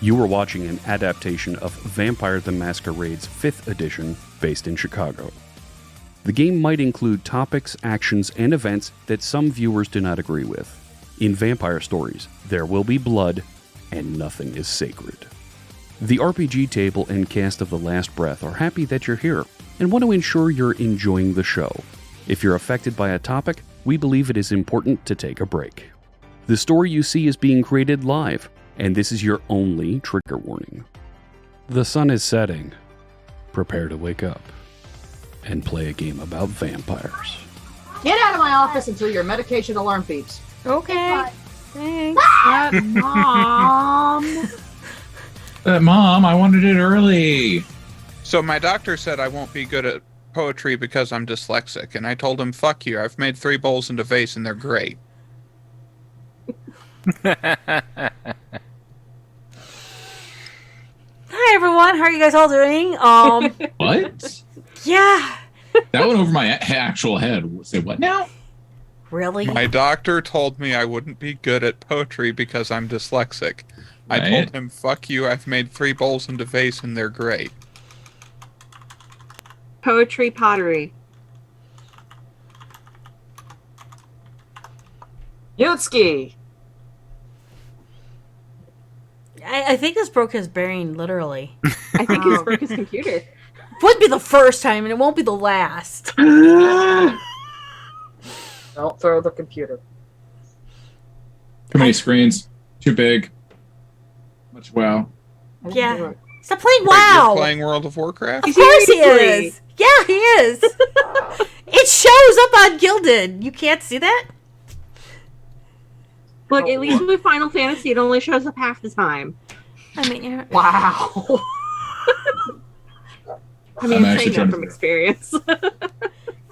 You are watching an adaptation of Vampire the Masquerade's 5th edition, based in Chicago. The game might include topics, actions, and events that some viewers do not agree with. In Vampire Stories, there will be blood, and nothing is sacred. The RPG table and cast of The Last Breath are happy that you're here, and want to ensure you're enjoying the show. If you're affected by a topic, we believe it is important to take a break. The story you see is being created live, and this is your only trigger warning. The sun is setting. Prepare to wake up and play a game about vampires. Get out of my office until your medication alarm beeps. Okay. Thanks. Mom. Mom, I wanted it early. So my doctor said I won't be good at poetry because I'm dyslexic, and I told him, fuck you, I've made 3 bowls into vase and they're great. Hi everyone, how are you guys all doing? What? Yeah. That went over my actual head. Say what now? Really? My doctor told me I wouldn't be good at poetry because I'm dyslexic. I Right. told him, fuck you, I've made 3 bowls into vase and they're great. Poetry pottery. Yutski. I think this broke his bearing, literally. I think he broke his computer. Would be the first time, and it won't be the last. Don't throw the computer. Too many screens. Too big. Much wow. Yeah. Stop playing Wait, WoW! you're playing World of Warcraft? Of course he Seriously? is! Yeah, he is! It shows up on Gilded! You can't see that? Look, at least with Final Fantasy, it only shows up half the time. I mean, yeah. Wow. I mean, I'm I'm actually saying trying that to- from experience. God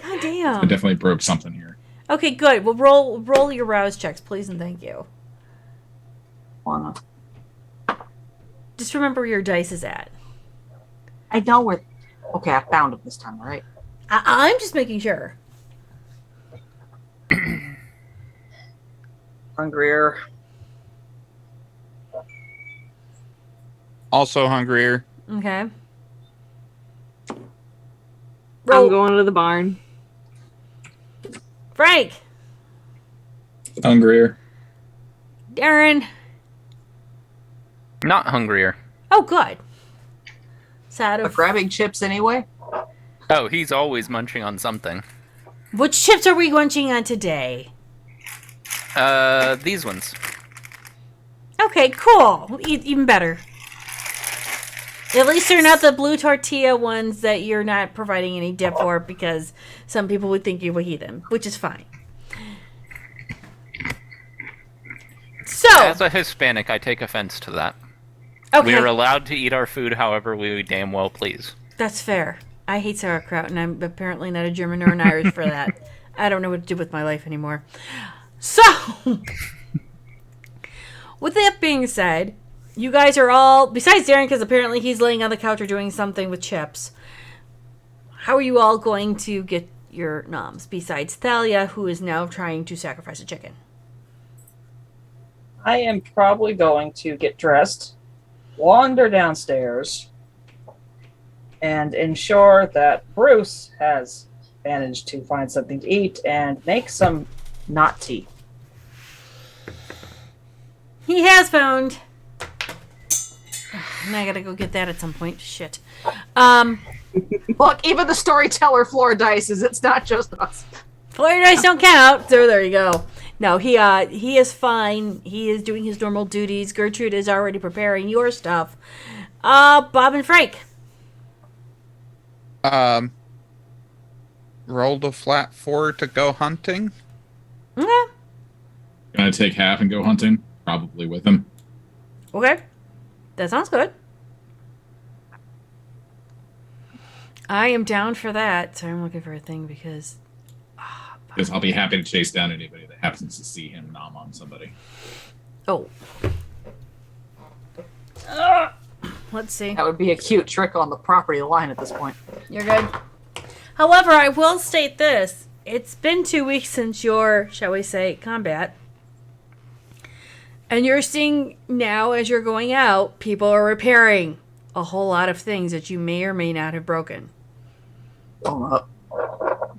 I damn. definitely broke something here. Okay, good. Well, roll your rouse checks, please, and thank you. Wanna- Just remember where your dice is at. I know where. Okay, I found it this time, all right? I'm just making sure. Hungrier. Also hungrier. Okay. I'm Roll. going to the barn. Frank! Hungrier. Darren! Not hungrier. Oh, good. Sad But of... grabbing chips anyway? Oh, he's always munching on something. Which chips are we munching on today? These ones. Okay, cool. Even better. At least they're not the blue tortilla ones that you're not providing any dip for because some people would think you were heathen, which is fine. So, As a Hispanic, I take offense to that. We are okay, allowed to eat our food however we damn well please. that's fair. I hate sauerkraut, and I'm apparently not a German or an Irish for that. I don't know what to do with my life anymore. So, with that being said, you guys are all, besides Darren, because apparently he's laying on the couch or doing something with chips, how are you all going to get your noms, besides Thalia, who is now trying to sacrifice a chicken? I am probably going to get dressed, wander downstairs, and ensure that Bruce has managed to find something to eat and make some not tea. He has found... And I gotta go get that at some point. Shit. Look, even the storyteller floor dices. It's not just us. Flurry dice don't count. So there you go. No, he is fine. He is doing his normal duties. Gertrude is already preparing your stuff. Bob and Frank. Rolled a flat 4 to go hunting. Okay. Gonna take half and go hunting? Probably with him. Okay. That sounds good. I am down for that. So I'm looking for a thing because... Because I'll be happy to chase down anybody that happens to see him nom on somebody. Oh. Let's see. That would be a cute trick on the property line at this point. You're good. However, I will state this. It's been 2 weeks since your, shall we say, combat. And you're seeing now, as you're going out, people are repairing a whole lot of things that you may or may not have broken.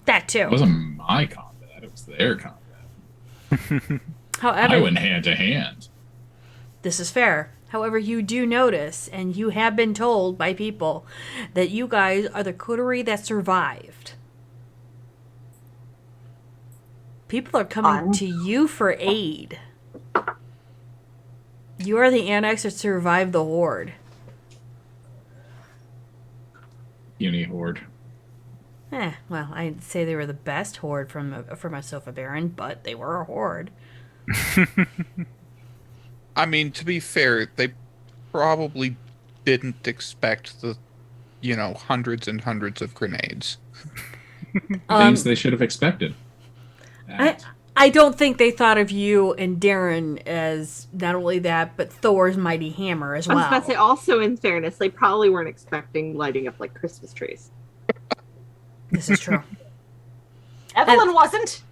That too. It wasn't my combat. It was their combat. However, I went hand to hand. this is fair. However, you do notice, and you have been told by people, that you guys are the coterie that survived. People are coming to you for aid. You are the annex that survived the horde. Uni horde. Well, I'd say they were the best horde from a Sofa Baron, but they were a horde. I mean, to be fair, they probably didn't expect the, hundreds and hundreds of grenades. Things they should have expected. I don't think they thought of you and Darren as not only that, but Thor's mighty hammer as well. I was about to say, also in fairness, they probably weren't expecting lighting up like Christmas trees. This is true. Evelyn wasn't.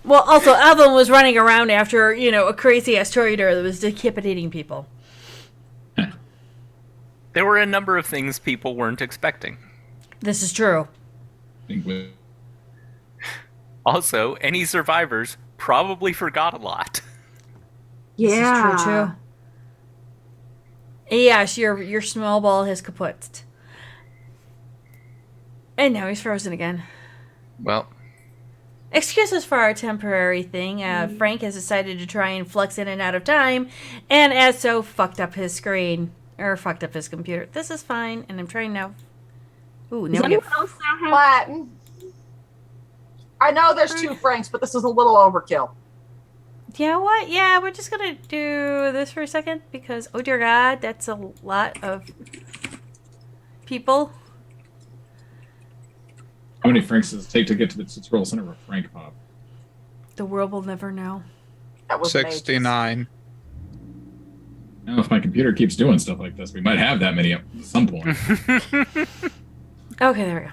Well, also, Evelyn was running around after, a crazy asteroider that was decapitating people. There were a number of things people weren't expecting. This is true. Also, any survivors probably forgot a lot. Yeah. This is true, too. Yes, your small ball has kaputzed. And now he's frozen again. Well, Excuse us for our temporary thing. Frank has decided to try and flux in and out of time, and as so, fucked up his screen. Or fucked up his computer. This is fine, and I'm trying now. Ooh, now Does we anyone have... else now have... Latin. I know there's 2 Franks, but this is a little overkill. You know what? Yeah, we're just gonna do this for a second, because, oh dear God, that's a lot of people. How many Franks does it take to get to the tutorial center of a Frank pop? The world will never know. That was 69. Now, if my computer keeps doing stuff like this, we might have that many at some point. Okay, there we go.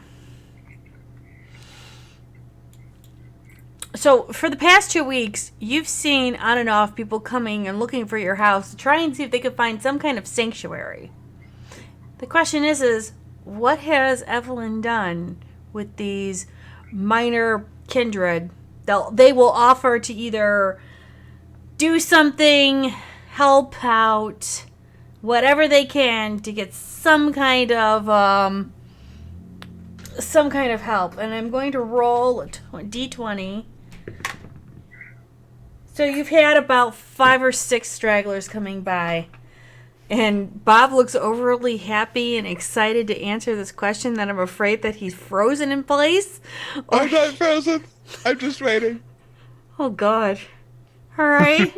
So, for the past 2 weeks, you've seen on and off people coming and looking for your house to try and see if they could find some kind of sanctuary. The question is what has Evelyn done with these minor kindred? They will offer to either do something, help out, whatever they can to get some kind of help. And I'm going to roll a d20. So you've had about 5 or 6 stragglers coming by. And Bob looks overly happy and excited to answer this question that I'm afraid that he's frozen in place. I'm not frozen. I'm just waiting. Oh, God. All right.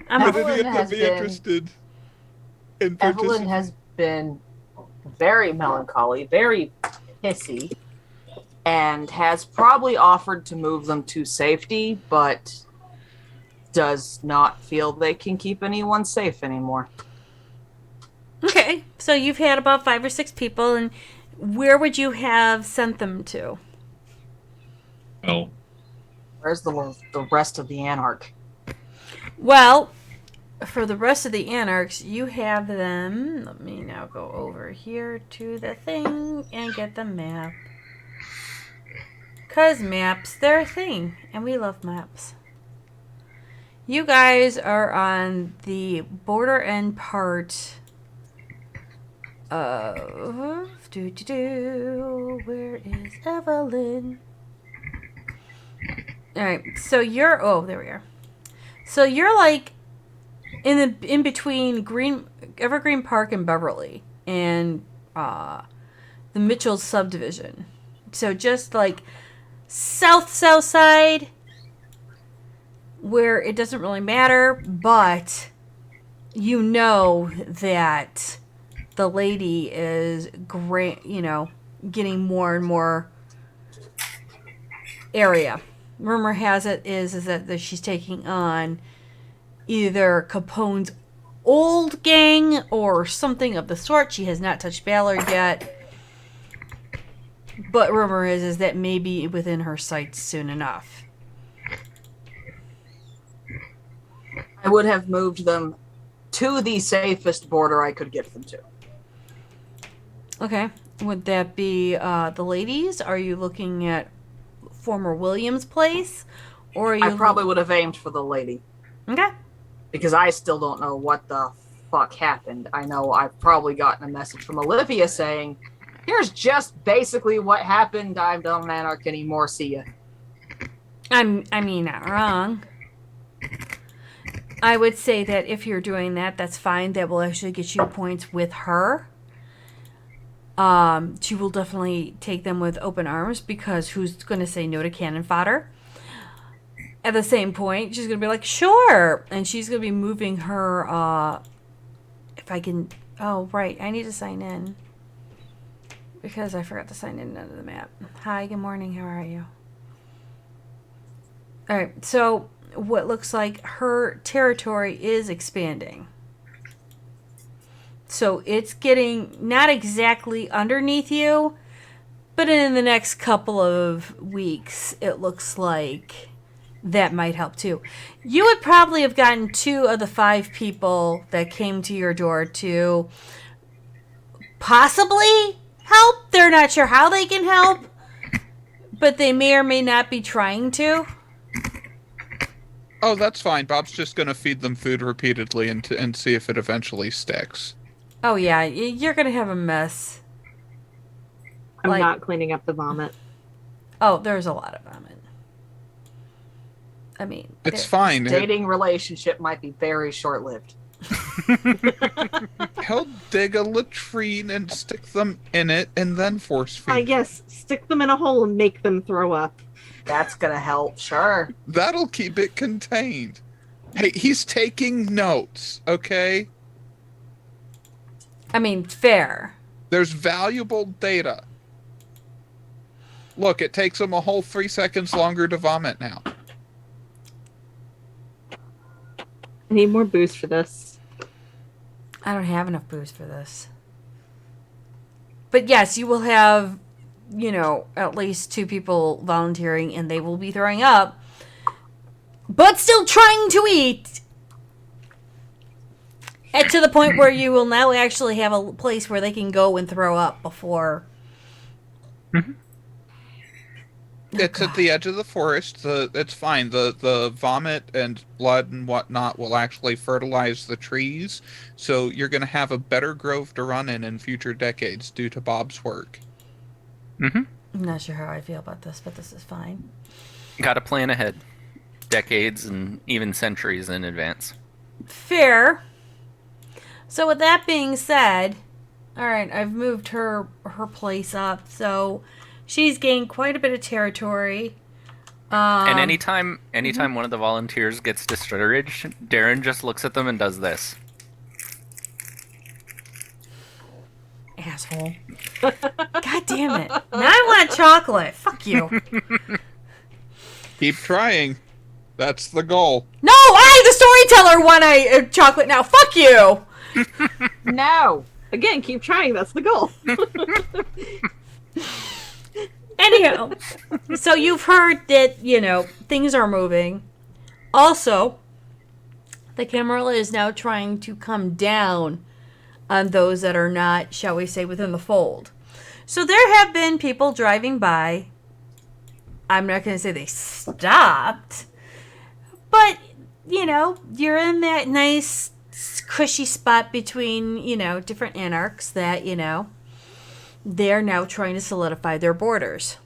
I'm Evelyn Any of them has be been- interested in Evelyn participating? has been very melancholy, very pissy, and has probably offered to move them to safety, but does not feel they can keep anyone safe anymore. Okay, so you've had about 5 or 6 people, and where would you have sent them to? Well, Where's the rest of the Anarch? Well, for the rest of the Anarchs, you have them. Let me now go over here to the thing and get the map. Because maps, they're a thing, and we love maps. You guys are on the border end part of... Where is Evelyn? Alright, so you're... Oh, there we are. So you're like in between Evergreen Park and Beverly and the Mitchell's subdivision. So just like south side where it doesn't really matter, but you know that the lady is getting more and more area. Rumor has it is that she's taking on either Capone's old gang or something of the sort. She has not touched Ballard yet. But rumor is that maybe within her sights soon enough. would have moved them to the safest border I could get them to. Okay. Would that be the ladies? Are you looking at former Williams place? Or are you I probably would have aimed for the lady. Okay. Because I still don't know what the fuck happened. I know I've probably gotten a message from Olivia saying, here's just basically what happened. I don't anarch anymore. See ya. I mean, not wrong. I would say that if you're doing that, that's fine. That will actually get you points with her. She will definitely take them with open arms because who's going to say no to cannon fodder? At the same point, she's going to be like, sure. And she's going to be moving her, if I can, oh, right. I need to sign in because I forgot to sign in under the map. Hi, good morning. How are you? All right. So what looks like her territory is expanding. So it's getting not exactly underneath you, but in the next couple of weeks, it looks like that might help too. You would probably have gotten 2 of the 5 people that came to your door to possibly help. They're not sure how they can help, but they may or may not be trying to. Oh, that's fine. Bob's just going to feed them food repeatedly and see if it eventually sticks. Oh yeah, you're going to have a mess. I'm not cleaning up the vomit. Oh, there's a lot of vomit. I mean, it's fine. Dating relationship might be very short-lived. He'll dig a latrine and stick them in it and then force feed. Yes, stick them in a hole and make them throw up. That's gonna help, sure. That'll keep it contained. Hey, he's taking notes, okay? I mean, fair. There's valuable data. Look, it takes him a whole 3 seconds longer to vomit now. I need more booze for this. I don't have enough booze for this. But yes, you will have, at least 2 people volunteering and they will be throwing up, but still trying to eat. And to the point where you will now actually have a place where they can go and throw up before. Mm-hmm. It's at the edge of the forest. It's fine. The vomit and blood and whatnot will actually fertilize the trees, so you're going to have a better grove to run in future decades due to Bob's work. Mm-hmm. I'm not sure how I feel about this, but this is fine. Got to plan ahead. Decades and even centuries in advance. Fair. So with that being said, all right, I've moved her place up, so she's gained quite a bit of territory. And anytime one of the volunteers gets discouraged, Darren just looks at them and does this. Asshole. God damn it. Now I want chocolate. Fuck you. Keep trying. That's the goal. No, I, the storyteller, want chocolate now. Fuck you. No. Again, keep trying. That's the goal. Anyhow, so you've heard that, things are moving. Also, the Camarilla is now trying to come down on those that are not, shall we say, within the fold. So there have been people driving by. I'm not going to say they stopped, but, you're in that nice, cushy spot between, different anarchs that, they're now trying to solidify their borders.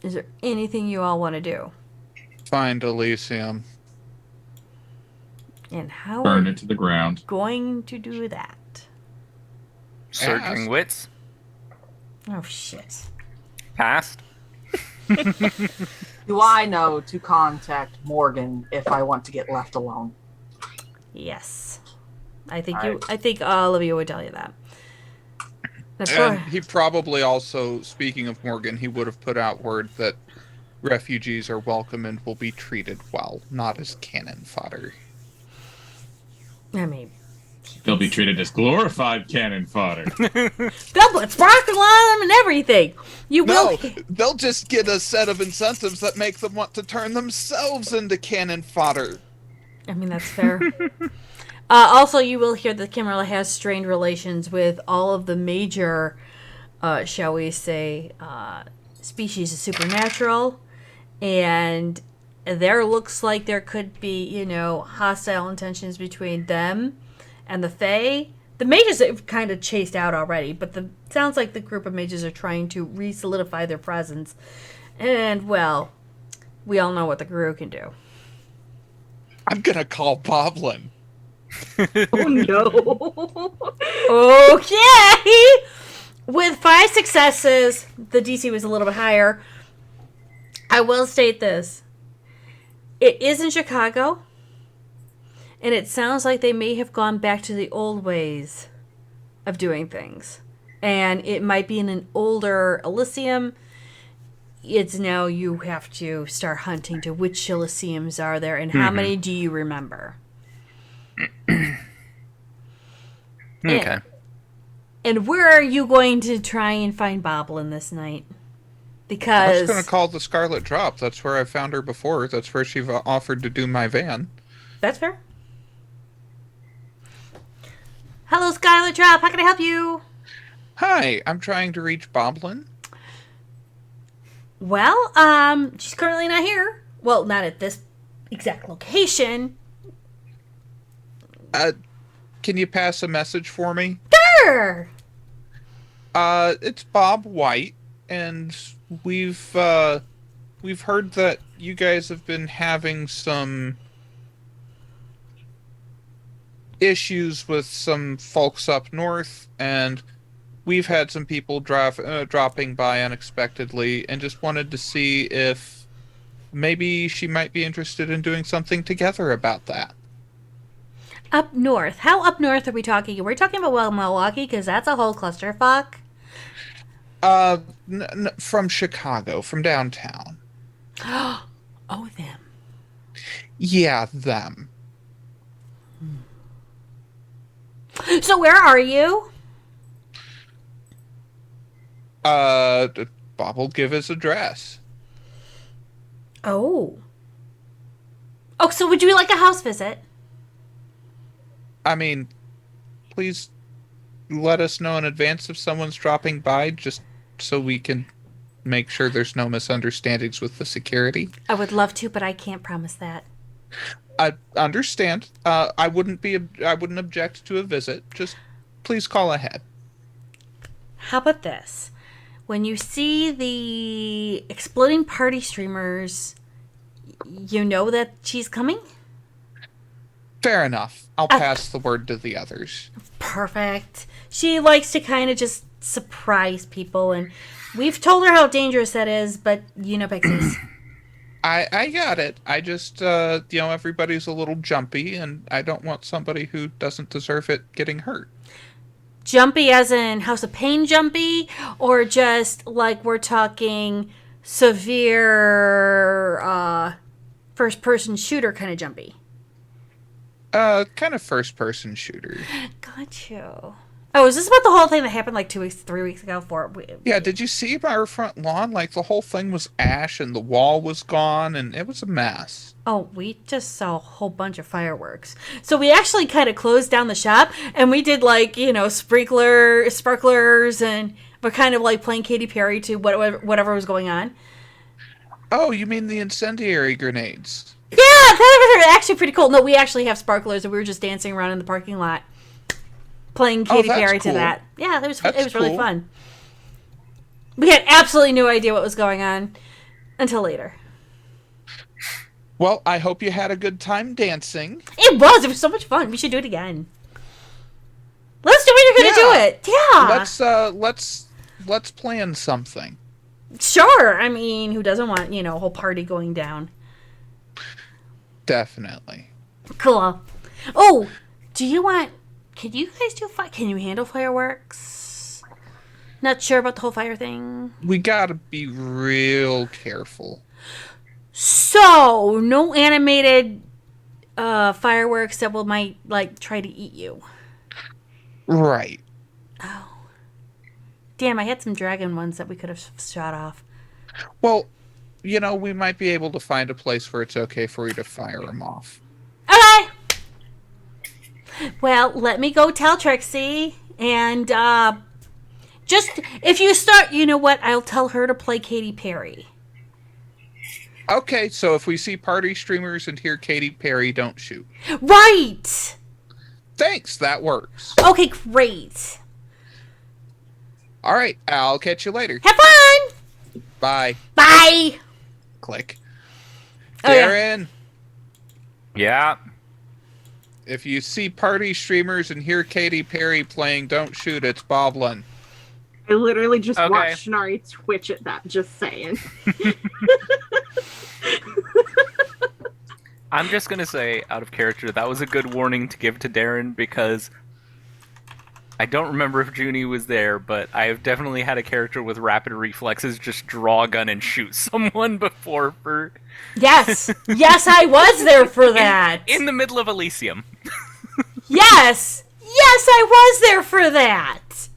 Is there anything you all want to do? Find Elysium. And how Burn are it to the ground. going to do that? Surging Ask. wits. Oh, shit. Past. Do I know to contact Morgan if I want to get left alone? Yes. I think Alright. Olivia would tell you that. That's And right. he probably also, speaking of Morgan, he would have put out word that refugees are welcome and will be treated well, not as cannon fodder. I mean, They'll be treated as glorified cannon fodder. They'll put sparkle on them and everything. You No, will. they'll just get a set of incentives that make them want to turn themselves into cannon fodder. I mean, that's fair. Also, you will hear that Kimmerla has strained relations with all of the major, shall we say, species of supernatural. And there looks like there could be, hostile intentions between them and the Fae. The mages have kind of chased out already, but sounds like the group of mages are trying to re-solidify their presence. And, well, we all know what the Guru can do. I'm gonna call Boblin. Oh no. Okay! With 5 successes, the DC was a little bit higher. I will state this. It is in Chicago, and it sounds like they may have gone back to the old ways of doing things. And it might be in an older Elysium. It's now you have to start hunting to which Elysiums are there, and how many do you remember? Okay. And where are you going to try and find Boblin this night? I Because was gonna call the Scarlet Drop. That's where I found her before. That's where she offered to do my van. that's fair. Hello, Scarlet Drop. How can I help you? Hi, I'm trying to reach Boblin. Well, she's currently not here. Well, not at this exact location. Can you pass a message for me? Sure. It's Bob White, and we've heard that you guys have been having some issues with some folks up north, and we've had some people dropping by unexpectedly, and just wanted to see if maybe she might be interested in doing something together about that. Up north. How up north are we talking? We're talking about Milwaukee, because that's a whole clusterfuck. From Chicago, from downtown. Oh, them. Yeah, them. So where are you? Bob will give his address. Oh. Oh, so would you like a house visit? I mean, please let us know in advance if someone's dropping by, just so we can make sure there's no misunderstandings with the security. I would love to, but I can't promise that. I understand. I wouldn't object to a visit. Just please call ahead. How about this? When you see the exploding party streamers, you know that she's coming? Fair enough. I'll pass the word to the others. Perfect. She likes to kind of just surprise people, and we've told her how dangerous that is, but you know Pixies. I got it. I just, everybody's a little jumpy, and I don't want somebody who doesn't deserve it getting hurt. Jumpy as in House of Pain jumpy, or just like we're talking severe first-person shooter kind of jumpy? Kind of first-person shooter. Got you. Oh, is this about the whole thing that happened like 3 weeks ago? Yeah, did you see our front lawn? Like, the whole thing was ash, and the wall was gone, and it was a mess. Oh, we just saw a whole bunch of fireworks. So we actually kind of closed down the shop, and we did like, sparklers, and we're kind of like playing Katy Perry to whatever was going on. Oh, you mean the incendiary grenades? Yeah, that was actually pretty cool. No, we actually have sparklers, and we were just dancing around in the parking lot, playing Katy Perry to that. Yeah, it was really cool. fun. We had absolutely no idea what was going on until later. Well, I hope you had a good time dancing. It was so much fun. We should do it again. Let's do it. You're gonna do it. Yeah. Let's plan something. Sure. I mean, who doesn't want, a whole party going down? Definitely. Cool. Oh, can you guys can you handle fireworks? Not sure about the whole fire thing. We gotta be real careful. So, no animated fireworks that might try to eat you. Right. Oh. Damn, I had some dragon ones that we could have shot off. Well, we might be able to find a place where it's okay for you to fire them off. Okay! Well, let me go tell Trixie, and just, if you start, you know what, I'll tell her to play Katy Perry. Okay, so if we see party streamers and hear Katy Perry, don't shoot. Right! Thanks, that works. Okay, great. All right, I'll catch you later. Have fun! Bye. Bye! Click. Oh, yeah. Darren, Yeah. if you see party streamers and hear Katy Perry playing Don't Shoot, it's Boblin. I literally just Okay. watched Shinari twitch at that, just saying. I'm just going to say, out of character, that was a good warning to give to Darren because I don't remember if Junie was there, but I have definitely had a character with rapid reflexes just draw a gun and shoot someone before for Yes! Yes, I was there for that! in the middle of Elysium. Yes! Yes, I was there for that!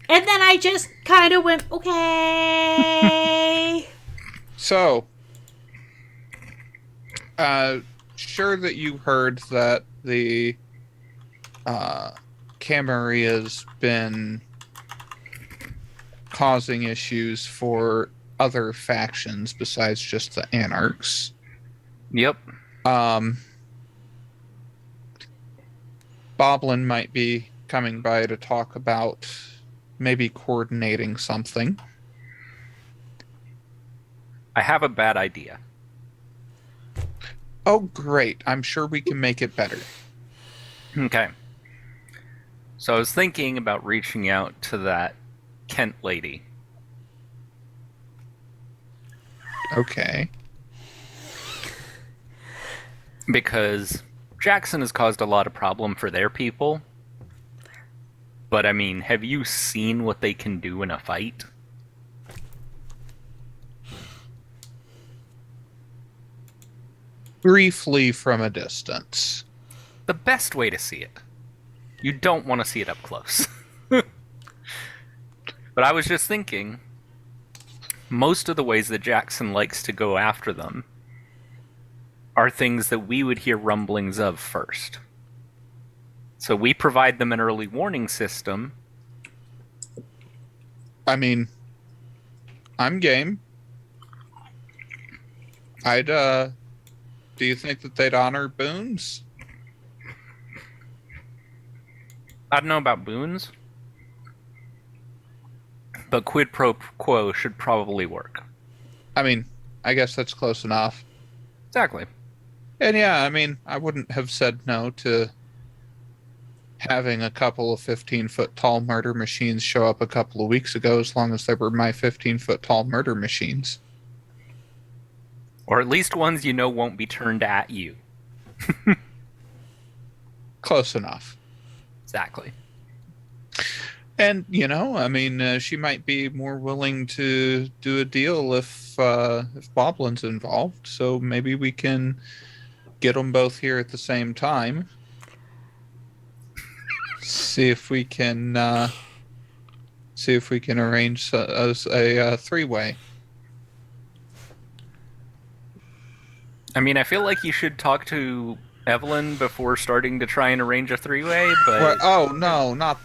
And then I just kind of went, okay. So, sure that you heard that the Camaria's been causing issues for other factions besides just the Anarchs. Yep. Boblin might be coming by to talk about maybe coordinating something. I have a bad idea. Oh, great. I'm sure we can make it better. Okay. So I was thinking about reaching out to that Kent lady. Okay. Because Jackson has caused a lot of problem for their people. But I mean, have you seen what they can do in a fight? Briefly from a distance. The best way to see it. You don't want to see it up close. But I was just thinking, most of the ways that Jackson likes to go after them are things that we would hear rumblings of first. So we provide them an early warning system. I mean, I'm game. Do you think that they'd honor boons? I don't know about boons, but quid pro quo should probably work. I mean, I guess that's close enough. Exactly. And yeah, I mean, I wouldn't have said no to having a couple of 15-foot tall murder machines show up a couple of weeks ago, as long as they were my 15-foot tall murder machines. Or at least ones you know won't be turned at you. Close enough. Exactly. And, I mean, she might be more willing to do a deal if Boblin's involved. So maybe we can get them both here at the same time. See if we can arrange a three-way. I mean, I feel like you should talk to Evelyn before starting to try and arrange a three-way, but... Well, oh, no, not...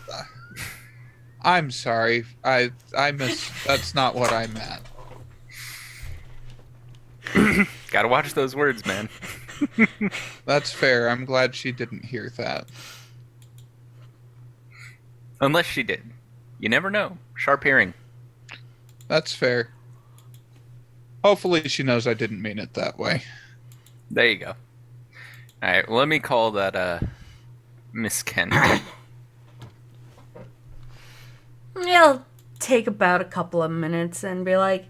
I'm sorry. I that's not what I meant. Gotta watch those words, man. That's fair. I'm glad she didn't hear that. Unless she did. You never know. Sharp hearing. That's fair. Hopefully she knows I didn't mean it that way. There you go. Alright, well, let me call that, Miss Kent. It'll take about a couple of minutes and be like,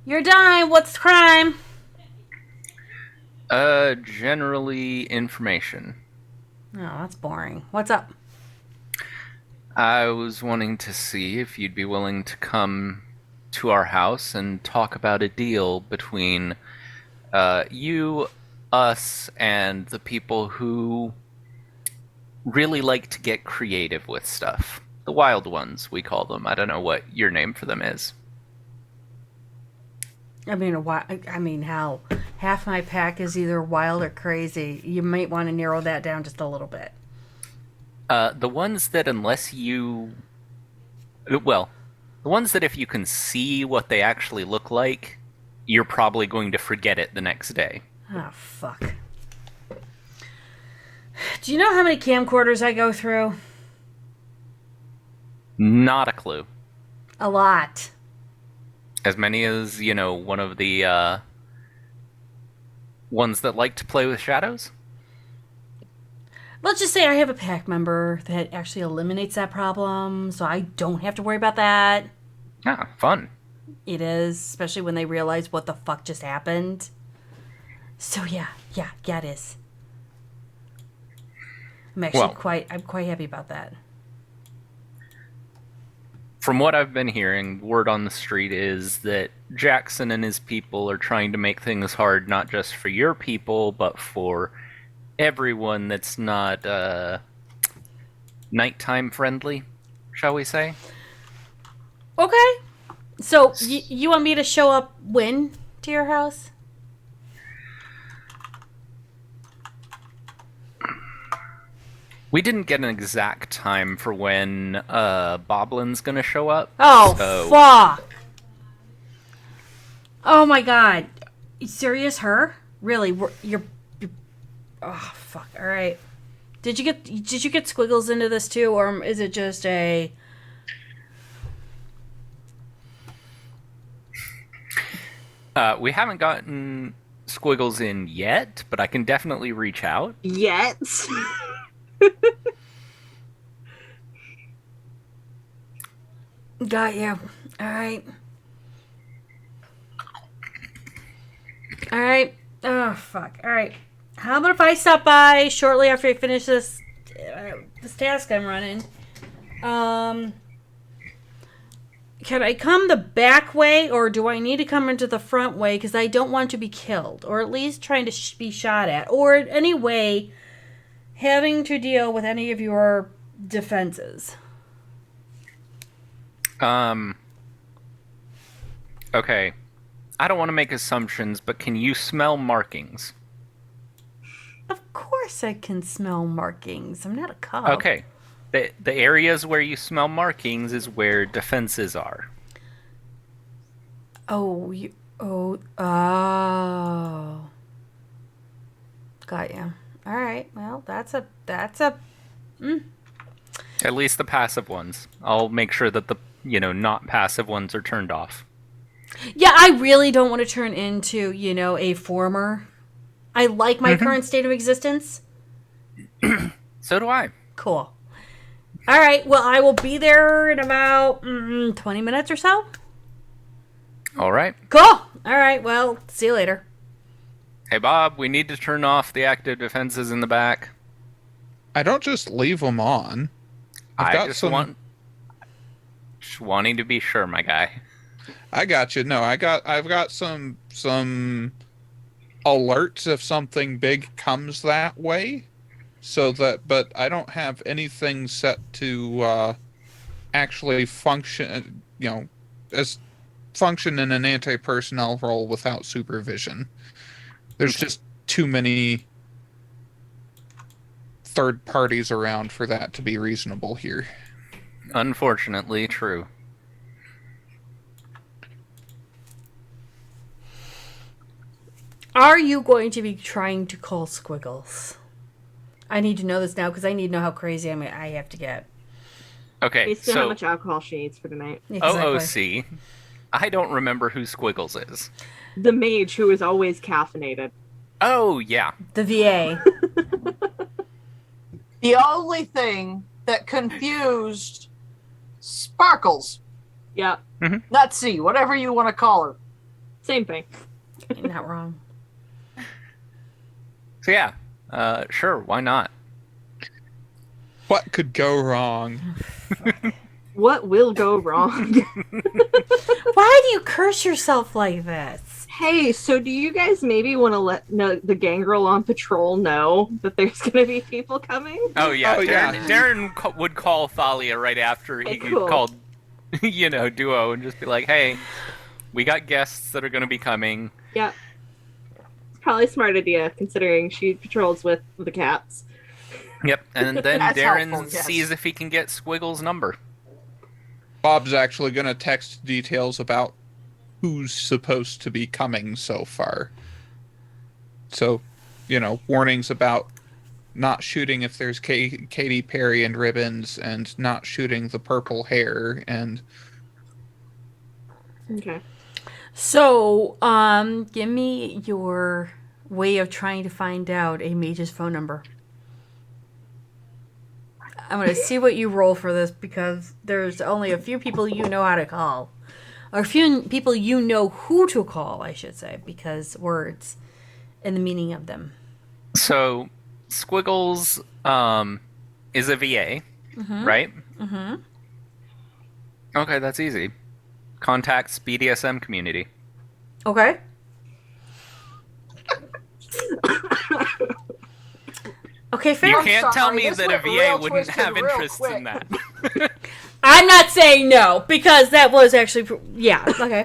"You're done. What's the crime?" Generally information. Oh, that's boring. What's up? I was wanting to see if you'd be willing to come to our house and talk about a deal between you, us, and the people who really like to get creative with stuff. The wild ones, we call them. I don't know what your name for them is. I mean, how half my pack is either wild or crazy. You might want to narrow that down just a little bit. The ones that the ones that if you can see what they actually look like, you're probably going to forget it the next day. Oh, fuck. Do you know how many camcorders I go through? Not a clue. A lot. As many as, one of the ones that like to play with shadows? Let's just say I have a pack member that actually eliminates that problem, so I don't have to worry about that. Ah, fun. It is, especially when they realize what the fuck just happened. So yeah, it is. I'm actually quite happy about that. From what I've been hearing, word on the street is that Jackson and his people are trying to make things hard, not just for your people, but for everyone that's not nighttime friendly, shall we say? Okay. So, you want me to show up when to your house? We didn't get an exact time for when Boblin's gonna show up. Oh, so... fuck. Oh my god. You serious, her? Really? You're... Oh, fuck. Alright. Did you get Squiggles into this too, or is it just a... We haven't gotten Squiggles in yet, but I can definitely reach out. Yet? Got you. Alright. Alright. Oh, fuck. Alright. How about if I stop by shortly after I finish this task I'm running? Can I come the back way, or do I need to come into the front way because I don't want to be killed, or at least trying to be shot at, or in any way having to deal with any of your defenses? Okay. I don't want to make assumptions, but can you smell markings? Of course I can smell markings. I'm not a cop. Okay. The areas where you smell markings is where defenses are. Oh. Got you. All right. Well, that's a. At least the passive ones. I'll make sure that the, not passive ones are turned off. Yeah, I really don't want to turn into, a former. I like my current state of existence. So do I. Cool. All right. Well, I will be there in about 20 minutes or so. All right. Cool. All right. Well, see you later. Hey, Bob, we need to turn off the active defenses in the back. I don't just leave them on. Just wanting to be sure, my guy. I got you. No, I've got some alerts if something big comes that way. But I don't have anything set to actually function, as function in an anti-personnel role without supervision. There's just too many third parties around for that to be reasonable here. Unfortunately, true. Are you going to be trying to call Squiggles? I need to know this now because I need to know how crazy I have to get. Okay, Based on how much alcohol she needs for the night. Exactly. OOC. I don't remember who Squiggles is. The mage who is always caffeinated. Oh, yeah. The VA. The only thing that confused Sparkles, Yep. not C, whatever you want to call her. Same thing. You're not wrong. So yeah, sure, why not? What could go wrong? What will go wrong? Why do you curse yourself like this? Hey, so do you guys maybe want to let the gangrel on patrol know that there's going to be people coming? Oh yeah, Oh, yeah. Darren would call Thalia right after he Cool. called, Duo, and just be like, "Hey, we got guests that are going to be coming." Yeah. It's probably a smart idea considering she patrols with the cats. Yep, and then That's Darren helpful, yes. sees if he can get Squiggle's number. Bob's actually going to text details about who's supposed to be coming so far. So, warnings about not shooting if there's Katy Perry and ribbons, and not shooting the purple hair, and Okay. So, give me your way of trying to find out a mage's phone number. I'm going to see what you roll for this because there's only a few people you know how to call. Or a few people you know who to call, I should say, because words and the meaning of them. So, Squiggles is a VA, right? Mm-hmm. Okay, that's easy. Contacts BDSM community. Okay. Okay, fair. You can't tell sorry, me this that a went VA real wouldn't twisted have real interest in quick. that. I'm not saying no because that was actually yeah. Okay.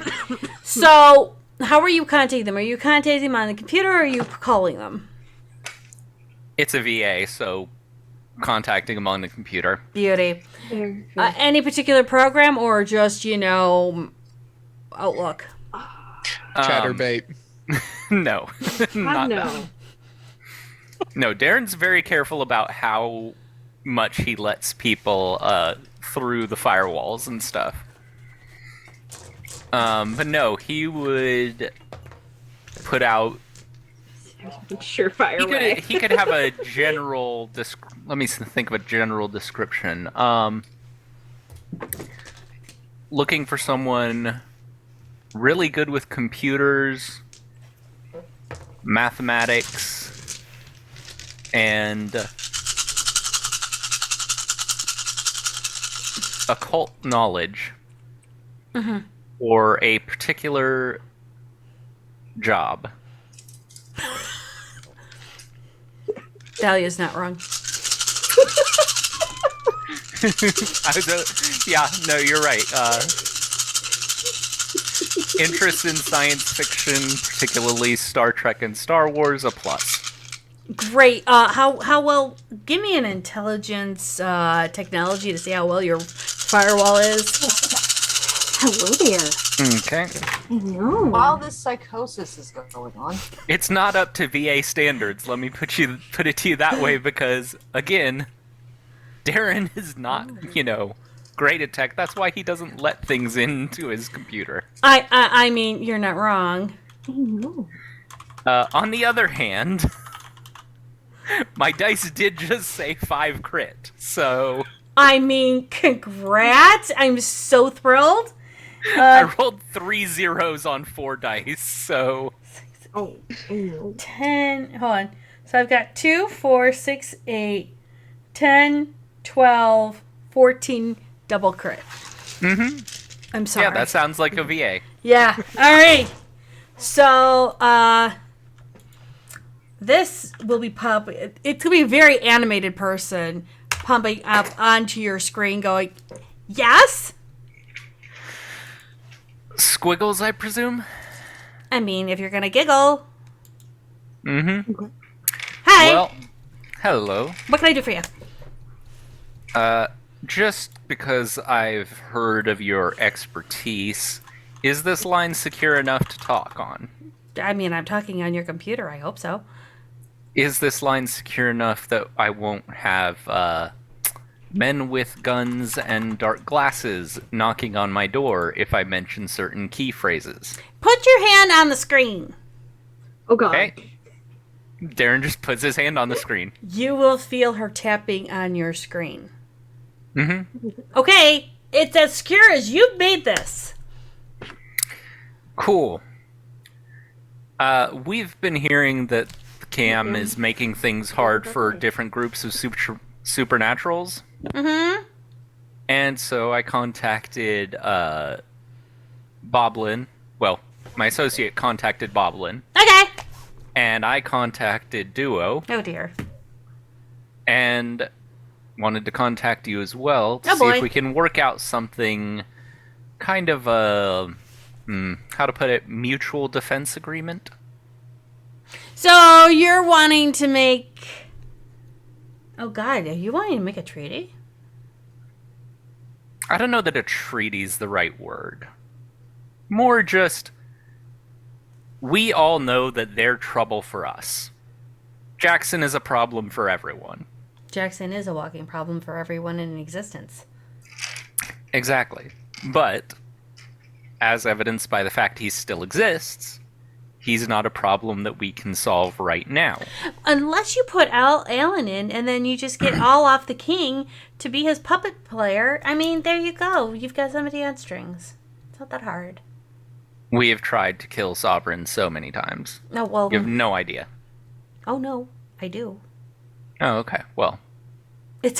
So, how are you contacting them? Are you contacting them on the computer or are you calling them? It's a VA, so contacting him on the computer. Beauty. Any particular program or just Outlook? Chatterbait. No, not no. that. No, Darren's very careful about how much he lets people through the firewalls and stuff. But no, he would put out. Surefire way. He could have a general. Let me think of a general description. Looking for someone really good with computers, mathematics, and occult knowledge, or a particular job. Dahlia's not wrong. Yeah, no, you're right. Interest in science fiction, particularly Star Trek and Star Wars, a plus. Great. How well? Give me an intelligence technology to see how well your firewall is. Hello there. Okay. No. While this psychosis is going on, It's not up to VA standards. Let me put it to you that way, because again, Darren is not, great at tech. That's why he doesn't let things into his computer. I mean, you're not wrong. No. On the other hand, my dice did just say 5 crit, so I mean, congrats! I'm so thrilled. I rolled 3 zeros on 4 dice, so 10. Hold on. So I've got 2, 4, 6, 8, 10, 12, 14 double crit. I'm sorry. yeah, that sounds like a VA. Yeah. All right. So, this will be pumping. It's gonna be a very animated person pumping up onto your screen, going, "Yes." Squiggles, I presume? I mean, if you're gonna giggle. Mm-hmm. Hi. Well, hello. What can I do for you? Just because I've heard of your expertise, is this line secure enough to talk on? I mean, I'm talking on your computer. I hope so. Is this line secure enough that I won't have men with guns and dark glasses knocking on my door if I mention certain key phrases? Put your hand on the screen. Oh god. Okay. Darren just puts his hand on the screen. You will feel her tapping on your screen. Mm-hmm. Okay, it's as secure as you've made this. Cool. We've been hearing that Cam is making things hard for different groups of supernaturals. Mm-hmm. And so I contacted Boblin. Well, my associate contacted Boblin. Okay. And I contacted Duo. Oh dear. And wanted to contact you as well to Oh, see boy. if we can work out something kind of a, how to put it, mutual defense agreement. So you're wanting to make... Oh god, are you wanting to make a treaty? I don't know that a treaty's the right word. More just, we all know that they're trouble for us. Jackson is a problem for everyone. Jackson is a walking problem for everyone in existence. Exactly. But, as evidenced by the fact he still exists, he's not a problem that we can solve right now. Unless you put Alan in, and then you just get all off the king to be his puppet player. I mean, there you go. You've got somebody on strings. It's not that hard. We have tried to kill Sovereign so many times. No, well... You have no idea. Oh, no. I do. Oh, okay. Well,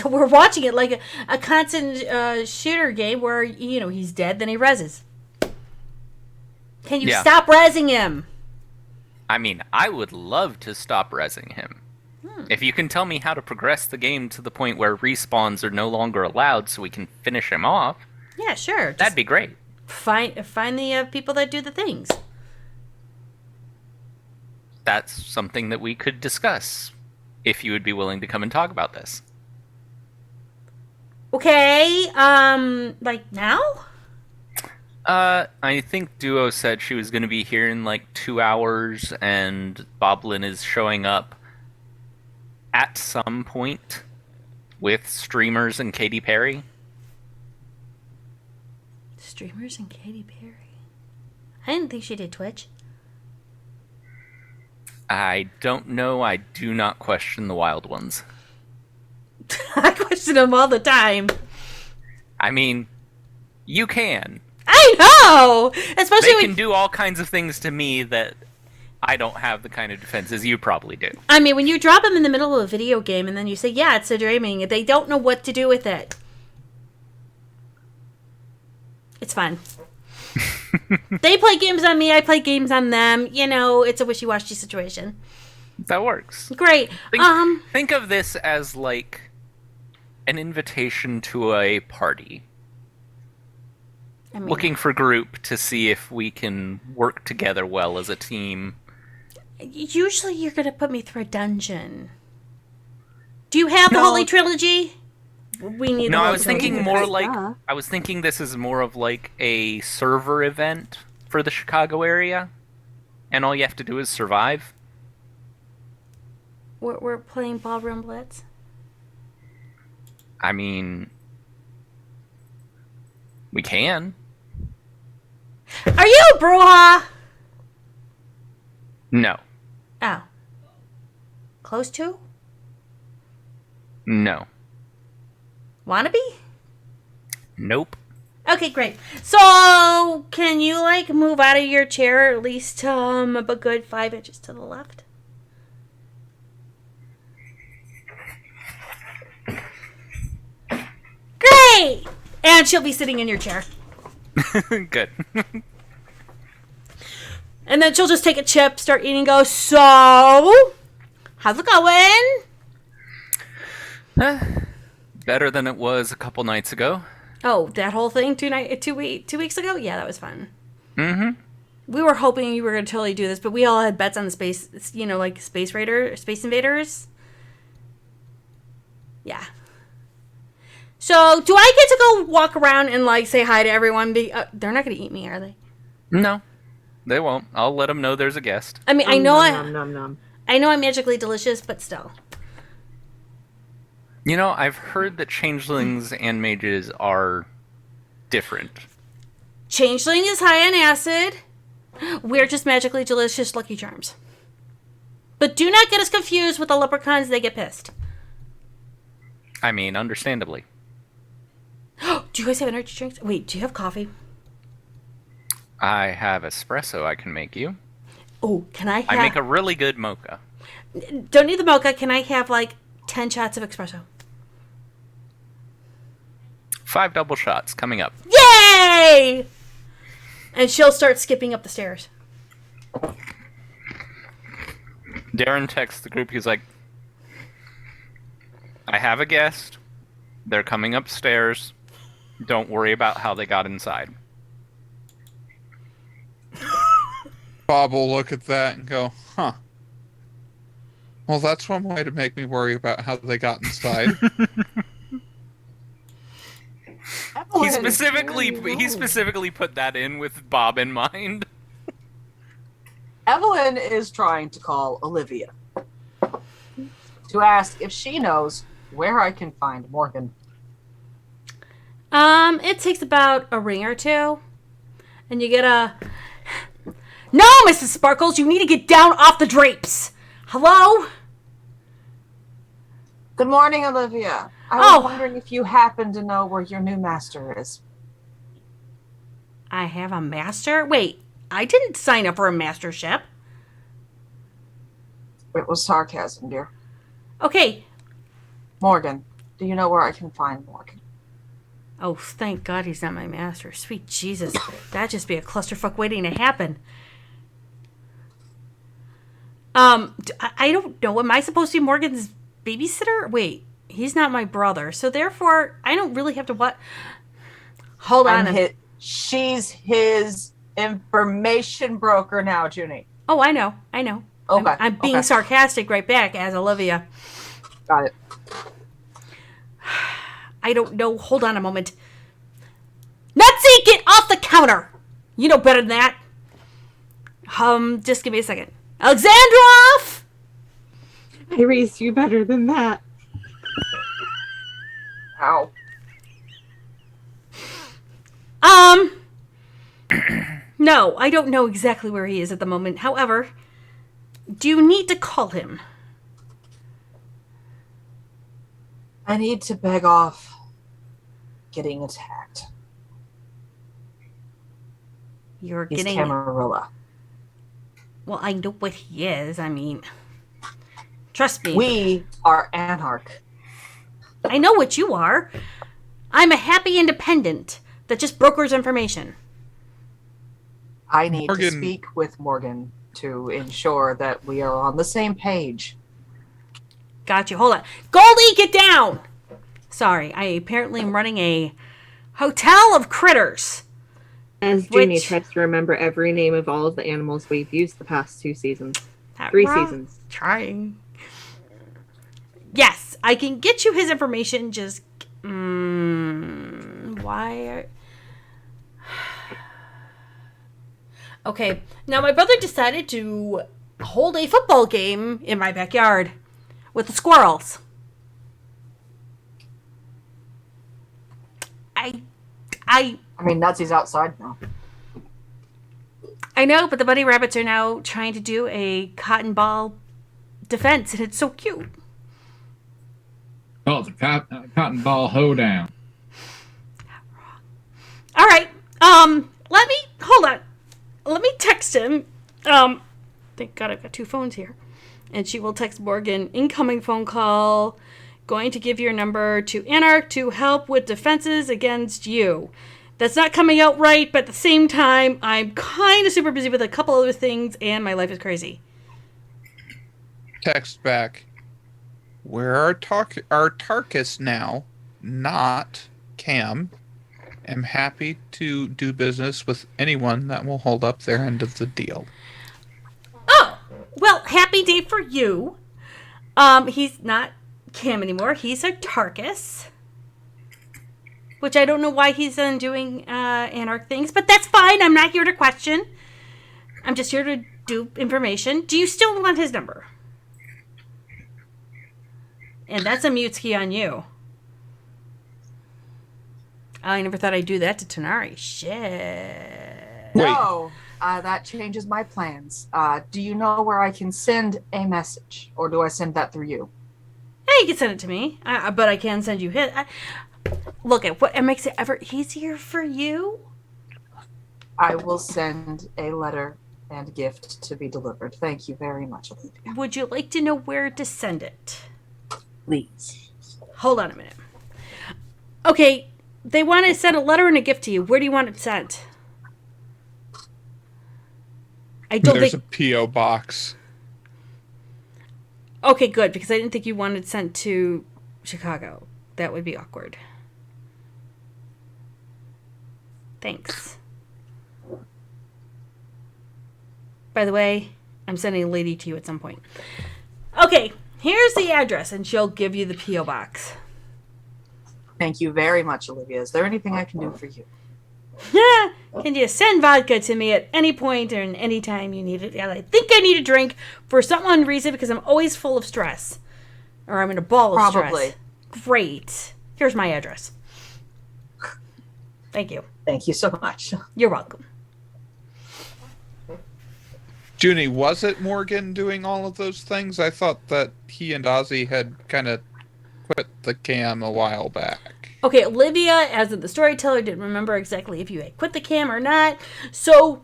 We're watching it like a constant shooter game where, you know, he's dead, then he reses. Can you Yeah. stop resing him? I mean, I would love to stop resing him. If you can tell me how to progress the game to the point where respawns are no longer allowed so we can finish him off, Yeah, sure. Just that'd be great. find the people that do the things. That's something that we could discuss, if you would be willing to come and talk about this. Okay, like now? I think Duo said she was going to be here in like 2 hours, and Boblin is showing up at some point with streamers and Katy Perry. Streamers and Katy Perry. I didn't think she did Twitch. I don't know. I do not question the wild ones. I question them all the time. I mean, you can. I know! Especially They when... can do all kinds of things to me that I don't have the kind of defenses you probably do. I mean, when you drop them in the middle of a video game and then you say, yeah, it's a dreaming, they don't know what to do with it. It's fun. They play games on me, I play games on them. You know, it's a wishy-washy situation. That works. Great. Think of this as like an invitation to a party. I mean, Looking for group to see if we can work together well as a team. usually you're going to put me through a dungeon. Do you have the No. Holy Trilogy? We need No, the I Holy was Trilogy. thinking more like Yeah. I was thinking this is more of like a server event for the Chicago area, and all you have to do is survive. We're playing Ballroom Blitz. I mean, we can. Are you a Bruja? No, Oh. Close to? no, Wannabe? nope. Okay, great. So, can you, like, move out of your chair at least a good 5 inches to the left? Great! And she'll be sitting in your chair. Good. And then she'll just take a chip, start eating, go, so, how's it going? Better than it was a couple nights ago. Oh, that whole thing 2 weeks ago? Yeah, that was fun. Mm-hmm. We were hoping you were going to totally do this, but we all had bets on the space, you know, like Space Invaders. Yeah. So, do I get to go walk around and, like, say hi to everyone? They're not going to eat me, are they? No, they won't. I'll let them know there's a guest. I mean, I know Nom, nom, nom. I know I'm magically delicious, but still. You know, I've heard that changelings and mages are different. Changeling is high on acid. We're just magically delicious Lucky Charms. But do not get us confused with the leprechauns. They get pissed. I mean, understandably. Do you guys have energy drinks? Wait, do you have coffee? I have espresso I can make you. Oh, can I have... I make a really good mocha. Don't need the mocha. Can I have, like, 10 shots of espresso? 5 double shots coming up. Yay! And she'll start skipping up the stairs. Darren texts the group. He's like, I have a guest. They're coming upstairs. Don't worry about how they got inside. Bob will look at that and go, huh. Well, that's one way to make me worry about how they got inside. He specifically put that in with Bob in mind. Evelyn is trying to call Olivia to ask if she knows where I can find Morgan. It takes about a ring or two. And you get a... No, Mrs. Sparkles, you need to get down off the drapes. Hello? Good morning, Olivia. I was wondering if you happen to know where your new master is. I have a master? Wait, I didn't sign up for a mastership. It was sarcasm, dear. Okay. Morgan. Do you know where I can find Morgan? Oh, thank God he's not my master. Sweet Jesus. That'd just be a clusterfuck waiting to happen. I don't know. Am I supposed to be Morgan's babysitter? Wait, he's not my brother. So therefore, I don't really have to what? Hold on. She's his information broker now, Junie. Oh, I know. Okay. I'm being sarcastic right back as Olivia. Got it. I don't know. Hold on a moment. Nutsy, get off the counter! You know better than that. Just give me a second. Alexandrov! I raised you better than that. Ow. No, I don't know exactly where he is at the moment. However, do you need to call him? I need to beg off getting attacked. He's getting Camarilla. Well, I know what he is. I mean, trust me. We are Anarch. I know what you are. I'm a happy independent that just brokers information. I need to speak with Morgan to ensure that we are on the same page. Got you. Hold on. Goldie, get down! Sorry, I apparently am running a hotel of critters. As Junie tries to remember every name of all of the animals we've used the past 2 seasons. 3 seasons. Trying. Yes, I can get you his information, just... why... Okay, now my brother decided to hold a football game in my backyard with the squirrels. I mean, Nutsy's outside now. I know, but the bunny rabbits are now trying to do a cotton ball defense, and it's so cute. Oh, it's a cotton ball hoedown. All right. Hold on. Let me text him. Thank God I've got 2 phones here. And she will text Morgan, incoming phone call, going to give your number to Anarch to help with defenses against you. That's not coming out right, but at the same time, I'm kind of super busy with a couple other things, and my life is crazy. Text back. Where are Tarkus now? Not Cam. Am happy to do business with anyone that will hold up their end of the deal. Oh, well, happy day for you. He's not Cam anymore. He's a Tarkus. Which I don't know why he's doing Anarch things, but that's fine. I'm not here to question. I'm just here to do information. Do you still want his number? And that's a mute ski on you. I never thought I'd do that to Tanari. Shit. No, that changes my plans. Do you know where I can send a message? Or do I send that through you? Yeah, you can send it to me. But I can send you his. Look at what it makes it ever easier for you. I will send a letter and gift to be delivered. Thank you very much, Olivia. Would you like to know where to send it? Please. Hold on a minute. Okay, they want to send a letter and a gift to you. Where do you want it sent? I don't There's think. a P.O. box. Okay, good, because I didn't think you wanted it sent to Chicago. That would be awkward. Thanks. By the way, I'm sending a lady to you at some point. Okay, here's the address, and she'll give you the P.O. box. Thank you very much, Olivia. Is there anything I can do for you? Can you send vodka to me at any point or any time you need it? Yeah, I think I need a drink for some unknown reason because I'm always full of stress. Or I'm in a ball of Probably. stress. Great. Here's my address. Thank you. Thank you so much. You're welcome. Junie, was it Morgan doing all of those things? I thought that he and Ozzy had kind of quit the cam a while back. Okay, Olivia, as the storyteller, didn't remember exactly if you had quit the cam or not. So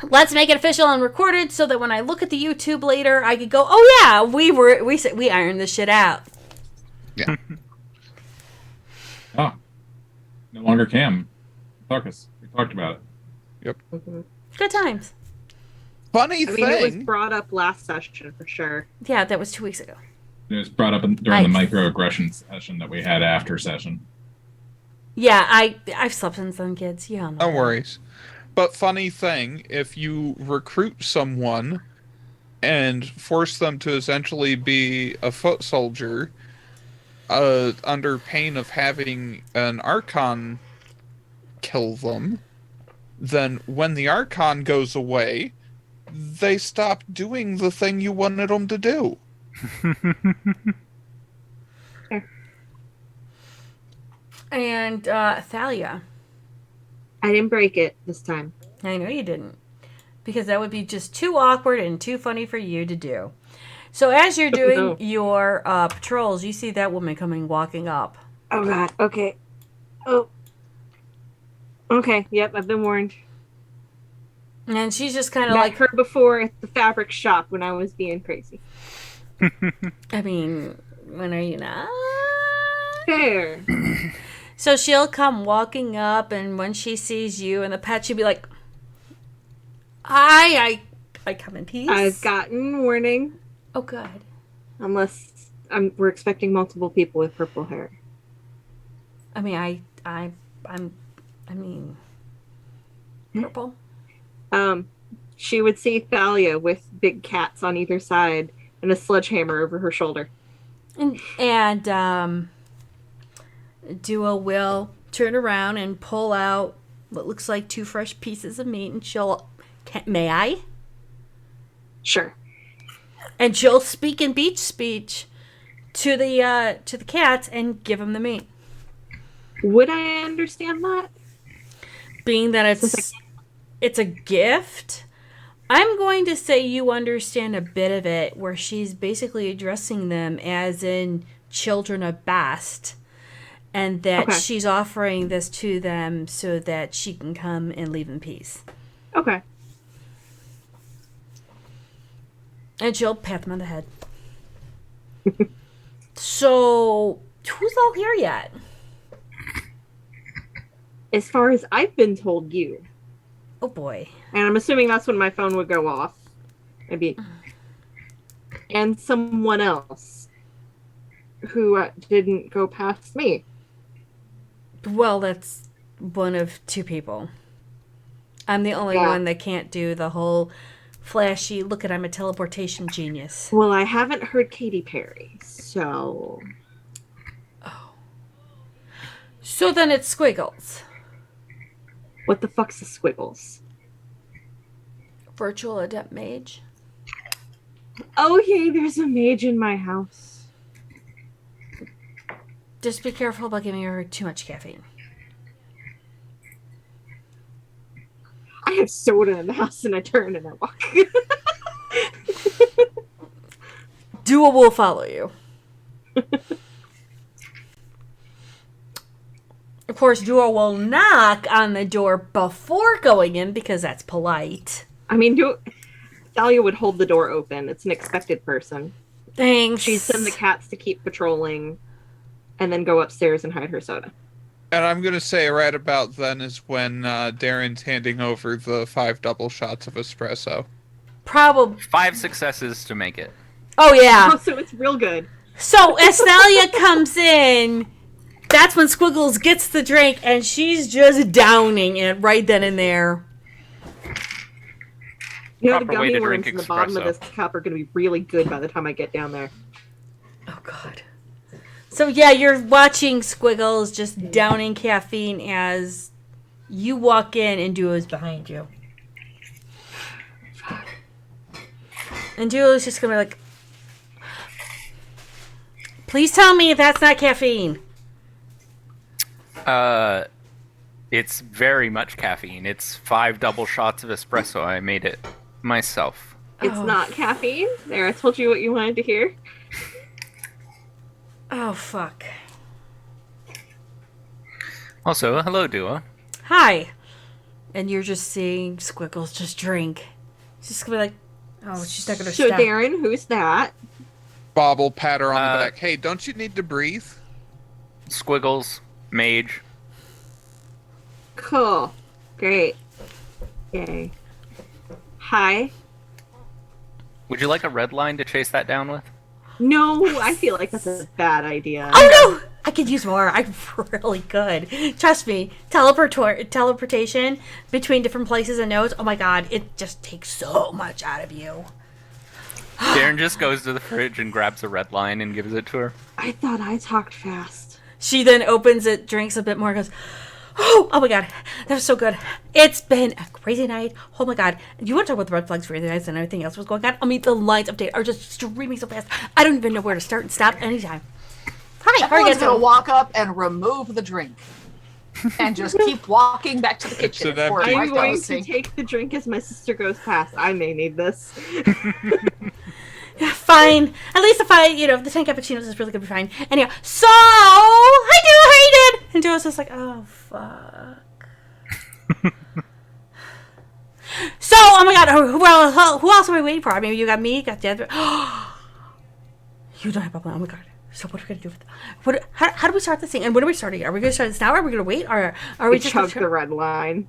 let's make it official and recorded so that when I look at the YouTube later, I could go, "Oh yeah, we ironed this shit out." Yeah. Oh, no longer Cam. Focus. We talked about it. Good times. Funny I mean, it was thing. brought up last session for sure. Yeah, that was 2 weeks ago. It was brought up during the microaggression session that we had after session. Yeah, I've slept since then, kids. Yeah, No worries. But funny thing, if you recruit someone and force them to essentially be a foot soldier, under pain of having an Archon kill them, then when the Archon goes away, they stop doing the thing you wanted them to do. And Thalia, I didn't break it this time. I know you didn't, because that would be just too awkward and too funny for you to do. So as you're doing your patrols, you see that woman coming walking up. Oh god. Okay. Oh. Okay. Yep. I've been warned. And she's just kind of Met like, her before at the fabric shop when I was being crazy. I mean, when are you not? Fair. So she'll come walking up, and when she sees you and the pet, she'll be like, "Hi, I come in peace." I've gotten warning. Oh, good. Unless we're expecting multiple people with purple hair. I mean, purple. She would see Thalia with big cats on either side and a sledgehammer over her shoulder. And Dua will turn around and pull out what looks like 2 fresh pieces of meat, and may I? Sure. And she'll speak in beach speech to the cats and give them the meat. Would I understand that? Being that it's a gift, I'm going to say you understand a bit of it, where she's basically addressing them as in children of Bast, and that she's offering this to them so that she can come and leave in peace. Okay. And she'll pat them on the head. So, who's all here yet? As far as I've been told, you. Oh boy. And I'm assuming that's when my phone would go off. Maybe. And someone else who didn't go past me. Well, that's one of 2 people. I'm the only one that can't do the whole flashy, look at, I'm a teleportation genius. Well, I haven't heard Katy Perry, so... Oh. So then it's Squiggles. What the fuck's a Squiggles? Virtual Adept Mage. Oh, yay, there's a mage in my house. Just be careful about giving her too much caffeine. I have soda in the house and I turn and I walk. Dua will follow you. Of course, Dua will knock on the door before going in because that's polite. I mean, Thalia would hold the door open. It's an expected person. Thanks. She'd send the cats to keep patrolling and then go upstairs and hide her soda. And I'm going to say right about then is when Darren's handing over the 5 double shots of espresso. Probably. 5 successes to make it. Oh, yeah. Oh, so it's real good. So as Thalia comes in, that's when Squiggles gets the drink, and she's just downing it right then and there. You know, the Proper way gummy to drink worms in the bottom of espresso. this cup are going to be really good by the time I get down there. Oh, God. So, yeah, you're watching Squiggles just downing caffeine as you walk in and Duo's behind you. And Duo's just going to be like, please tell me if that's not caffeine. It's very much caffeine. It's 5 double shots of espresso. I made it myself. It's Oh. not caffeine. There, I told you what you wanted to hear. Oh, fuck. Also, hello, Dua. Hi. And you're just seeing Squiggles just drink. She's just gonna be like, oh, she's not gonna So, stop. Darren, who's that? Bob will pat her on Uh, the back. Hey, don't you need to breathe? Squiggles, Mage. Cool. Great. Yay. Hi. Would you like a red line to chase that down with? No, I feel like that's a bad idea. Oh no! I could use more. I really could. Trust me. Teleportation between different places and nodes. Oh my god, it just takes so much out of you. Darren just goes to the fridge and grabs a red line and gives it to her. I thought I talked fast. She then opens it, drinks a bit more, and goes, oh my god, that was so good. It's been a crazy night. Oh my god. You want to talk about the red flags for you guys and everything else was going on? I mean, the lines update are just streaming so fast. I don't even know where to start and stop anytime. Hi, how are you Everyone's guys gonna doing? walk up and remove the drink, and just keep walking back to the kitchen. an and pour it empty right I'm down going the to sink. take the drink as my sister goes past. I may need this. Yeah, fine. At least if the 10 cappuccinos is really gonna be fine. Anyhow, so hi Duo, how you doing? And Duo's just like, oh fuck. So, oh my god, who else are we waiting for? I mean, you got me, you got the other. You don't have a plan. Oh my god. So what are we gonna do with what? How do we start this thing? And when are we starting? Are we gonna start this now? Or are we gonna wait? Or are we We just chug the red line.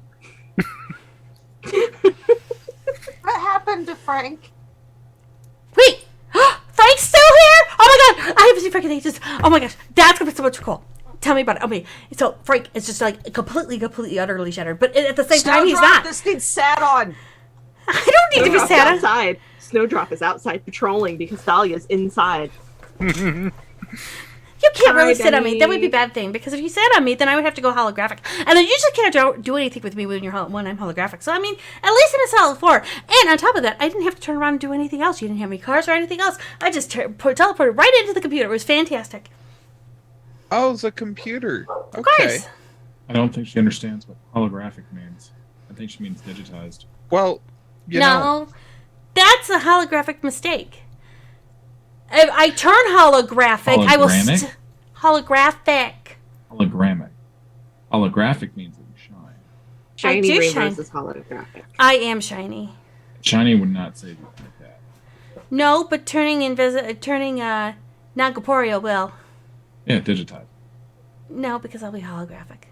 What happened to Frank? Wait? Frank's still here? Oh my god! I haven't seen Frank in ages. Oh my gosh, that's gonna be so much cool. Tell me about it. Okay, so Frank is just like completely, utterly shattered. But at the same time, he's Snowdrop, not. This need's sat on. I don't need to be Snowdrop's sad. outside. Snowdrop is outside patrolling because Thalia's inside. You can't really Hi, sit on me. That would be a Denny. bad thing because if you sat on me, then I would have to go holographic, and then you just can't do anything with me when I'm holographic. So I mean, at least in a solid 4. And on top of that, I didn't have to turn around and do anything else. You didn't have any cars or anything else. I just teleported right into the computer. It was fantastic. Oh, the computer. Okay. Of course. I don't think she understands what holographic means. I think she means digitized. Well, you know, No, that's a holographic mistake. If I turn holographic, I will. Hologramic? Holographic. Hologrammic. Holographic means that you shine. Shiny do rainbows shine. is holographic. I am shiny. Shiny would not say you like that. No, but turning non-corporeal will. Yeah, digitized. No, because I'll be holographic.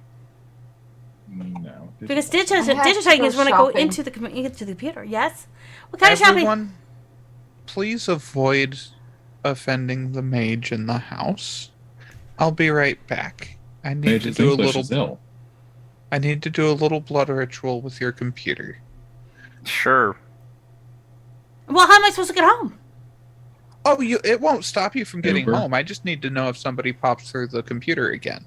No. Because I have to digitizing go is when I go shopping. into the computer. Yes. What kind of shopping? everyone, please avoid offending the mage in the house. I'll be right back. I need Mage to is do a English little. is ill. I need to do a little blood ritual with your computer. Sure. Well, how am I supposed to get home? Oh, it won't stop you from getting Uber. home. I just need to know if somebody pops through the computer again.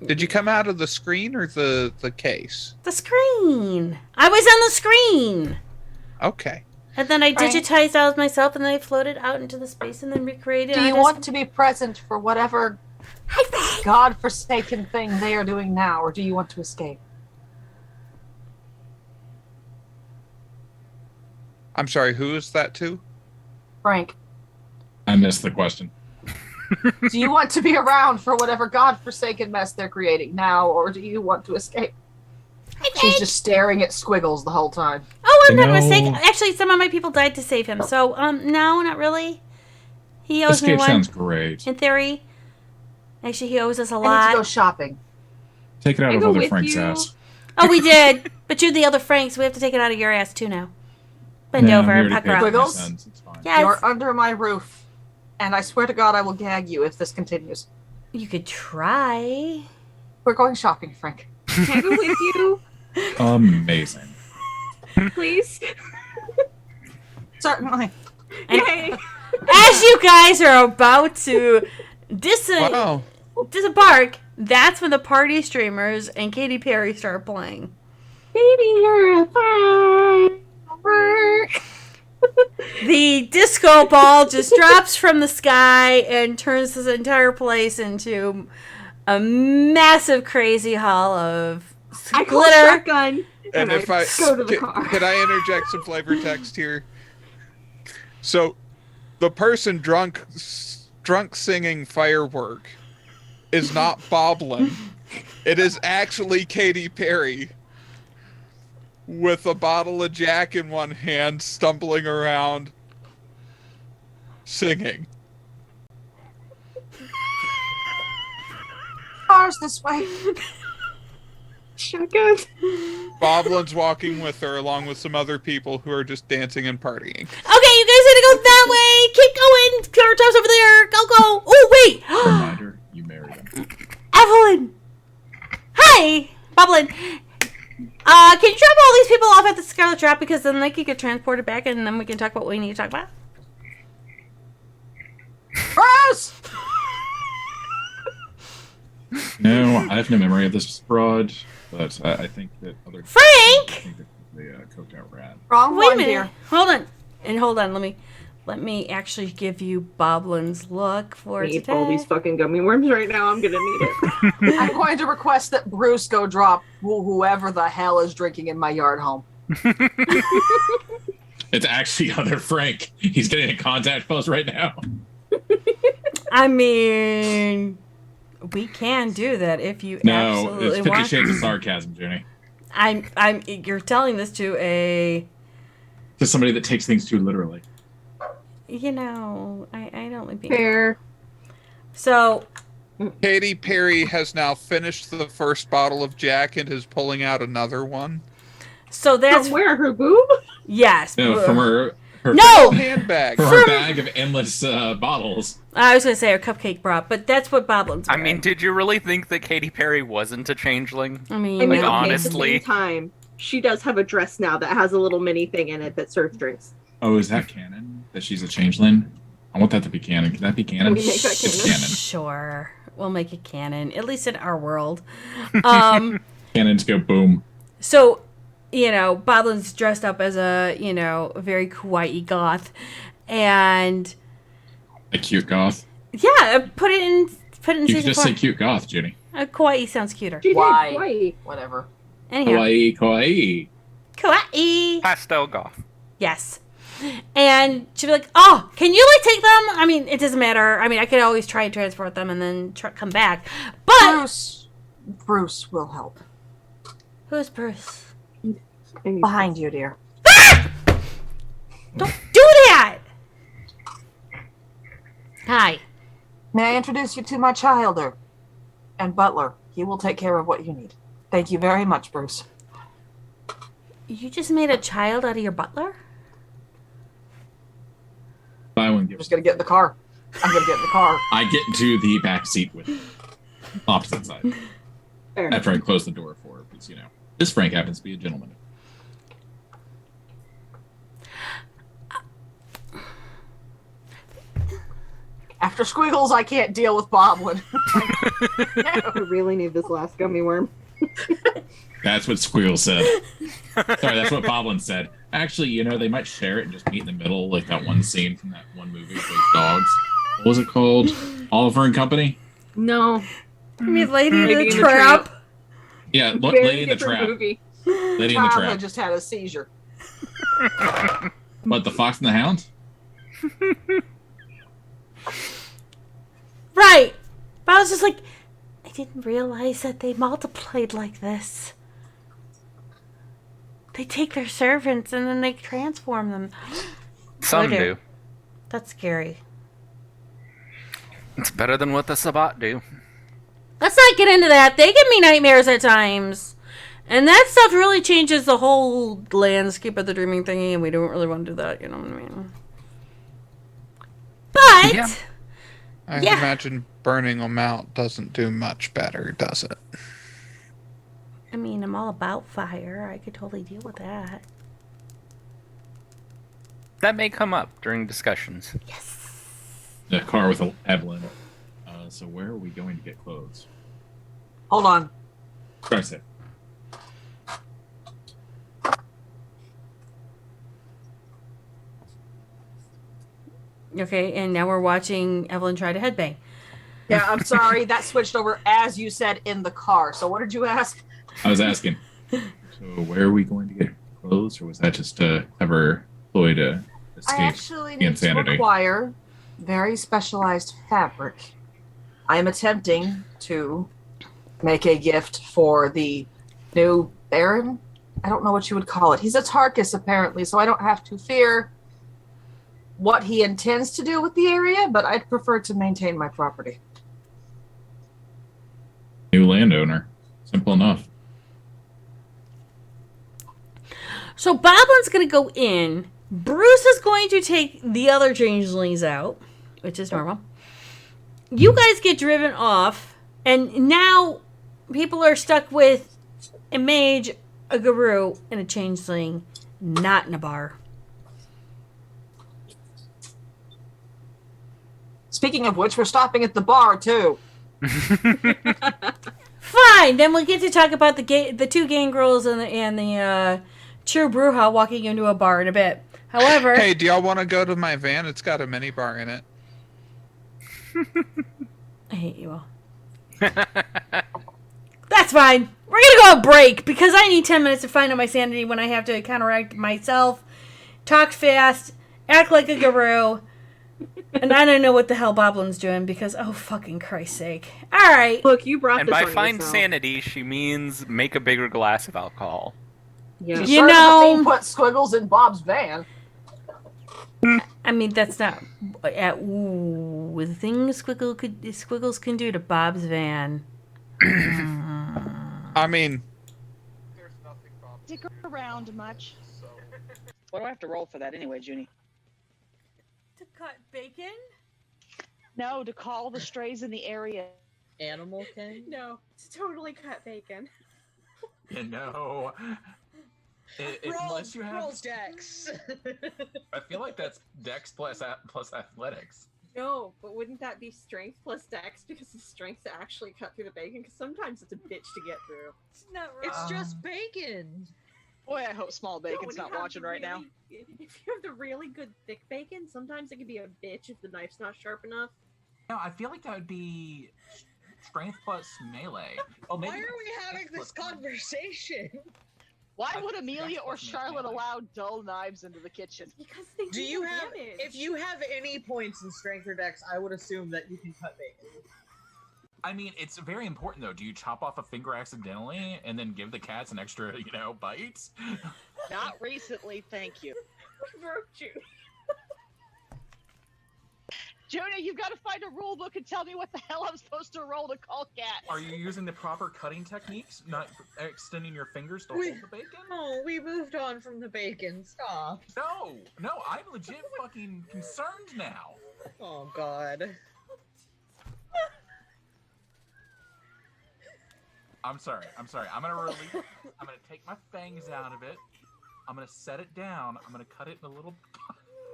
Did you come out of the screen or the case? The screen. I was on the screen. Okay. And then I Frank? digitized out myself, and then I floated out into the space, and then recreated. Do you want to be present for whatever Hi, Frank. godforsaken thing they are doing now, or do you want to escape? I'm sorry, who is that to? Frank, I missed the question. do you want to be around for whatever godforsaken mess they're creating now, or do you want to escape? Hi, She's Frank. just staring at Squiggles the whole time. Oh, I'm not No. mistaken. Actually, some of my people died to save him. So, no, not really. He owes me Escape one. sounds great. In theory. Actually, he owes us a I need to lot. go shopping. Take it out I of go other with Frank's you. ass. Oh, we did. But you're the other Frank, so we have to take it out of your ass too now. Bend Yeah, over we and already pucker paid up. for my Wiggles? sons, it's fine. Yes. You're under my roof, and I swear to God I will gag you if this continues. You could try. We're going shopping, Frank. Can I go with you, Amazing. please? Certainly. Yay! As you guys are about to Wow. disembark, that's when the party streamers and Katy Perry start playing. Baby, you're a firework. The disco ball just drops from the sky and turns this entire place into a massive, crazy hall of I call glitter. shotgun. And if I go to the can, car. can I interject some flavor text here? So, the person drunk singing firework is not Boblin. It is actually Katy Perry with a bottle of Jack in one hand, stumbling around, singing. Cars this way. Shotgun. Boblin's walking with her along with some other people who are just dancing and partying. Okay, you guys need to go that way. Keep going. Countertop's over there. Go, go. Oh, wait. Reminder, you married him. Evelyn. Hi, Boblin. Can you drop all these people off at the Scarlet Trap because then they can get transported back and then we can talk about what we need to talk about? Bruce! No, I have no memory of this fraud, but I think that other Frank! I think that they coked out Rad. Wrong Wait a one, minute. dear. Hold on. Let me actually give you Boblin's look for I need today. all these fucking gummy worms right now. I'm gonna need it. I'm going to request that Bruce go drop whoever the hell is drinking in my yard home. It's actually other Frank. He's getting a contact post right now. I mean, we can do that if you No, absolutely it's 50 want. Shades of Sarcasm, Jenny. You're telling this to a, To somebody that takes things too literally. you know, I don't like being. Fair. So, Katy Perry has now finished the first bottle of Jack and is pulling out another one. so that's From where? Her boob? yes. No, from her No! Handbag. from her bag of endless bottles. I was gonna say her cupcake bra, but that's what Boblin's. I wearing. mean, did you really think that Katy Perry wasn't a changeling? I mean, I mean, Like, okay, honestly. at the same time, she does have a dress now that has a little mini thing in it that serves drinks. Oh, is that canon? That she's a changeling? I want that to be canon. Can that be canon? Can we make that It's canon? canon. Sure, we'll make it canon, at least in our world. Cannons go boom. So, you know, Boblin's dressed up as a, you know, very kawaii goth, and A cute goth. yeah, put it in You could season just 4. say cute goth, Judy. Kawaii sounds cuter. She Why? did. Why? Whatever. Anyhow, Kawaii, kawaii. kawaii. Pastel goth. Yes. And she'd be like, "Oh, can you like take them? I mean, it doesn't matter. I mean, I could always try and transport them and then come back. But Bruce will help. who's Bruce? Behind you, dear. Don't do that. Hi. May I introduce you to my childer and butler? He will take care of what you need. Thank you very much, Bruce. You just made a child out of your butler? Buy one, I'm give just gonna get in the car. I'm gonna get in the car. I get into the back seat with opposite side. Fair. After I close the door for her, because, you know, this Frank happens to be a gentleman. After Squiggles, I can't deal with Boblin. I really need this last gummy worm. That's what Squeal said. Sorry, that's what Boblin said. Actually, you know, they might share it and just meet in the middle, like that one scene from that one movie with those dogs. What was it called? Oliver and Company? No. I mean, Lady Lady in in the the Trap. Trap. Yeah, Very Lady in the different Trap. movie. Lady in the Childhood Trap. just had a seizure. What, the Fox and the Hound? Right. But I was just like, I didn't realize that they multiplied like this. They take their servants and then they transform them. Some They do. That's scary. It's better than what the Sabbat do. Let's not get into that. They give me nightmares at times. And that stuff really changes the whole landscape of the dreaming thingy, and we don't really want to do that, you know what I mean? But, Yeah. I Yeah. imagine burning them out doesn't do much better, does it? I mean, I'm all about fire. I could totally deal with that. That may come up during discussions. Yes. The car with Evelyn. So where are we going to get clothes? Hold on. Press it. Okay, and now we're watching Evelyn try to headbang. Yeah, I'm sorry. That switched over as you said in the car. So what did you ask? I was asking. So where are we going to get clothes, or was that just a clever ploy to I escape actually the need insanity? to acquire very specialized fabric. I am attempting to make a gift for the new Baron. I don't know what you would call it. He's a Tarkus, apparently, so I don't have to fear what he intends to do with the area, but I'd prefer to maintain my property. New landowner. Simple enough. So Boblin's going to go in. Bruce is going to take the other changelings out, which is normal. You guys get driven off, and now people are stuck with a mage, a guru, and a changeling, not in a bar. Speaking of which, we're stopping at the bar, too. Fine, then we'll get to talk about the two gangrels and the True Bruja walking into a bar in a bit. However, Hey, do y'all want to go to my van? It's got a mini bar in it. I hate you all. That's fine. We're gonna go on break because I need 10 minutes to find out my sanity when I have to counteract myself, talk fast, act like a guru, and I don't know what the hell Boblin's doing because, oh fucking Christ's sake. Alright. Look, you brought And this by on find yourself. sanity, she means make a bigger glass of alcohol. Yeah. She You sure know- doesn't mean put Squiggles in Bob's van. I mean, that's not the things Squiggles can do to Bob's van. I mean, Stick around much. What do I have to roll for that anyway, Junie? To cut bacon? No, to call the strays in the area. Animal King? No, it's totally cut bacon. You know, unless you have, Rolls Dex. I feel like that's Dex plus athletics. No, but wouldn't that be strength plus dex because the strength to actually cut through the bacon? Because sometimes it's a bitch to get through. It's not It's just bacon. Boy, I hope Small Bacon's When you not have watching the right now. really- If you have the really good thick bacon, sometimes it can be a bitch if the knife's not sharp enough. No, I feel like that would be strength plus melee. Oh, maybe Why are we that's having Dex this plus- conversation? Why I would think Amelia Dex or plus Charlotte melee. allow dull knives into the kitchen? Because they Do you more have damage. if you have any points in strength or dex, I would assume that you can cut bacon. I mean, it's very important though. Do you chop off a finger accidentally and then give the cats an extra, bite? Not recently, thank you. broke you. Jonah, you've got to find a rule book and tell me what the hell I'm supposed to roll to call cats. Are you using the proper cutting techniques? Not extending your fingers to We- hold the bacon? Oh, we moved on from the bacon. Stop. No, I'm legit fucking concerned now. Oh God. I'm sorry. I'm gonna release. I'm gonna take my fangs out of it. I'm gonna set it down. I'm gonna cut it in little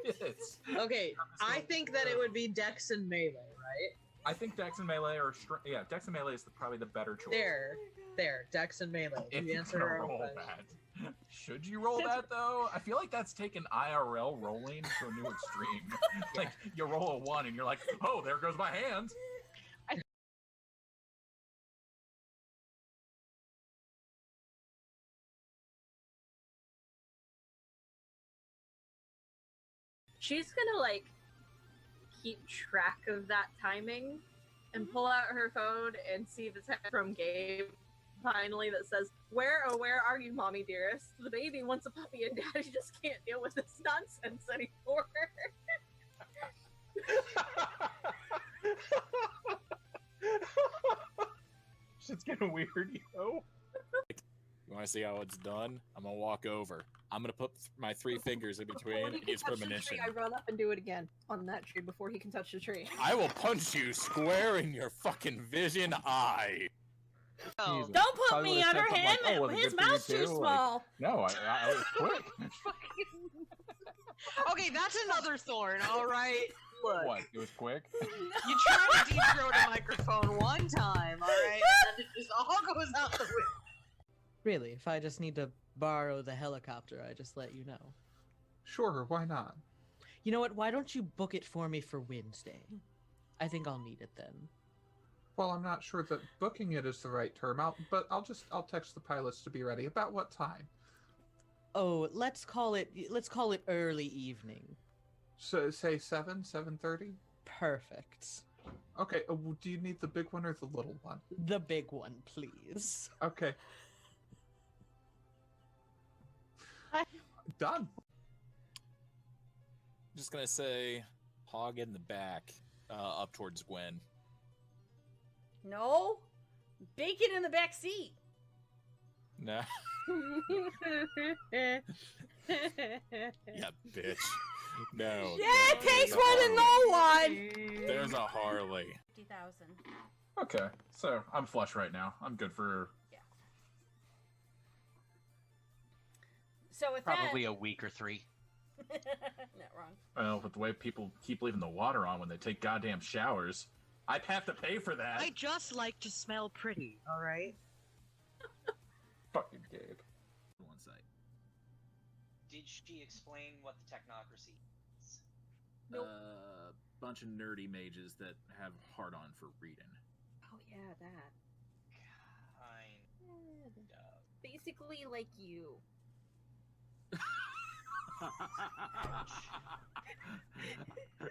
bits. Okay, I think that it would be dex and melee, right? I think Dex and Melee are Dex and Melee is probably the better choice. There, dex and melee. If You you're answered gonna our own roll question. that. Should you roll that though? I feel like that's taken IRL rolling to a new extreme. Like you roll a 1 and you're like, oh, there goes my hands. She's gonna keep track of that timing and pull out her phone and see the text from Gabe finally that says, where are you, mommy dearest? The baby wants a puppy and daddy just can't deal with this nonsense anymore. weirdo. You want to see how it's done? I'm gonna walk over. I'm gonna put my 3 fingers in between When he and can use touch the premonition. tree, I run up and do it again on that tree before he can touch the tree. I will punch you square in your fucking vision eye. Don't put me under him. His mouth's too small. No, I was quick. Okay, that's another thorn. All right. Look, What? It was quick. you try to deep throat a microphone one time, all right, and then it just all goes out the window. Really, if I just need to borrow the helicopter, I just let you know. Sure, why not? You know what? Why don't you book it for me for Wednesday? I think I'll need it then. Well, I'm not sure that booking it is the right term. I'll text the pilots to be ready. About what time? Oh, let's call it early evening. So say 7:30. Perfect. Okay. Do you need the big one or the little one? The big one, please. Okay. Done. Just gonna say, hog in the back, up towards Gwen. No, bacon in the back seat. No. Yeah, bitch. No. Yeah, it takes one to know one. There's a Harley. 50,000. Okay, so I'm flush right now. I'm good for So with probably a week or 3. Not wrong. well, with the way people keep leaving the water on when they take goddamn showers, I'd have to pay for that. I just like to smell pretty, all right? Fucking Gabe. One site. Did she explain what the technocracy is? Nope. Bunch of nerdy mages that have hard on for reading. Oh yeah, that. Kind of. Basically like you.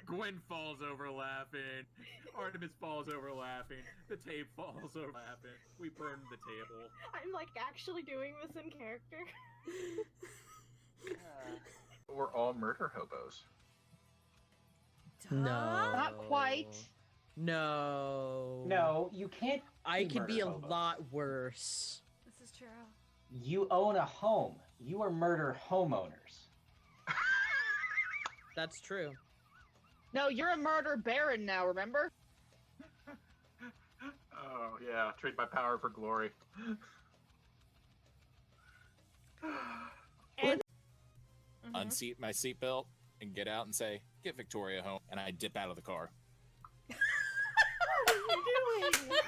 Gwen falls over laughing. Artemis falls over laughing. The tape falls over laughing. We burned the table. I'm like actually doing this in character. We're all murder hobos. No. Not quite. No. No, you can't. I can be a murder hobos. lot worse. This is true. You own a home. You are murder homeowners. That's true. No, you're a murder baron now, remember? Oh, yeah. Trade my power for glory. Unseat my seatbelt and get out and say, "Get Victoria home," and I dip out of the car. What are you doing?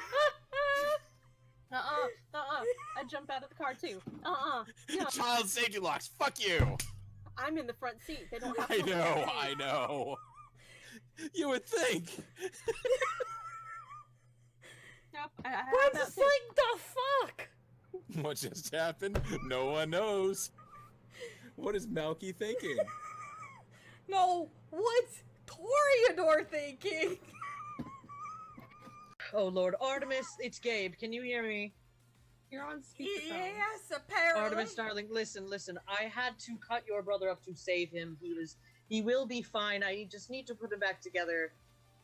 I jump out of the car too. No. Child safety locks. Fuck you. I'm in the front seat. They don't have. I know. You would think. Nope. I What's just like the fuck? What just happened? No one knows. What is Malky thinking? No, what's Toreador thinking? Oh Lord, Artemis, it's Gabe. Can you hear me? You're on speakerphone. Yes, apparently. Artemis, darling, listen. I had to cut your brother up to save him. He will be fine. I just need to put him back together.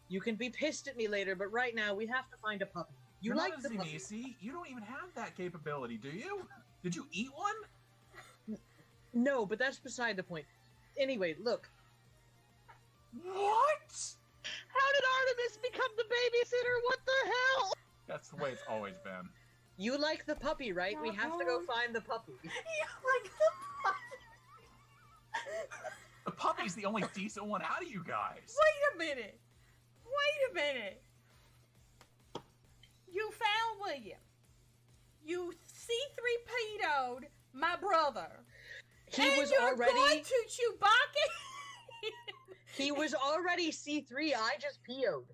You can be pissed at me later, but right now we have to find a puppy. You You're like not the a puppy? Zenisi. You don't even have that capability, do you? Did you eat one? No, but that's beside the point. Anyway, look. What? How did Artemis become the babysitter? What the hell? That's the way it's always been. You like the puppy, right? We have to go find the puppy. You like the puppy? The puppy's the only decent one out of you guys. Wait a minute. You found William. You C3PO'd my brother. He was you're already. going to Chewbacca. He was already C3. I just PO'd.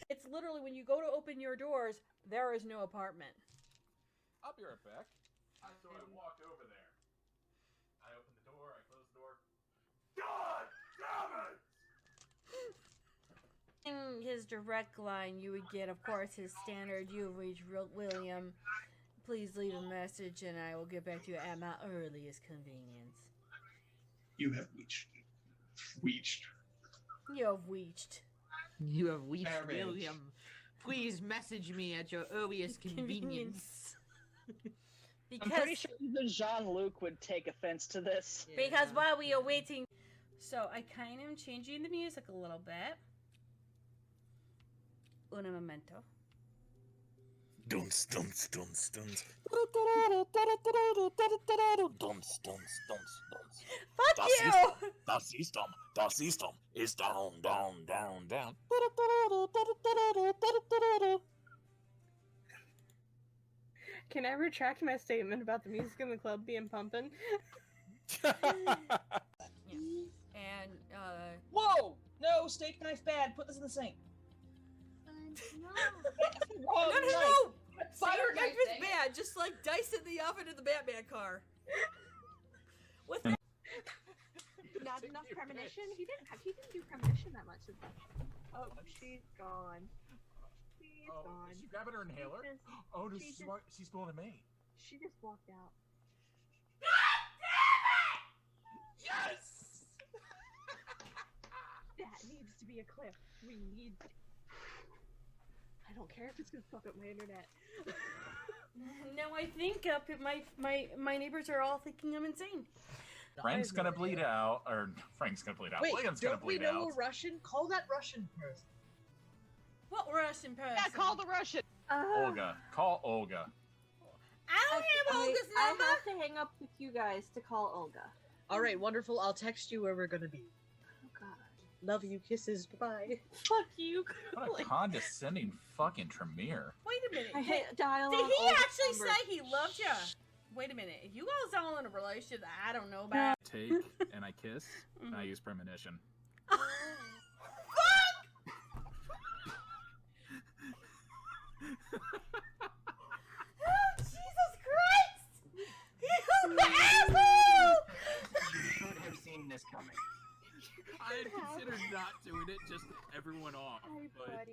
It's literally when you go to open your doors, there is no apartment. I'll be right back. So I walked over there. I opened the door, I closed the door. God damn it! In his direct line, you would get, of course, his standard, "You have reached William. Please leave a message and I will get back to you at my earliest convenience." You have reached. You have reached. You have reached Marriage. William. Please message me at your earliest convenience. I'm pretty sure even Jean-Luc would take offense to this. Because while we are waiting, so I kind of am changing the music a little bit. Un momento. Dunce, dunce, dunce, dunce. Dunce, dunce, dunce, dunce. Fuck you! Das System is down, down, down, down. Can I retract my statement about the music in the club being pumping? And, Whoa! No, steak knife bad. Put this in the sink. No. Wrong No, no, knife. no! Fire knife is bad. Just like dice in the oven in the Batman car. What the? Not enough premonition? He didn't do premonition that much. Oh, she's gone. She's gone. Is she grabbing her inhaler? Oh, no, she's going to me. She just walked out. Yes! That needs to be a clip. We need. I don't care if it's gonna fuck up my internet. no, I think my neighbors are all thinking I'm insane. Frank's gonna bleed out, or Frank's gonna bleed out. Wait, William's gonna don't we bleed know out. a Russian? Call that Russian person. What Russian person? Yeah, call the Russian. Olga. Call Olga. I don't have Olga's number. I have to hang up with you guys to call Olga. All right, wonderful. I'll text you where we're gonna be. Oh God. Love you. Kisses. Bye. Fuck you. What a condescending fucking Tremere. Wait a minute. I hit dial. Did on he Olga's actually number. say he loved you? Wait a minute. If you guys all in a relationship that I don't know about. Take and I kiss and I use premonition. Oh, Jesus Christ! You asshole! Should have seen this coming. I had considered not doing it, just everyone off. But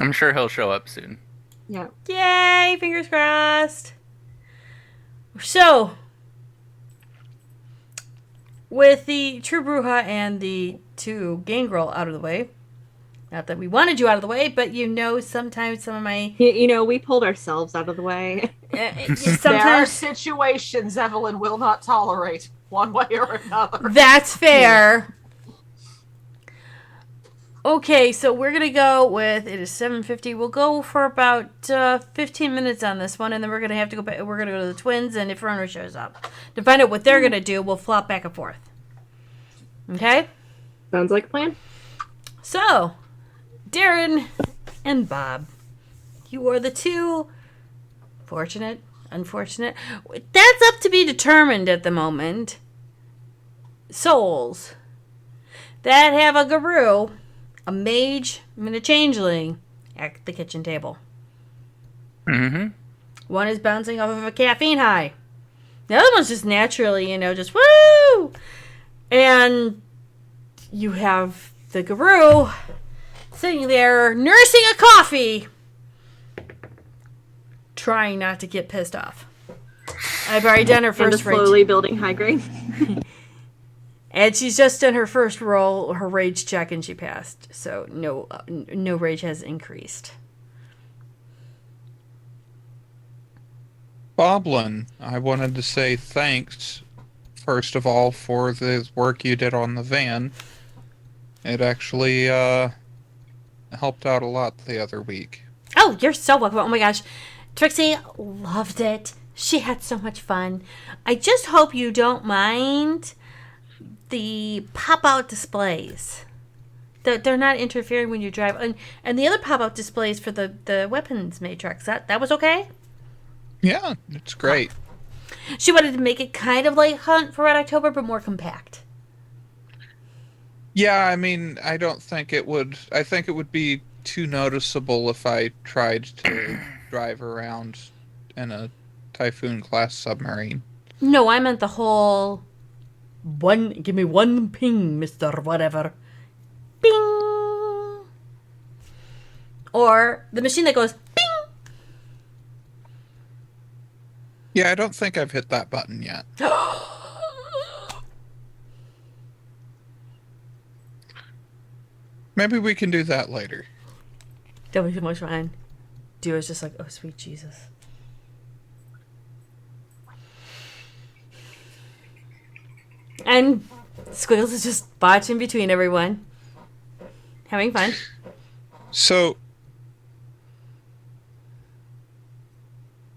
I'm sure he'll show up soon. Yeah. Yay! Fingers crossed. So, with the True Bruja and the 2 Gangrel out of the way, not that we wanted you out of the way, but you know, sometimes some of my You know, we pulled ourselves out of the way. There are sometimes situations Evelyn will not tolerate, one way or another. that's fair. Okay, so we're gonna go with it is 7:50. We'll go for about 15 minutes on this one, and then we're gonna have to go back. We're gonna go to the twins, and if Runner shows up to find out what they're gonna do, we'll flop back and forth. Okay. Sounds like a plan. So, Darren and Bob, you are the 2 fortunate, unfortunate. That's up to be determined at the moment. Souls that have a guru, a mage, and a changeling at the kitchen table. Mm-hmm. One is bouncing off of a caffeine high. The other one's just naturally, just woo! And you have the guru sitting there nursing a coffee, trying not to get pissed off. I've already done her first and slowly building high grade. And she's just done her first roll, her rage check, and she passed. So no rage has increased. Boblin, I wanted to say thanks, first of all, for the work you did on the van. It actually helped out a lot the other week. Oh, you're so welcome. Oh my gosh. Trixie loved it. She had so much fun. I just hope you don't mind the pop-out displays. They're not interfering when you drive. And the other pop-out displays for the weapons matrix, that was okay? Yeah, it's great. She wanted to make it kind of like Hunt for Red October, but more compact. Yeah, I mean, I don't think it would... I think it would be too noticeable if I tried to drive around in a Typhoon-class submarine. No, I meant the whole... Give me one ping, Mr. Whatever. Bing! Or the machine that goes, bing! Yeah, I don't think I've hit that button yet. Maybe we can do that later. That'll be too much fun. Dude is just like, oh, sweet Jesus. And Squiggles is just watching between everyone. Having fun. So,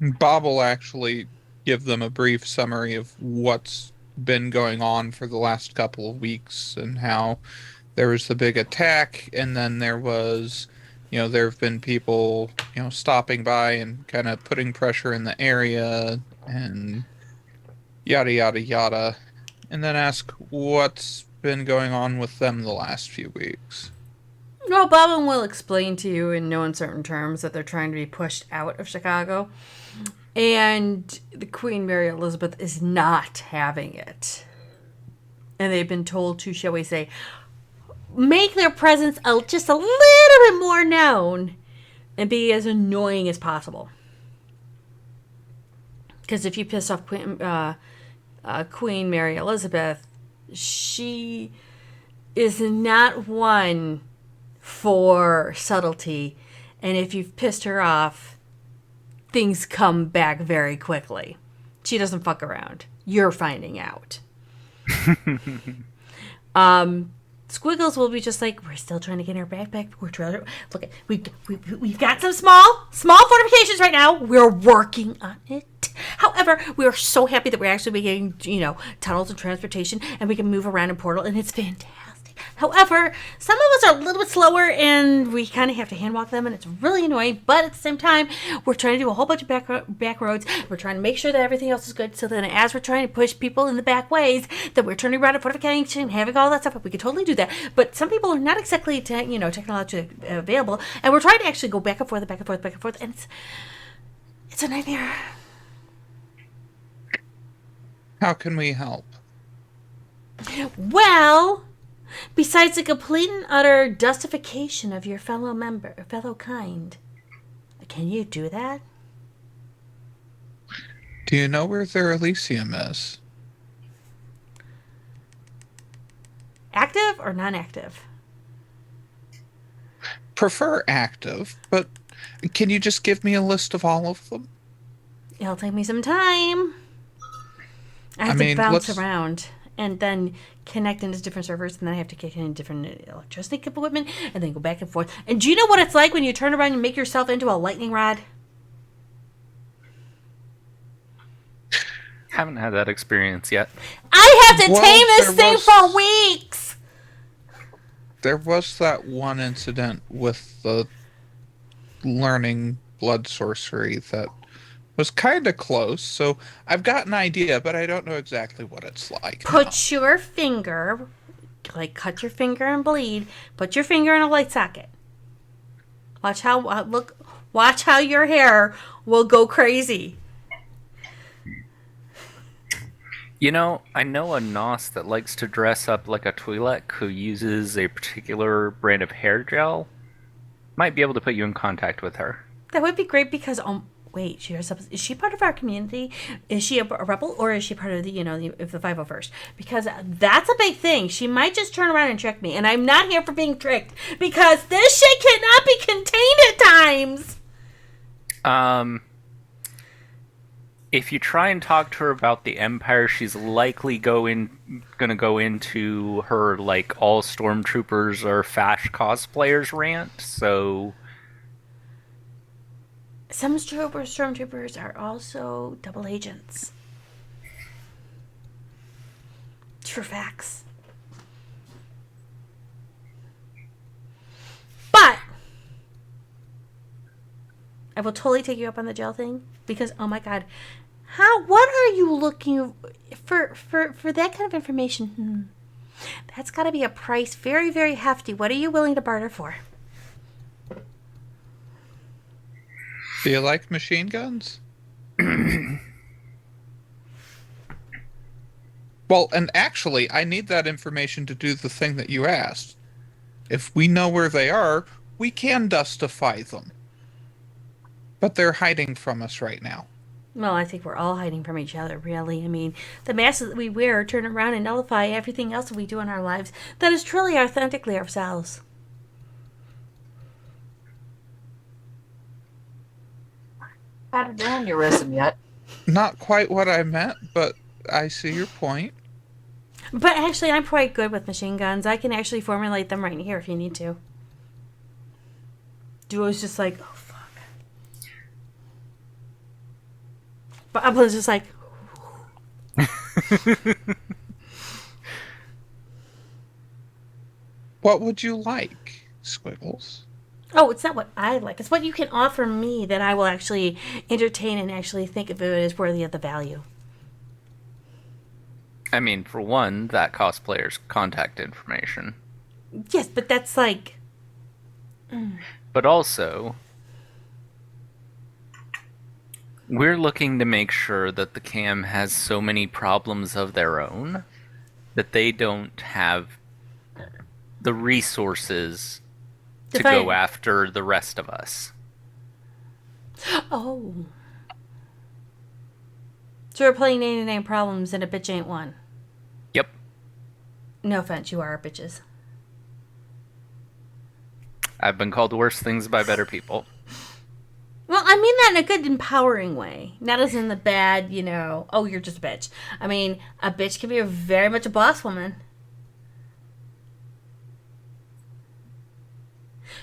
Bob will actually give them a brief summary of what's been going on for the last couple of weeks and how there was the big attack, and then there was, there have been people, stopping by and kind of putting pressure in the area and yada, yada, yada. And then ask what's been going on with them the last few weeks. Well, Bobbin will explain to you in no uncertain terms that they're trying to be pushed out of Chicago. And the Queen Mary Elizabeth is not having it. And they've been told to, shall we say, make their presence just a little bit more known and be as annoying as possible. Because if you piss off Queen Mary Elizabeth, she is not one for subtlety, and if you've pissed her off, things come back very quickly. She doesn't fuck around. You're finding out. Squiggles will be just like, we're still trying to get our backpack. Look, we've got some small fortifications right now. We're working on it. However, we are so happy that we're actually getting, tunnels and transportation, and we can move around in Portal, and it's fantastic. However, some of us are a little bit slower, and we kind of have to hand walk them, and it's really annoying. But at the same time, we're trying to do a whole bunch of back roads. We're trying to make sure that everything else is good. So then, as we're trying to push people in the back ways, that we're turning around a fortification, having all that stuff, we can totally do that. But some people are not exactly, technologically available, and we're trying to actually go back and forth, and it's a nightmare. How can we help? Well, besides the complete and utter dustification of your fellow kind, can you do that? Do you know where their Elysium is? Active or non-active? Prefer active, but can you just give me a list of all of them? It'll take me some time. I have to bounce around and then connect into different servers, and then I have to kick in different electricity equipment, and then go back and forth. And do you know what it's like when you turn around and make yourself into a lightning rod? Haven't had that experience yet. I have to tame this thing for weeks! There was that one incident with the learning blood sorcery that was kind of close, so I've got an idea, but I don't know exactly what it's like. Put your finger, cut your finger and bleed. Put your finger in a light socket. Watch how your hair will go crazy. I know a Nos that likes to dress up like a Twi'lek who uses a particular brand of hair gel. Might be able to put you in contact with her. That would be great because wait, is she part of our community? Is she a rebel, or is she part of the 501st? Because that's a big thing. She might just turn around and trick me, and I'm not here for being tricked because this shit cannot be contained at times. If you try and talk to her about the Empire, she's likely gonna go into her all stormtroopers or Fash cosplayers rant. So. Some stormtroopers are also double agents. True facts. But I will totally take you up on the gel thing because, oh my god, what are you looking for that kind of information? That's got to be a price very, very hefty. What are you willing to barter for? Do you like machine guns? Well, and actually, I need that information to do the thing that you asked. If we know where they are, we can dustify them. But they're hiding from us right now. Well, I think we're all hiding from each other, really. I mean, the masks that we wear turn around and nullify everything else that we do in our lives that is truly authentically ourselves. Had an aneurysm yet? Not quite what I meant, but I see your point. But actually, I'm quite good with machine guns. I can actually formulate them right here if you need to. Duo's just like, oh, fuck. But Upland's just like... What would you like, Squiggles? Oh, it's not what I like. It's what you can offer me that I will actually entertain and actually think of it as worthy of the value. I mean, for one, that cosplayer's contact information. Yes, but that's like... But also, we're looking to make sure that the cam has so many problems of their own that they don't have the resources to go after the rest of us. Oh. So we're playing 99 Problems and a bitch ain't one. Yep. No offense, you are bitches. I've been called worse things by better people. Well, I mean that in a good, empowering way. Not as in the bad, you know, oh, you're just a bitch. I mean, a bitch can be very much a boss woman.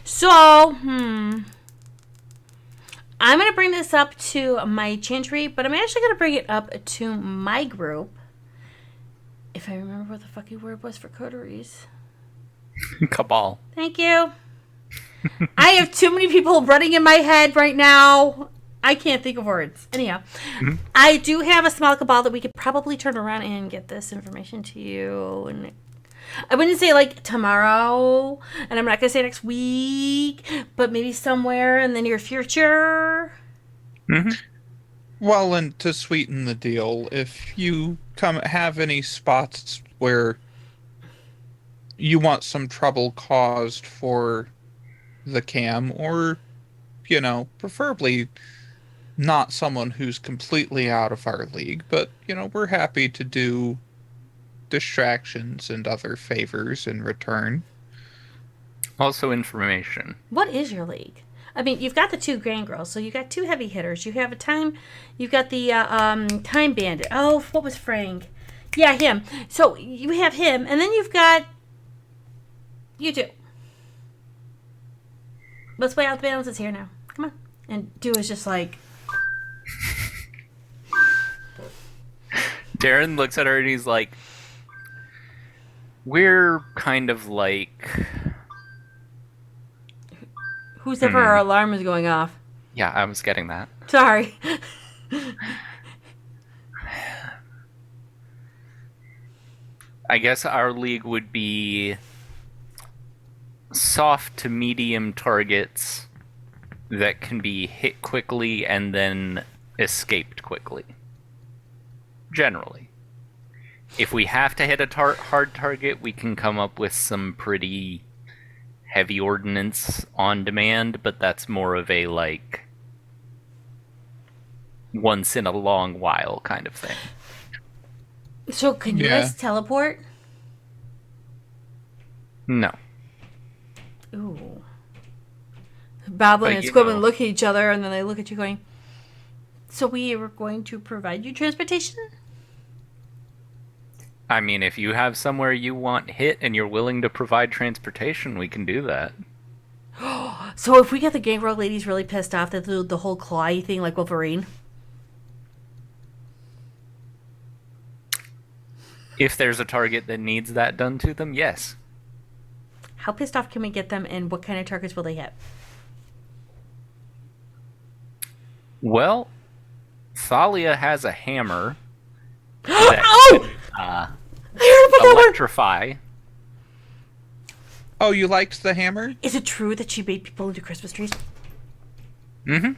So, I'm going to bring this up to my chantry, but I'm actually going to bring it up to my group. If I remember what the fucking word was for coteries. Cabal. Thank you. I have too many people running in my head right now. I can't think of words. Anyhow, I do have a small cabal that we could probably turn around and get this information to you. And I wouldn't say like tomorrow, and I'm not going to say next week, but maybe somewhere in the near future. Well, and to sweeten the deal, if you have any spots where you want some trouble caused for the cam, or, you know, preferably not someone who's completely out of our league, but, you know, we're happy to do distractions and other favors in return. Also information. What is your league? I mean, you've got the 2 Grand Girls, so you got 2 heavy hitters. You have you've got the Time Bandit. Oh, what was Frank? Yeah, him. So you have him, and then you've got you 2. Let's play out the balances here now. Come on. And Duo is just like... Darren looks at her and he's like, we're kind of like... Who's ever our alarm is going off? Yeah, I was getting that. Sorry. I guess our league would be soft to medium targets that can be hit quickly and then escaped quickly. Generally. If we have to hit a hard target, we can come up with some pretty heavy ordnance on demand, but that's more of a, like, once in a long while kind of thing. So can you guys teleport? No. Ooh. Boblin and Squibbin look at each other, and then they look at you going, so we are going to provide you transportation? I mean, if you have somewhere you want hit and you're willing to provide transportation, we can do that. So if we get the Gangrel ladies really pissed off that the whole clawy thing like Wolverine? If there's a target that needs that done to them, yes. How pissed off can we get them, and what kind of targets will they hit? Well, Thalia has a hammer that can electrify. Oh, you liked the hammer? Is it true that she made people into Christmas trees? Mm-hmm.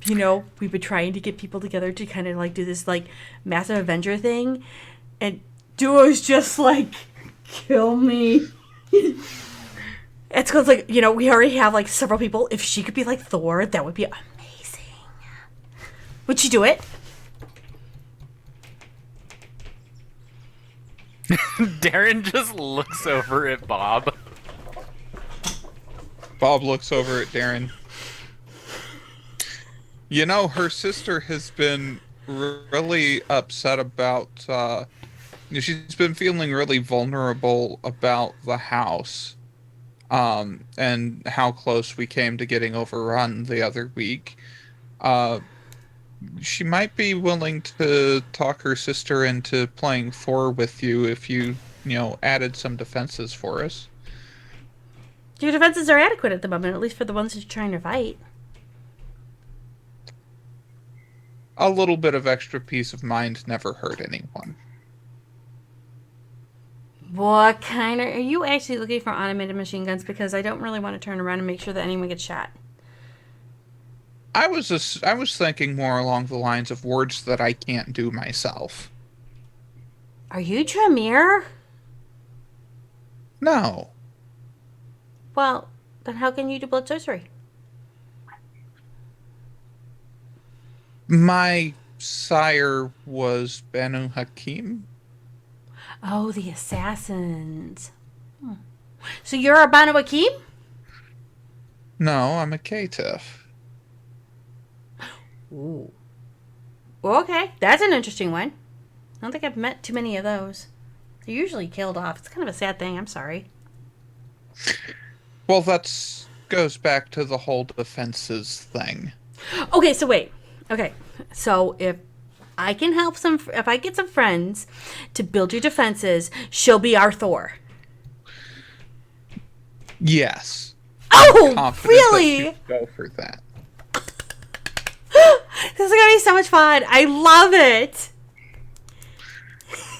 You know, we've been trying to get people together to kind of like do this like massive Avenger thing, and Duo's just like, kill me. It's because like, you know, we already have like several people. If she could be like Thor, that would be amazing. Would she do it? Darren just looks over at Bob. Bob looks over at Darren. You know, her sister has been really upset about, she's been feeling really vulnerable about the house, and how close we came to getting overrun the other week. She might be willing to talk her sister into playing Thor with you if you added some defenses for us. Your defenses are adequate at the moment, at least for the ones that you're trying to fight. A little bit of extra peace of mind never hurt anyone. What kind are you actually looking for automated machine guns? Because I don't really want to turn around and make sure that anyone gets shot. I was thinking more along the lines of words that I can't do myself. Are you Tremere? No. Well, then how can you do blood sorcery? My sire was Banu Hakim. Oh, the assassins. So you're a Banu Hakim? No, I'm a Caitiff. Ooh. Okay, that's an interesting one. I don't think I've met too many of those. They're usually killed off. It's kind of a sad thing. I'm sorry. Well, that goes back to the whole defenses thing. Okay, so wait. Okay, so if I can help if I get some friends to build your defenses, she'll be our Thor. Yes. Oh, really? Go for that. This is gonna be so much fun. I love it.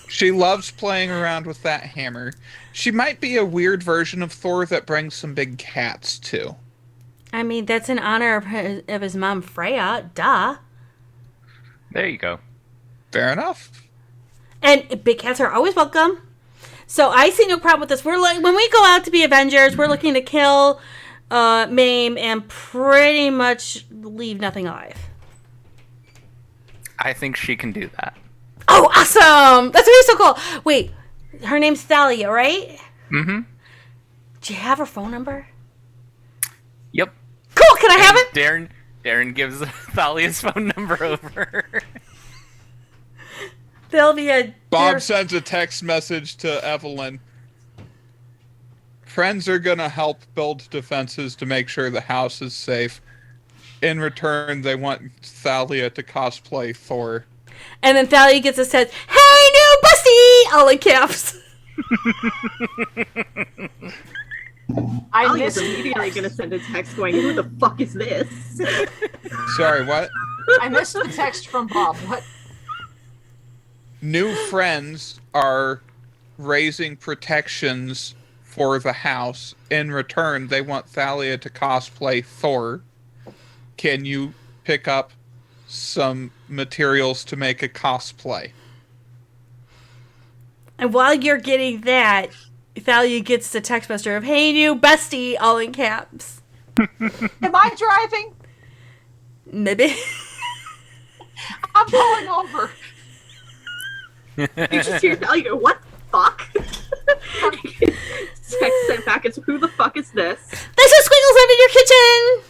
She loves playing around with that hammer. She might be a weird version of Thor that brings some big cats too. I mean, that's in honor of his mom, Freya. Duh. There you go. Fair enough. And big cats are always welcome. So I see no problem with this. We're like, when we go out to be Avengers, we're looking to kill, maim, and pretty much leave nothing alive. I think she can do that. Oh, awesome! That's really so cool. Wait, her name's Thalia, right? Mm-hmm. Do you have her phone number? Yep. Cool. Can I have it? Darren gives Thalia's phone number over. There'll be a... Bob sends a text message to Evelyn. Friends are gonna help build defenses to make sure the house is safe. In return, they want Thalia to cosplay Thor. And then Thalia gets a set, "Hey, new busty!" all in caps. I was immediately going to send a text going, "Who the fuck is this?" Sorry, what? I missed the text from Bob. What? New friends are raising protections for the house. In return, they want Thalia to cosplay Thor. Can you pick up some materials to make a cosplay? And while you're getting that, Thalia gets the text message of, "Hey, new bestie," all in caps. Am I driving? Maybe. I'm pulling over. You just hear Thalia go, "What the fuck?" Text sent back, it's, "Who the fuck is this?" There's a squiggles in your kitchen!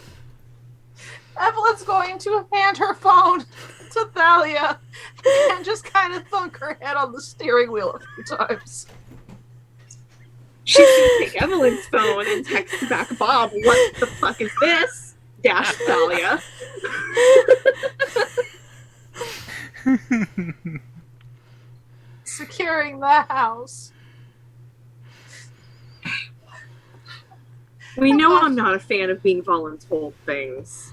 Evelyn's going to hand her phone to Thalia and just kind of thunk her head on the steering wheel a few times. She's gonna take Evelyn's phone and text back Bob, "What the fuck is this?" Dash Thalia. Securing the house. We know I'm not a fan of being voluntold things.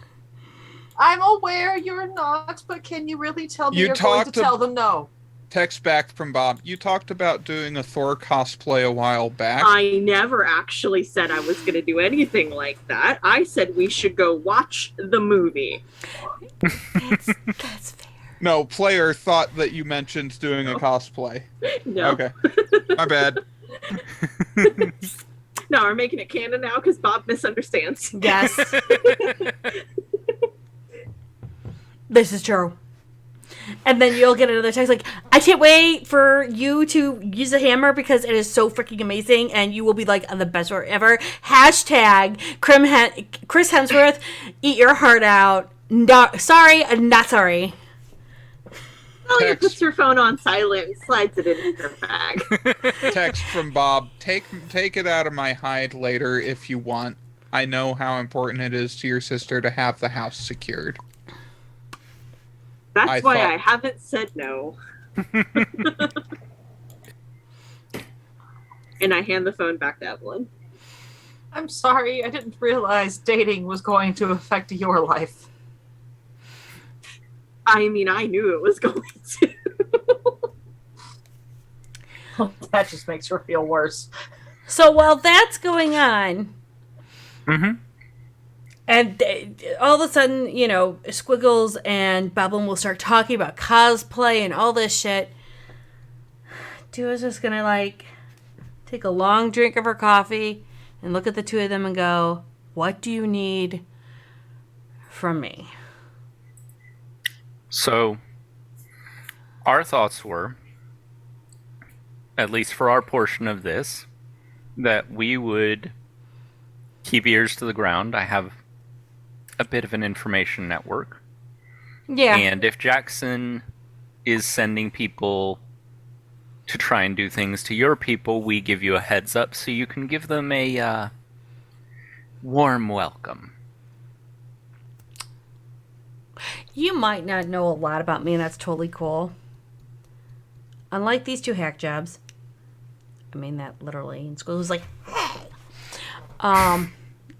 I'm aware you're not, but can you really tell me you're going to tell them no? Text back from Bob. You talked about doing a Thor cosplay a while back. I never actually said I was going to do anything like that. I said we should go watch the movie. That's fair. No, player thought that you mentioned doing a cosplay. No. Okay. My bad. No, we're making it canon now because Bob misunderstands. Yes. This is true. And then you'll get another text like, I can't wait for you to use the hammer because it is so freaking amazing and you will be like the best work ever. Hashtag Chris Hemsworth, eat your heart out. Sorry, not sorry. Talia puts her phone on silent and slides it into her bag. Text from Bob. Take it out of my hide later if you want. I know how important it is to your sister to have the house secured. That's why I haven't said no. And I hand the phone back to Evelyn. I'm sorry, I didn't realize dating was going to affect your life. I mean, I knew it was going to. That just makes her feel worse. So while that's going on, and all of a sudden, you know, Squiggles and Boblin will start talking about cosplay and all this shit. Dua's just gonna, like, take a long drink of her coffee and look at the two of them and go, what do you need from me? So, our thoughts were, at least for our portion of this, that we would keep ears to the ground. I have a bit of an information network. Yeah. And if Jackson is sending people to try and do things to your people, we give you a heads up so you can give them a warm welcome. You might not know a lot about me, and that's totally cool. Unlike these two hack jobs, I mean that literally. And Squiggles was like, hey.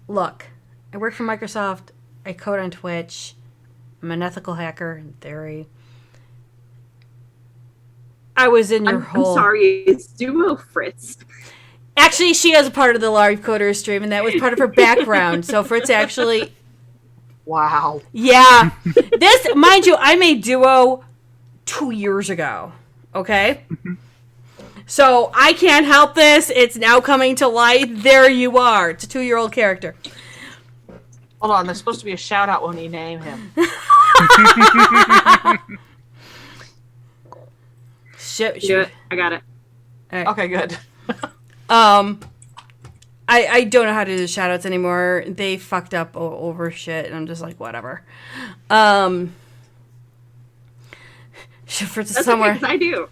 Look, I work for Microsoft. I code on Twitch. I'm an ethical hacker in theory. I was in your whole... I'm sorry, it's Duo Fritz. Actually, she is a part of the live coder stream, and that was part of her background. So Fritz actually... Wow. Yeah. This, mind you, I made Duo 2 years ago. Okay? So I can't help this. It's now coming to light. There you are. It's a 2-year-old character. Hold on, there's supposed to be a shout out when you name him. Shit. Do it. I got it. Right. Okay, good. I don't know how to do the shoutouts anymore. They fucked up over shit, and I'm just like, whatever. Fritz is somewhere. Okay, 'cause I do.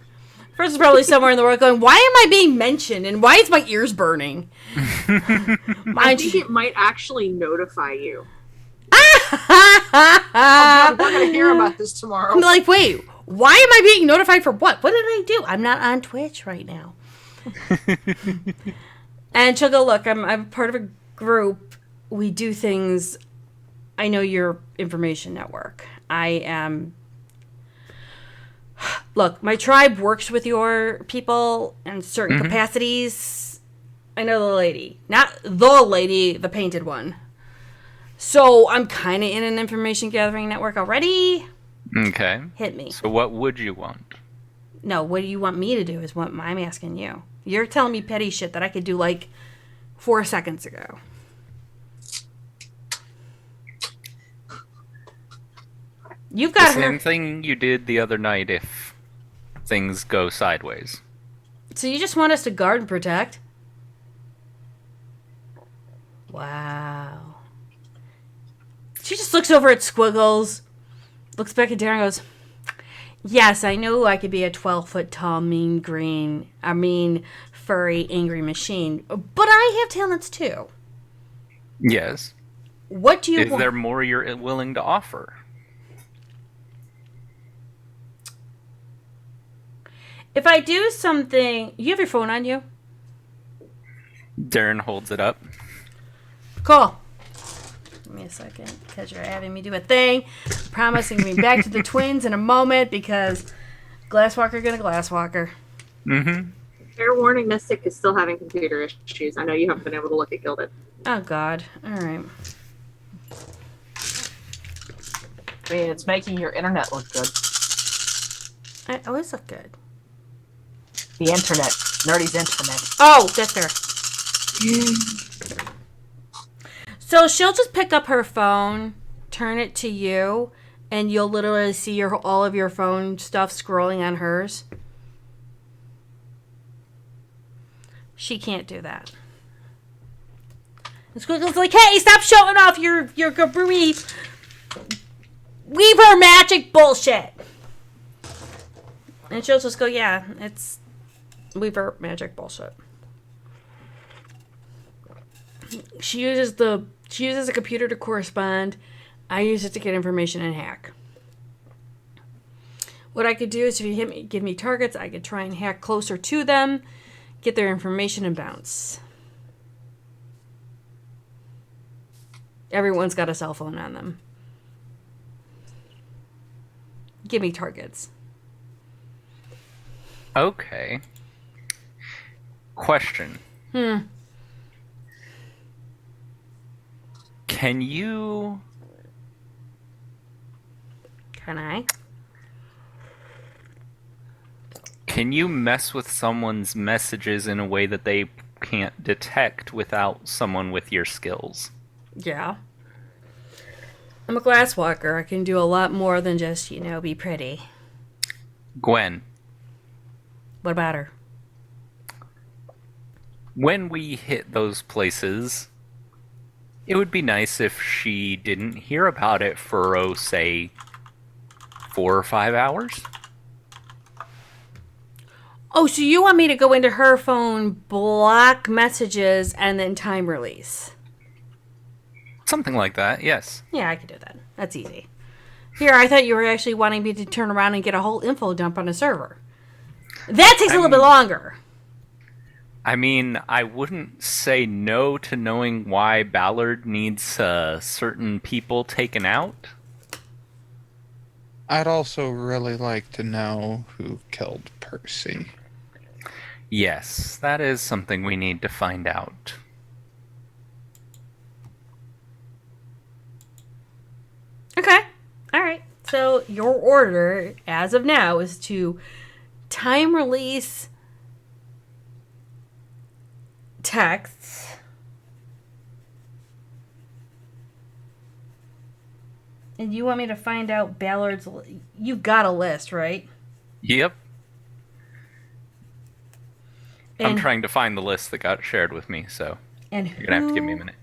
Fritz is probably somewhere in the world going, why am I being mentioned, and why is my ears burning? I think it might actually notify you. Oh, God, we're going to hear about this tomorrow. I'm like, wait, why am I being notified for what? What did I do? I'm not on Twitch right now. And she'll go, look, I'm part of a group. We do things. I know your information network. I am... Look, my tribe works with your people in certain capacities. I know the lady. Not the lady, the painted one. So I'm kind of in an information gathering network already. Okay. Hit me. So what would you want? No, what do you want me to do is what I'm asking you. You're telling me petty shit that I could do like 4 seconds ago. You've got the her. same thing you did the other night if things go sideways. So you just want us to guard and protect? Wow. She just looks over at Squiggles, looks back at Darren and goes, yes, I know I could be a 12-foot tall, furry, angry machine, but I have talents too. Yes. What do you Is want? there more you're willing to offer? If I do something... You have your phone on you? Darren holds it up. Cool. Give me a second, because you're having me do a thing. Promising me back to the twins in a moment, because Glasswalker gonna Glasswalker. Fair warning, Mystic is still having computer issues. I know you haven't been able to look at Gilded. Oh, God. All right. I mean, it's making your internet look good. I always look good. The internet. Nerdy's internet. Oh, that's fair. So she'll just pick up her phone, turn it to you, and you'll literally see all of your phone stuff scrolling on hers. She can't do that. And Squiggle's like, hey, stop showing off your Gabri Weaver magic bullshit. And she'll just go, yeah, it's Weaver magic bullshit. She uses a computer to correspond. I use it to get information and hack. What I could do is if you give me targets, I could try and hack closer to them, get their information and bounce. Everyone's got a cell phone on them. Give me targets. Okay. Question. Can you... Can I? Can you mess with someone's messages in a way that they can't detect without someone with your skills? Yeah. I'm a glasswalker. I can do a lot more than just, be pretty. Gwen, What about her? when we hit those places, it would be nice if she didn't hear about it for, say, 4 or 5 hours. Oh, so you want me to go into her phone, block messages, and then time release? Something like that, yes. Yeah, I could do that. That's easy. Here, I thought you were actually wanting me to turn around and get a whole info dump on a server. That takes a little bit longer. I mean, I wouldn't say no to knowing why Ballard needs certain people taken out. I'd also really like to know who killed Percy. Yes, that is something we need to find out. Okay. All right. So your order, as of now, is to time release texts. And you want me to find out Ballard's... You've got a list, right? Yep. I'm And- trying to find the list that got shared with me, so And you're gonna have to give me a who minute.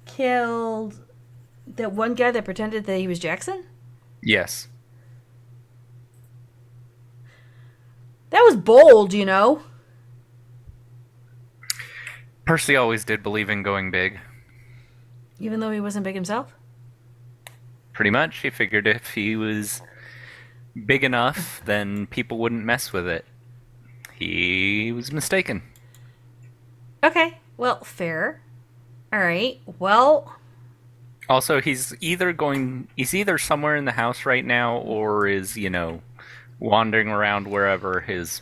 killed that one guy that pretended that he was Jackson? Yes. That was bold, Percy always did believe in going big. Even though he wasn't big himself? Pretty much, he figured if he was big enough, then people wouldn't mess with it. He was mistaken. Okay. Well, fair. All right. Well... Also, he's either somewhere in the house right now, or is, wandering around wherever his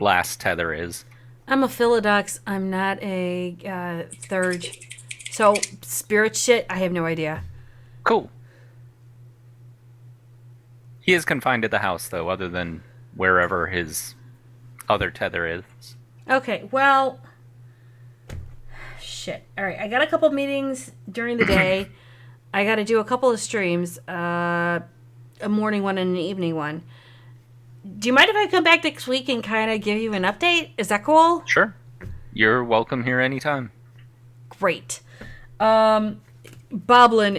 last tether is. I'm a Philodox. I'm not a third. So, spirit shit, I have no idea. Cool. He is confined to the house, though, other than wherever his other tether is. Okay, well... Shit. All right, I got a couple meetings during the day. I got to do a couple of streams. A morning one and an evening one. Do you mind if I come back next week and kind of give you an update? Is that cool? Sure. You're welcome here anytime. Great. Boblin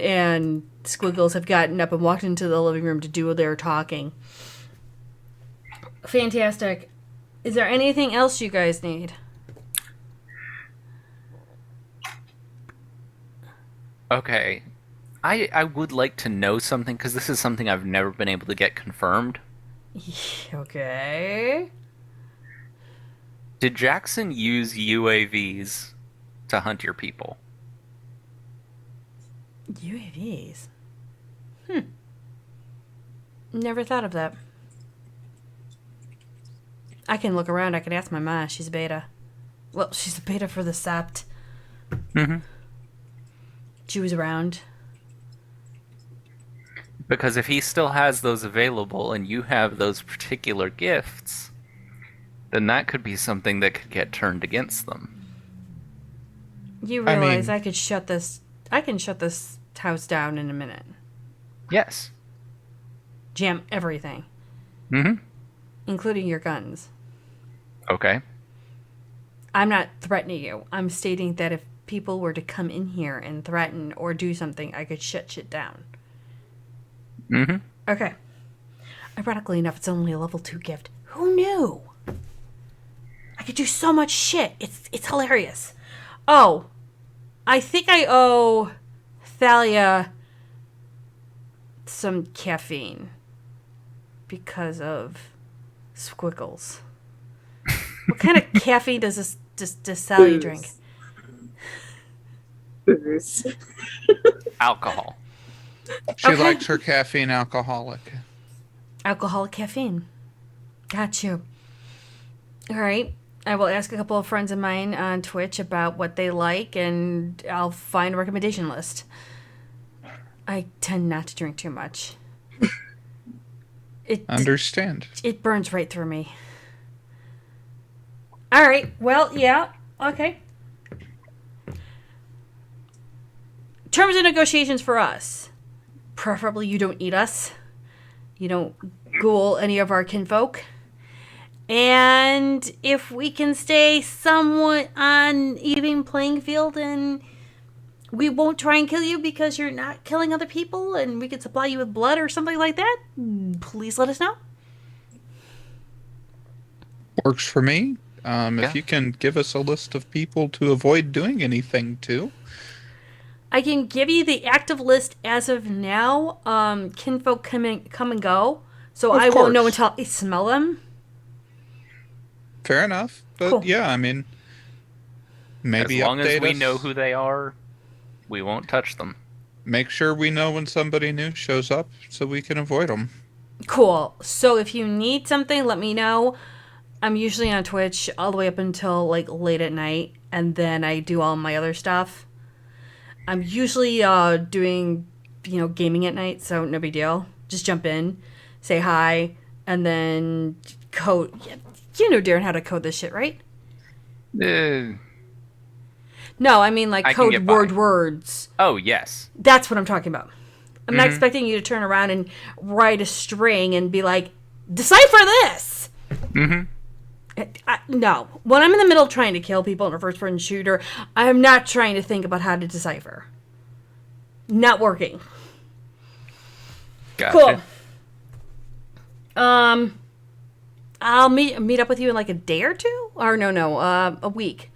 and Squiggles have gotten up and walked into the living room to do their talking. Fantastic. Is there anything else you guys need? Okay. I would like to know something, because this is something I've never been able to get confirmed. Okay. Did Jackson use UAVs to hunt your people? UAVs? Never thought of that. I can look around. I can ask my ma. She's a beta. Well, she's a beta for the Sept. Mm-hmm. She was around. Because if he still has those available and you have those particular gifts, then that could be something that could get turned against them. You realize I could shut this... I can shut this house down in a minute. Yes. Jam everything, Mm-hmm. including your guns. Okay. I'm not threatening you. I'm stating that if people were to come in here and threaten or do something, I could shut shit down. Mm-hmm. Okay. Ironically enough, it's only a level 2 gift. Who knew? I could do so much shit. It's hilarious. Oh, I think I owe Thalia some caffeine because of squiggles. What kind of caffeine does Thalia drink? Booze. Alcohol. She likes her caffeine alcoholic. Alcoholic caffeine. Got you. All right. I will ask a couple of friends of mine on Twitch about what they like, and I'll find a recommendation list. I tend not to drink too much. Understand. It burns right through me. All right. Well, yeah. Okay. Terms of negotiations for us. Preferably you don't eat us. You don't ghoul any of our kinfolk. And if we can stay somewhat on even playing field, and we won't try and kill you because you're not killing other people, and we can supply you with blood or something like that, please let us know. Works for me. If you can give us a list of people to avoid doing anything to. I can give you the active list as of now. Kinfolk come and go, so Of I won't know course. until I smell them. Fair enough. But Cool. yeah, I mean, maybe As long as update we us. know who they are, we won't touch them. Make sure we know when somebody new shows up so we can avoid them. Cool. So if you need something, let me know. I'm usually on Twitch all the way up until like late at night, and then I do all my other stuff. I'm usually doing, gaming at night, so no big deal. Just jump in, say hi, and then code. You know, Darren, how to code this shit, right? No, I mean like I can code get by. words. Oh, yes. That's what I'm talking about. I'm not Mhm. expecting you to turn around and write a string and be like, decipher this. Mm-hmm. No. When I'm in the middle trying to kill people in a first-person shooter, I'm not trying to think about how to decipher. Not working. Gotcha. Cool. I'll meet up with you in like a day or two, or a week.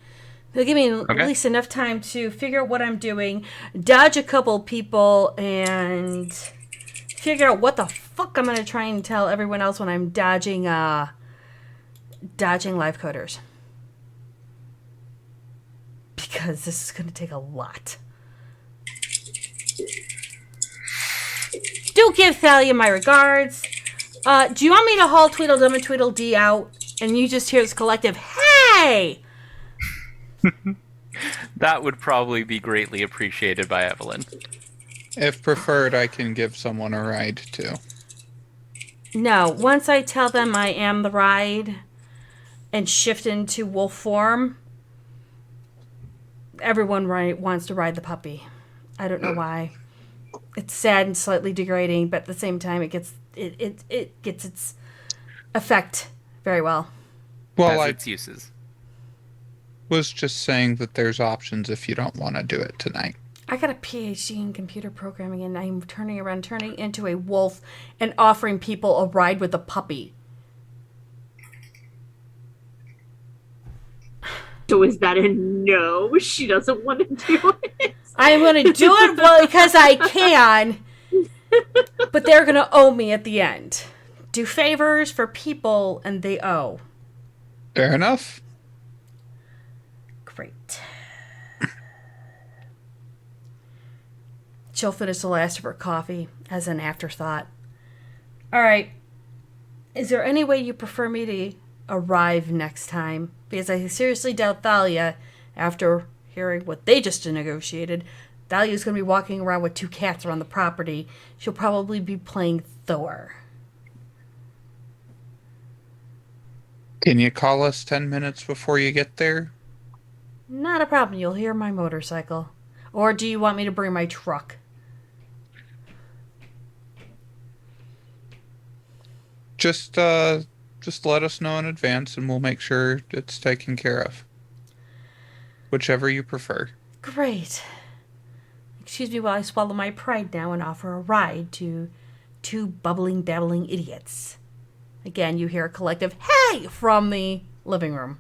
It'll give me at least enough time to figure out what I'm doing, dodge a couple people, and figure out what the fuck I'm gonna try and tell everyone else when I'm dodging live coders. Because this is gonna take a lot. Do give Thalia my regards. Do you want me to haul Tweedledum and Tweedledee out and you just hear this collective, hey! That would probably be greatly appreciated by Evelyn. If preferred, I can give someone a ride too. No, once I tell them I am the ride and shift into wolf form, everyone wants to ride the puppy. I don't know why. It's sad and slightly degrading, but at the same time, it gets its effect very well. Well, Has its uses. Was just saying that there's options if you don't want to do it tonight. I got a PhD in computer programming, and I'm turning into a wolf and offering people a ride with a puppy. So is that a no? She doesn't want to do it. I'm going to do it because I can, but they're going to owe me at the end. Do favors for people, and they owe. Fair enough. Great. She'll finish the last of her coffee as an afterthought. All right. Is there any way you prefer me to arrive next time? Because I seriously doubt Thalia, after hearing what they just negotiated, Thalia's going to be walking around with 2 cats around the property. She'll probably be playing Thor. Can you call us 10 minutes before you get there? Not a problem. You'll hear my motorcycle. Or do you want me to bring my truck? Just let us know in advance, and we'll make sure it's taken care of. Whichever you prefer. Great. Excuse me while I swallow my pride now and offer a ride to two bubbling, babbling idiots. Again, you hear a collective "Hey!" from the living room.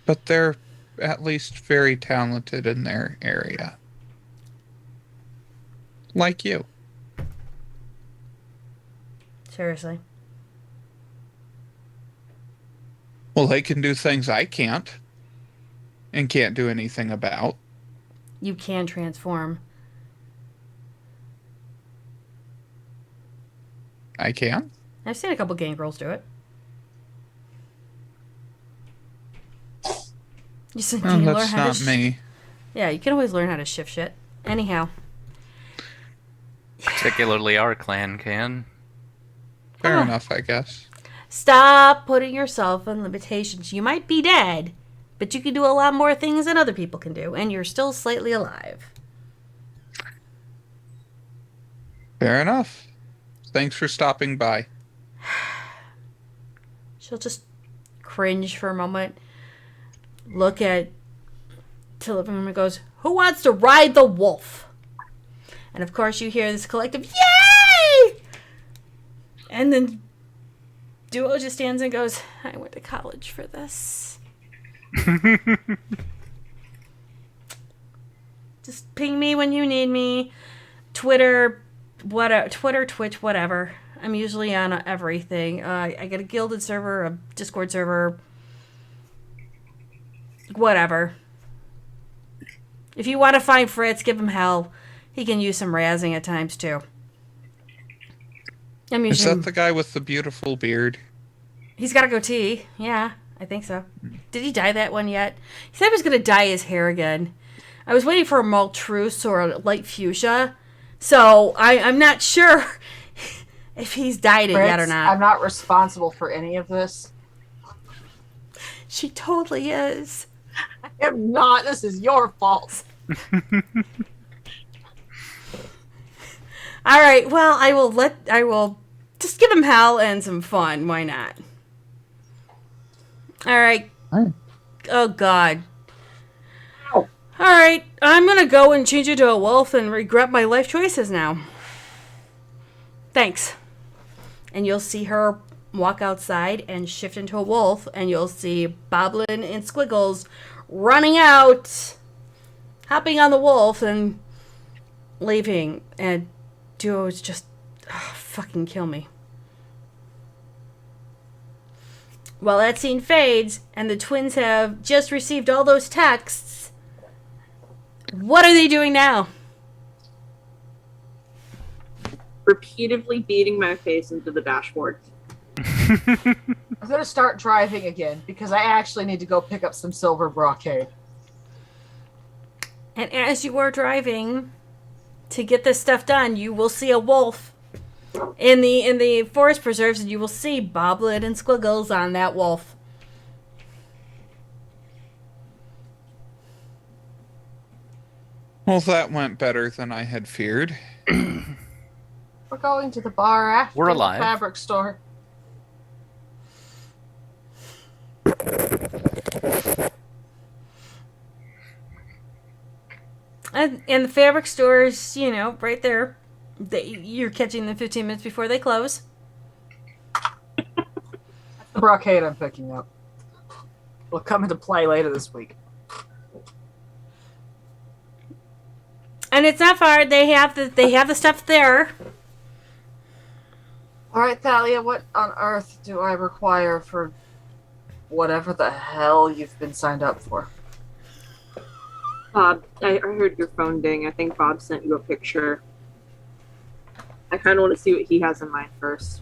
But they're at least very talented in their area. Like you. Seriously. Well, they can do things I can't. And can't do anything about. You can transform. I can? I've seen a couple game girls do it. You said, Well, can you learn that's how not to me. Yeah, you can always learn how to shift shit. Anyhow. Particularly our clan can. Fair enough, I guess. Stop putting yourself in limitations. You might be dead, but you can do a lot more things than other people can do, and you're still slightly alive. Fair enough. Thanks for stopping by. She'll just cringe for a moment, look at the living room and goes, "Who wants to ride the wolf?" And of course you hear this collective, "Yay!" And then Duo just stands and goes, "I went to college for this." Just ping me when you need me. Twitter, Twitch, whatever. I'm usually on everything. I get a Guilded server, a Discord server, whatever. If you want to find Fritz, give him hell. He can use some razzing at times too. Is that the guy with the beautiful beard? He's got a goatee. Yeah, I think so. Did he dye that one yet? He said he was going to dye his hair again. I was waiting for a Maltreuse or a light fuchsia. So I'm not sure if he's dyed it yet or Fritz, not. I'm not responsible for any of this. She totally is. I am not. This is your fault. All right. Well, I will just give him hell and some fun. Why not? All right. Oh God. All right. I'm gonna go and change it to a wolf and regret my life choices now. Thanks. And you'll see her walk outside and shift into a wolf, and you'll see Boblin and Squiggles running out, hopping on the wolf and leaving. And Duo's just fucking kill me. Well, that scene fades, and the twins have just received all those texts. What are they doing now? Repeatedly beating my face into the dashboard. I'm going to start driving again because I actually need to go pick up some silver brocade. And as you are driving to get this stuff done, you will see a wolf in the forest preserves, and you will see Boblin and Squiggles on that wolf. Well, that went better than I had feared. We're going to the bar after We're alive. the fabric store. And the fabric stores, you know, right there. You're catching them 15 minutes before they close. The brocade I'm picking up will come into play later this week. And it's not far. They have the stuff there. All right, Thalia, what on earth do I require for whatever the hell you've been signed up for? Bob, I heard your phone ding. I think Bob sent you a picture. I kind of want to see what he has in mind first.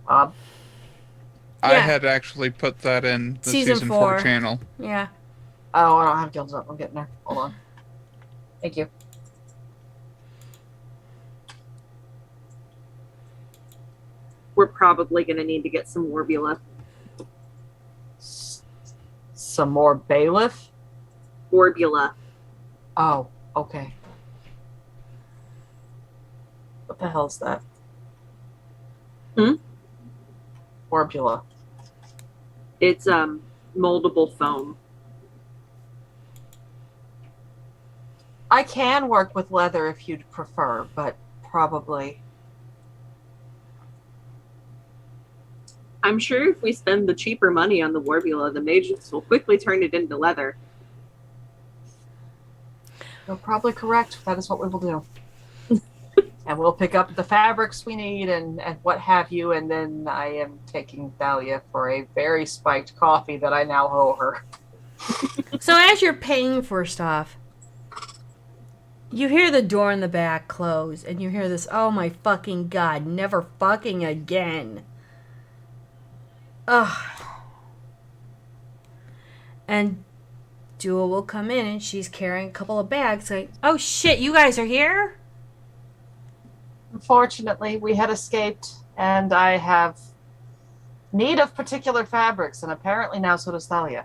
Bob? I Yeah. had actually put that in the Season season 4 4. channel. Yeah. Oh, I don't have guilds up. I'm getting there. Hold on. Thank you. We're probably going to need to get some Worbula. Some more bailiff? Worbula. Oh, okay. What the hell's that? Orbula. It's moldable foam. I can work with leather if you'd prefer, but probably. I'm sure if we spend the cheaper money on the Warbula, the mages will quickly turn it into leather. You're probably correct. That is what we will do. And we'll pick up the fabrics we need and what have you, and then I am taking Thalia for a very spiked coffee that I now owe her. So as you're paying for stuff, you hear the door in the back close, and you hear this, oh my fucking god, never fucking again. Ugh. And Dua will come in, and she's carrying a couple of bags, like, oh shit, you guys are here? Unfortunately, we had escaped, and I have need of particular fabrics, and apparently now so does Thalia.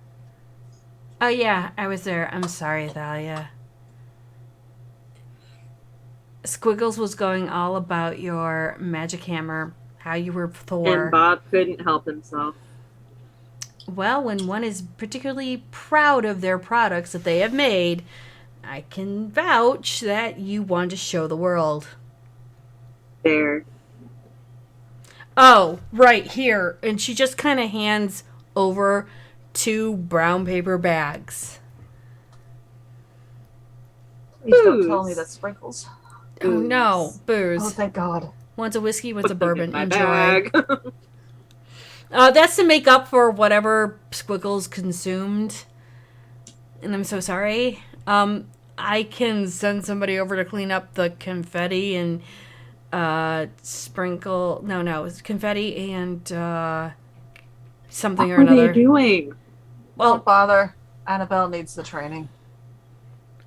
Oh yeah, I was there. I'm sorry, Thalia. Squiggles was going all about your magic hammer, how you were Thor. And Bob couldn't help himself. Well, when one is particularly proud of their products that they have made, I can vouch that you want to show the world. There. Oh, right here. And she just kind of hands over 2 brown paper bags. Please don't tell me that's sprinkles. Oh no, booze. Oh, thank God. One's a whiskey, one's a bourbon. My Enjoy. bag. That's to make up for whatever Squiggles consumed. And I'm so sorry. I can send somebody over to clean up the confetti and sprinkle. No, it's confetti and something or another. What are they doing? Well, don't bother. Annabelle needs the training.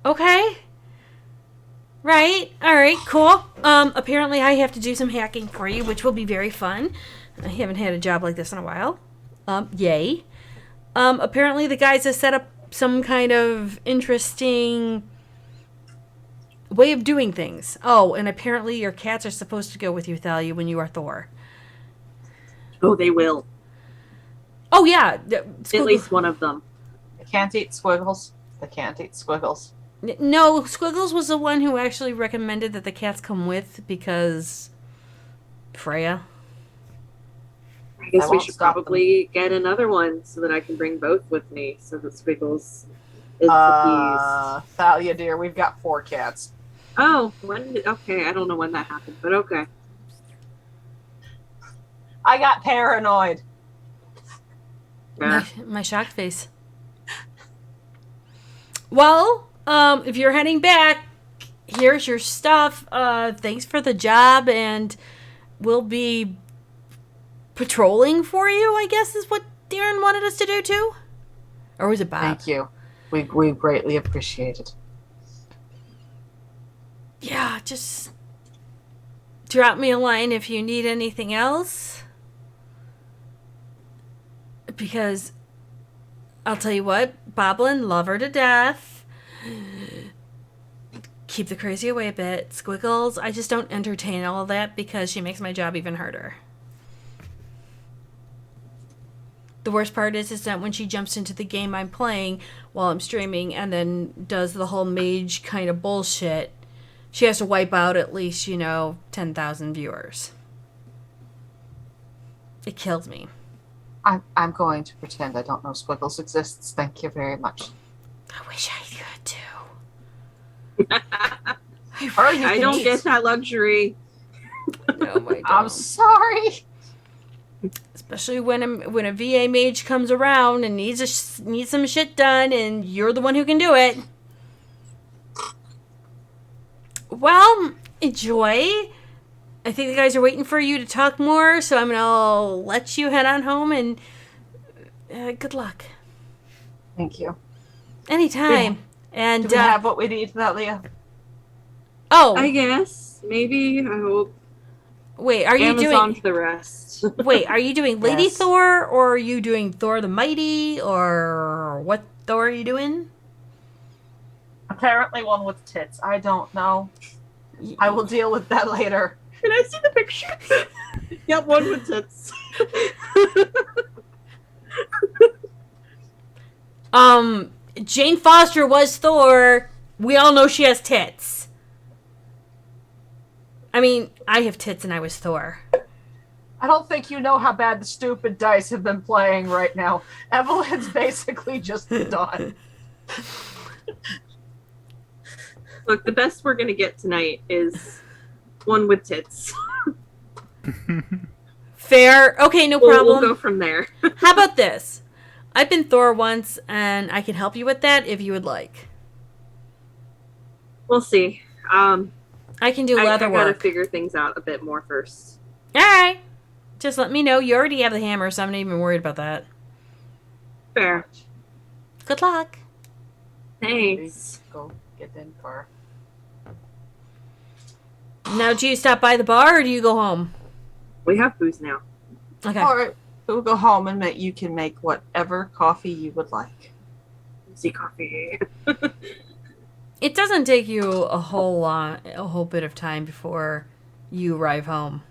Okay. Right. All right. Cool. Apparently I have to do some hacking for you, which will be very fun. I haven't had a job like this in a while. Yay. Apparently the guys have set up some kind of interesting way of doing things. Oh, and apparently your cats are supposed to go with you, Thalia, when you are Thor. Oh, they will. Oh, yeah. At least one of them. They can't eat Squiggles. They can't eat Squiggles. No, Squiggles was the one who actually recommended that the cats come with because Freya. I guess we should probably get another one so that I can bring both with me so that Squiggles is appeased. Thalia, dear, we've got 4 cats. Oh, okay, I don't know when that happened, but okay. I got paranoid. My shocked face. Well, if you're heading back, here's your stuff. Thanks for the job, and we'll be patrolling for you, I guess is what Darren wanted us to do too? Or was it Bob? Thank you. We greatly appreciate it. Yeah, just drop me a line if you need anything else. Because I'll tell you what, Boblin, love her to death. Keep the crazy away a bit. Squiggles, I just don't entertain all of that because she makes my job even harder. The worst part is that when she jumps into the game I'm playing while I'm streaming and then does the whole mage kind of bullshit, she has to wipe out at least, 10,000 viewers. It kills me. I'm going to pretend I don't know Squiggles exists. Thank you very much. I wish I could too. I don't get that luxury. No, I don't. I'm sorry. Especially when a VA mage comes around and needs some shit done, and you're the one who can do it. Well, enjoy. I think the guys are waiting for you to talk more, so I'm gonna let you head on home, and good luck. Thank you. Anytime. Yeah. And do we have what we need, Thalia? Oh, I guess maybe. I hope. Wait, are you Amazon's doing the rest? Wait, are you doing Lady Yes. Thor, or are you doing Thor the Mighty, or what Thor are you doing? Apparently one with tits. I don't know. I will deal with that later. Can I see the picture? Yep, one with tits. Jane Foster was Thor. We all know she has tits. I mean, I have tits and I was Thor. I don't think you know how bad the stupid dice have been playing right now. Evelyn's basically just done. Look, the best we're gonna get tonight is one with tits. Fair. Okay, no problem. We'll go from there. How about this? I've been Thor once, and I can help you with that if you would like. We'll see. I can do leather I gotta work. figure things out a bit more first. All right. Just let me know. You already have the hammer, so I'm not even worried about that. Fair. Good luck. Thanks. Go get in the car. Now, do you stop by the bar or do you go home? We have booze now. Okay. All right. We'll go home and you can make whatever coffee you would like. Easy coffee. It doesn't take you a whole bit of time before you arrive home.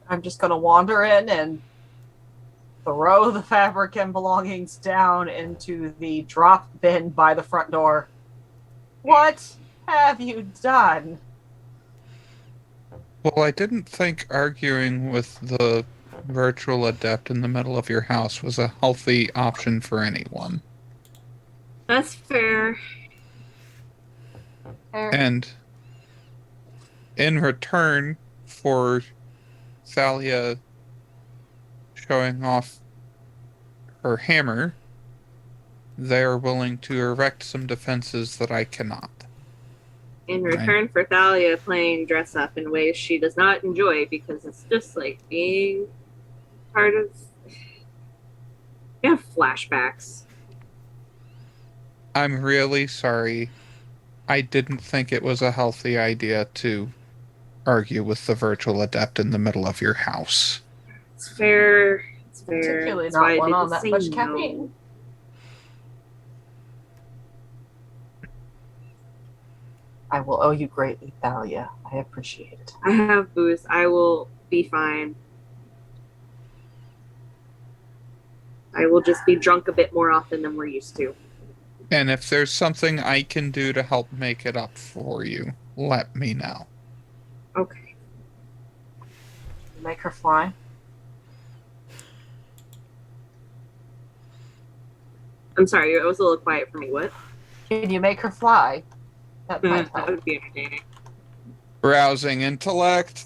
I'm just going to wander in and throw the fabric and belongings down into the drop bin by the front door. What have you done? Well, I didn't think arguing with the virtual adept in the middle of your house was a healthy option for anyone. That's fair. And in return for Thalia showing off her hammer, they are willing to erect some defenses that I cannot. In return for Thalia playing dress up in ways she does not enjoy because it's just like being part of. You have flashbacks. I'm really sorry. I didn't think it was a healthy idea to argue with the virtual adept in the middle of your house. It's fair. It's fair. Particularly That's why I not one didn't on that say much no. caffeine. I will owe you greatly, Thalia. I appreciate it. I have booze. I will be fine. I will just be drunk a bit more often than we're used to. And if there's something I can do to help make it up for you, let me know. Okay. Make her fly. I'm sorry, it was a little quiet for me. What? Can you make her fly? That might That help. would be entertaining. Rousing intellect.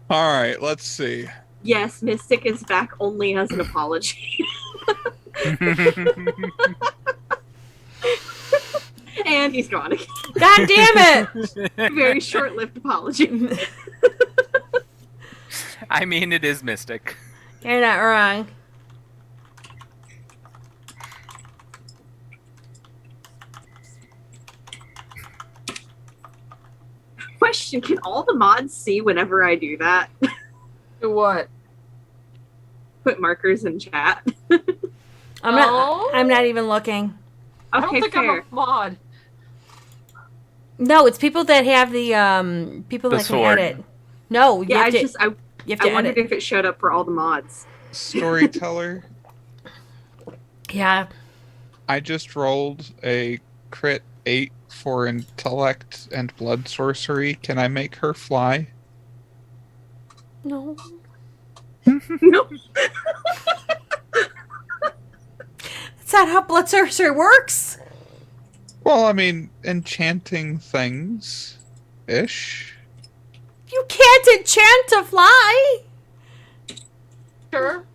Alright, let's see. Yes, Mystic is back only as an apology. And he's gone again. God damn it! Very short-lived apology. I mean, it is Mystic. You're not wrong. Question, can all the mods see whenever I do that? Do what? Put markers in chat. I'm not even looking. I don't Okay, think fair. I'm a mod. No, it's people that have the people The that sword. can edit. No, you Yeah, have to. You have to I wondered edit. if it showed up for all the mods. Storyteller. Yeah. I just rolled a crit 8 for intellect and blood sorcery. Can I make her fly? No. No. That's not how blood sorcery works. Well, I mean, enchanting things ish. You can't enchant to fly. Sure.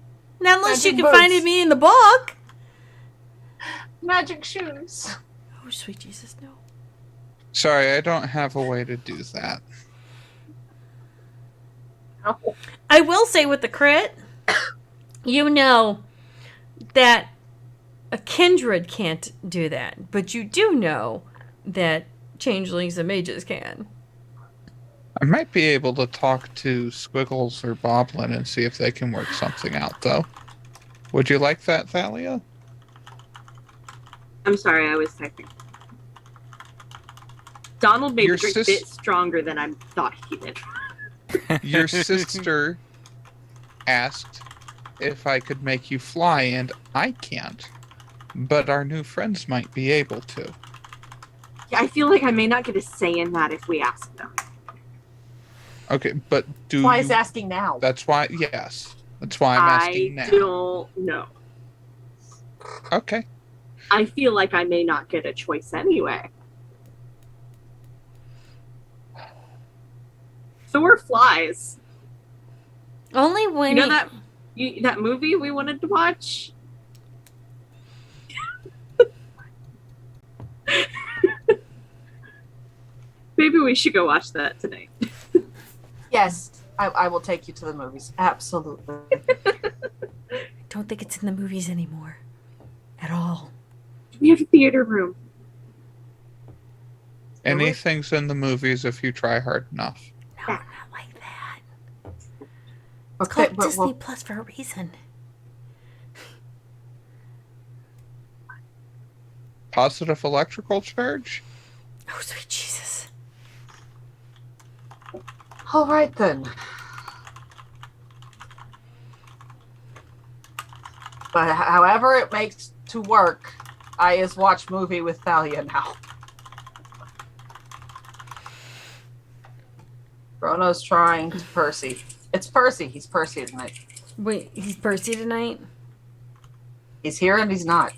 Not unless you Magic can find boots. me in the book. Magic shoes. Oh, sweet Jesus, no. Sorry, I don't have a way to do that. I will say with the crit, you know that a kindred can't do that, but you do know that changelings and mages can. I might be able to talk to Squiggles or Boblin and see if they can work something out, though. Would you like that, Thalia? I'm sorry, I was typing. Donald made Your the drink a bit stronger than I thought he did. Your sister asked if I could make you fly, and I can't. But our new friends might be able to. Yeah, I feel like I may not get a say in that if we ask them. Okay, but do Why you... is asking now? That's why, yes. That's why I'm asking now. I don't know. Okay. I feel like I may not get a choice anyway. Thor flies. Only when you know that movie we wanted to watch? Maybe we should go watch that tonight. Yes, I will take you to the movies. Absolutely. I don't think it's in the movies anymore. At all. We have a theater room. Anything's in the movies if you try hard enough. No, not like that. It's Okay, called but Disney well- Plus for a reason. Positive electrical charge? Oh, sweet Jesus. All right then. But however it makes to work, I is watch movie with Thalia now. Bruno's trying to Percy. It's Percy. He's Percy tonight. Wait, he's Percy tonight? He's here and he's not.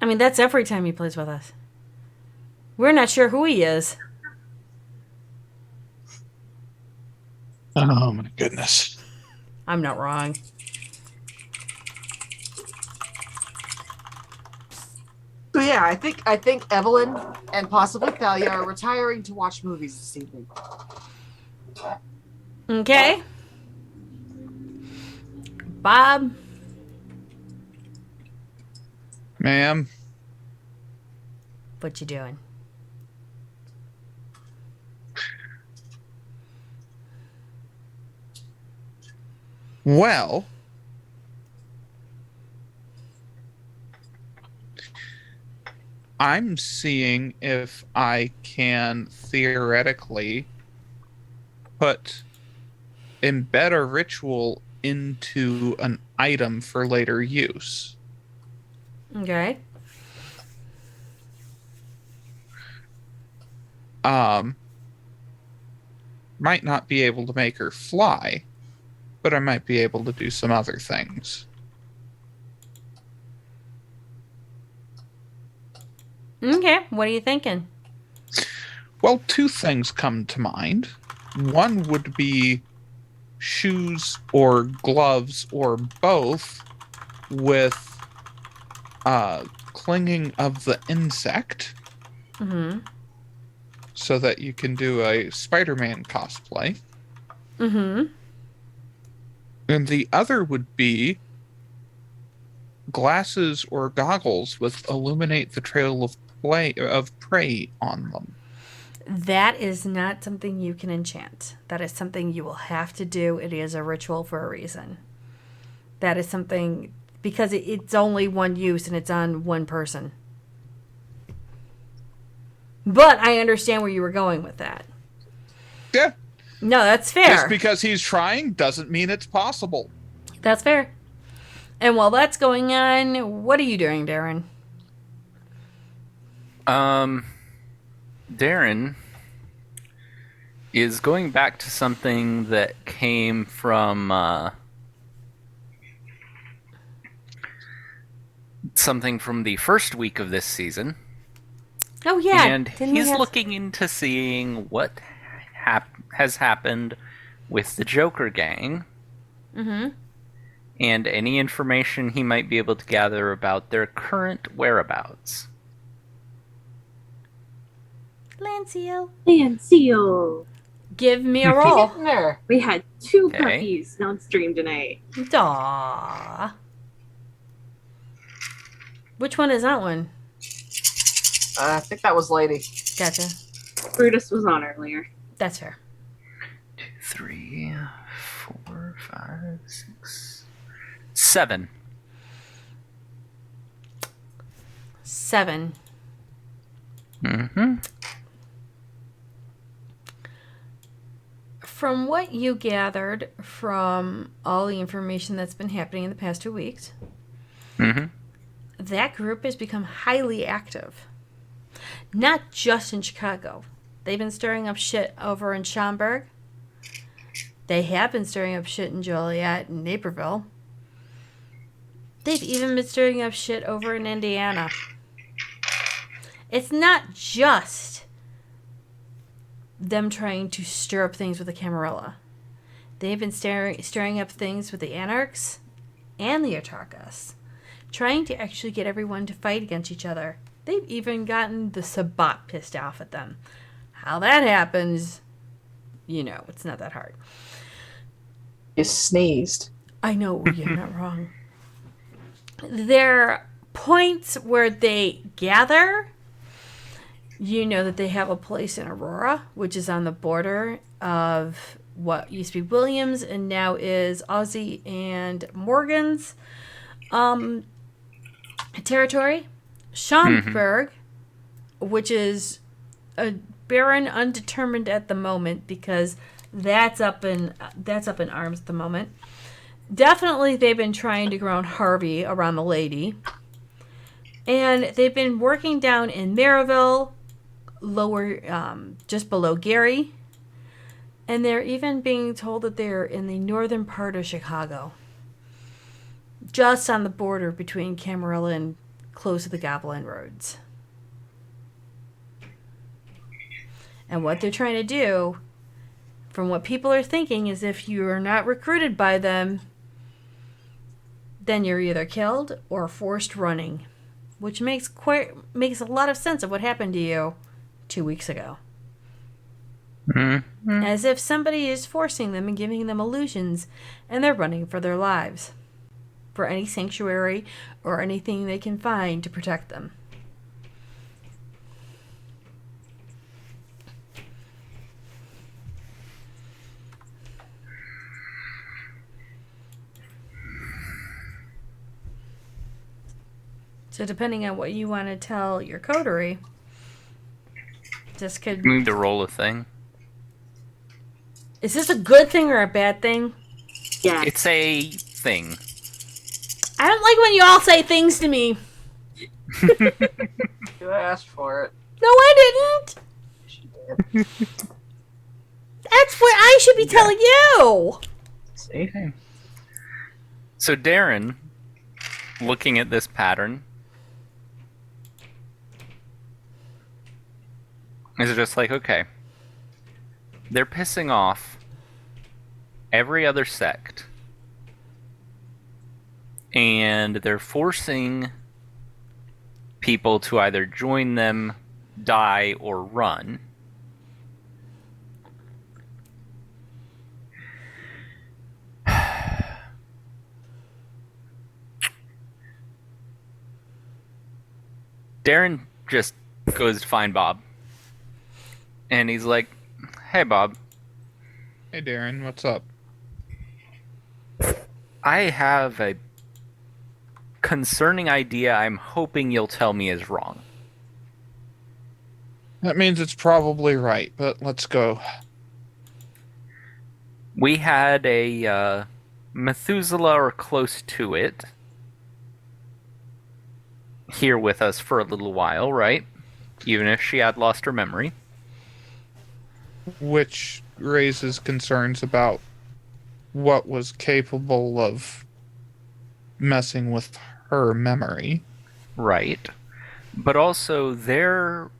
I mean, that's every time he plays with us. We're not sure who he is. Oh my goodness. I'm not wrong. So yeah, I think Evelyn and possibly Thalia are retiring to watch movies this evening. Okay. Bob. Ma'am. What you doing? Well, I'm seeing if I can theoretically embed a ritual into an item for later use. Okay. Might not be able to make her fly, but I might be able to do some other things. Okay, what are you thinking? Well, two things come to mind. One would be shoes or gloves or both with clinging of the insect. Mm-hmm. So that you can do a Spider-Man cosplay. Mm-hmm. And the other would be glasses or goggles with illuminate the trail of prey on them. That is not something you can enchant. That is something you will have to do. It is a ritual for a reason. That is something, because it's only one use and it's on one person. But I understand where you were going with that. Yeah. No, that's fair. Just because he's trying doesn't mean it's possible. That's fair. And while that's going on, what are you doing, Darren? Darren is going back to something that came from something from the first week of this season. Oh, yeah. And he's looking into seeing what has happened with the Joker gang. Mm-hmm. And any information he might be able to gather about their current whereabouts. Lancio. Give me a roll. We had 2 Okay. puppies on stream tonight. Aww. Which one is that one? I think that was Lady. Gotcha. Brutus was on earlier. That's fair. 2, 3, 4, 5, 6, 7. 7. Mm-hmm. From what you gathered from all the information that's been happening in the past 2 weeks, Mm-hmm. that group has become highly active. Not just in Chicago. They've been stirring up shit over in Schaumburg. They have been stirring up shit in Joliet and Naperville. They've even been stirring up shit over in Indiana. It's not just them trying to stir up things with the Camarilla. They've been stirring up things with the Anarchs and the Autarkas, trying to actually get everyone to fight against each other. They've even gotten the Sabbat pissed off at them. How that happens, it's not that hard. You sneezed. I know, you're not wrong. There are points where they gather. You know that they have a place in Aurora, which is on the border of what used to be Williams and now is Ozzy and Morgan's territory. Schaumburg, which is a barren, undetermined at the moment because that's up in arms at the moment. Definitely, they've been trying to ground Harvey around the lady, and they've been working down in Maryville, lower, just below Gary, and they're even being told that they're in the northern part of Chicago, just on the border between Camarilla and close to the Goblin Roads. And what they're trying to do, from what people are thinking, is if you are not recruited by them, then you're either killed or forced running, which makes a lot of sense of what happened to you 2 weeks ago. Mm-hmm. As if somebody is forcing them and giving them illusions, and they're running for their lives, for any sanctuary or anything they can find to protect them. So depending on what you want to tell your coterie, this could... You need to roll a thing. Is this a good thing or a bad thing? Yeah. It's a thing. I don't like when you all say things to me. You asked for it. No, I didn't. That's what I should be telling you. See? So Darren, looking at this pattern, is just like, okay, they're pissing off every other sect, and they're forcing people to either join them, die, or run. Darren just goes to find Bob. And he's like, hey, Bob. Hey, Darren, what's up? I have a concerning idea I'm hoping you'll tell me is wrong. That means it's probably right, but let's go. We had a Methuselah or close to it here with us for a little while, right? Even if she had lost her memory. Which raises concerns about what was capable of messing with her memory. Right. But also, there,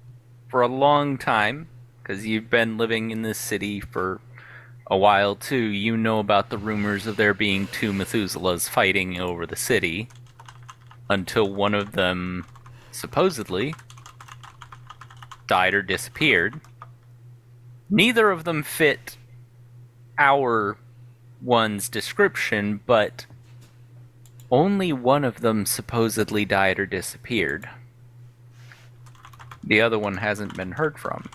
for a long time, because you've been living in this city for a while too, you know about the rumors of there being two Methuselahs fighting over the city, until one of them, supposedly, died or disappeared. Neither of them fit our one's description, but only one of them supposedly died or disappeared. The other one hasn't been heard from.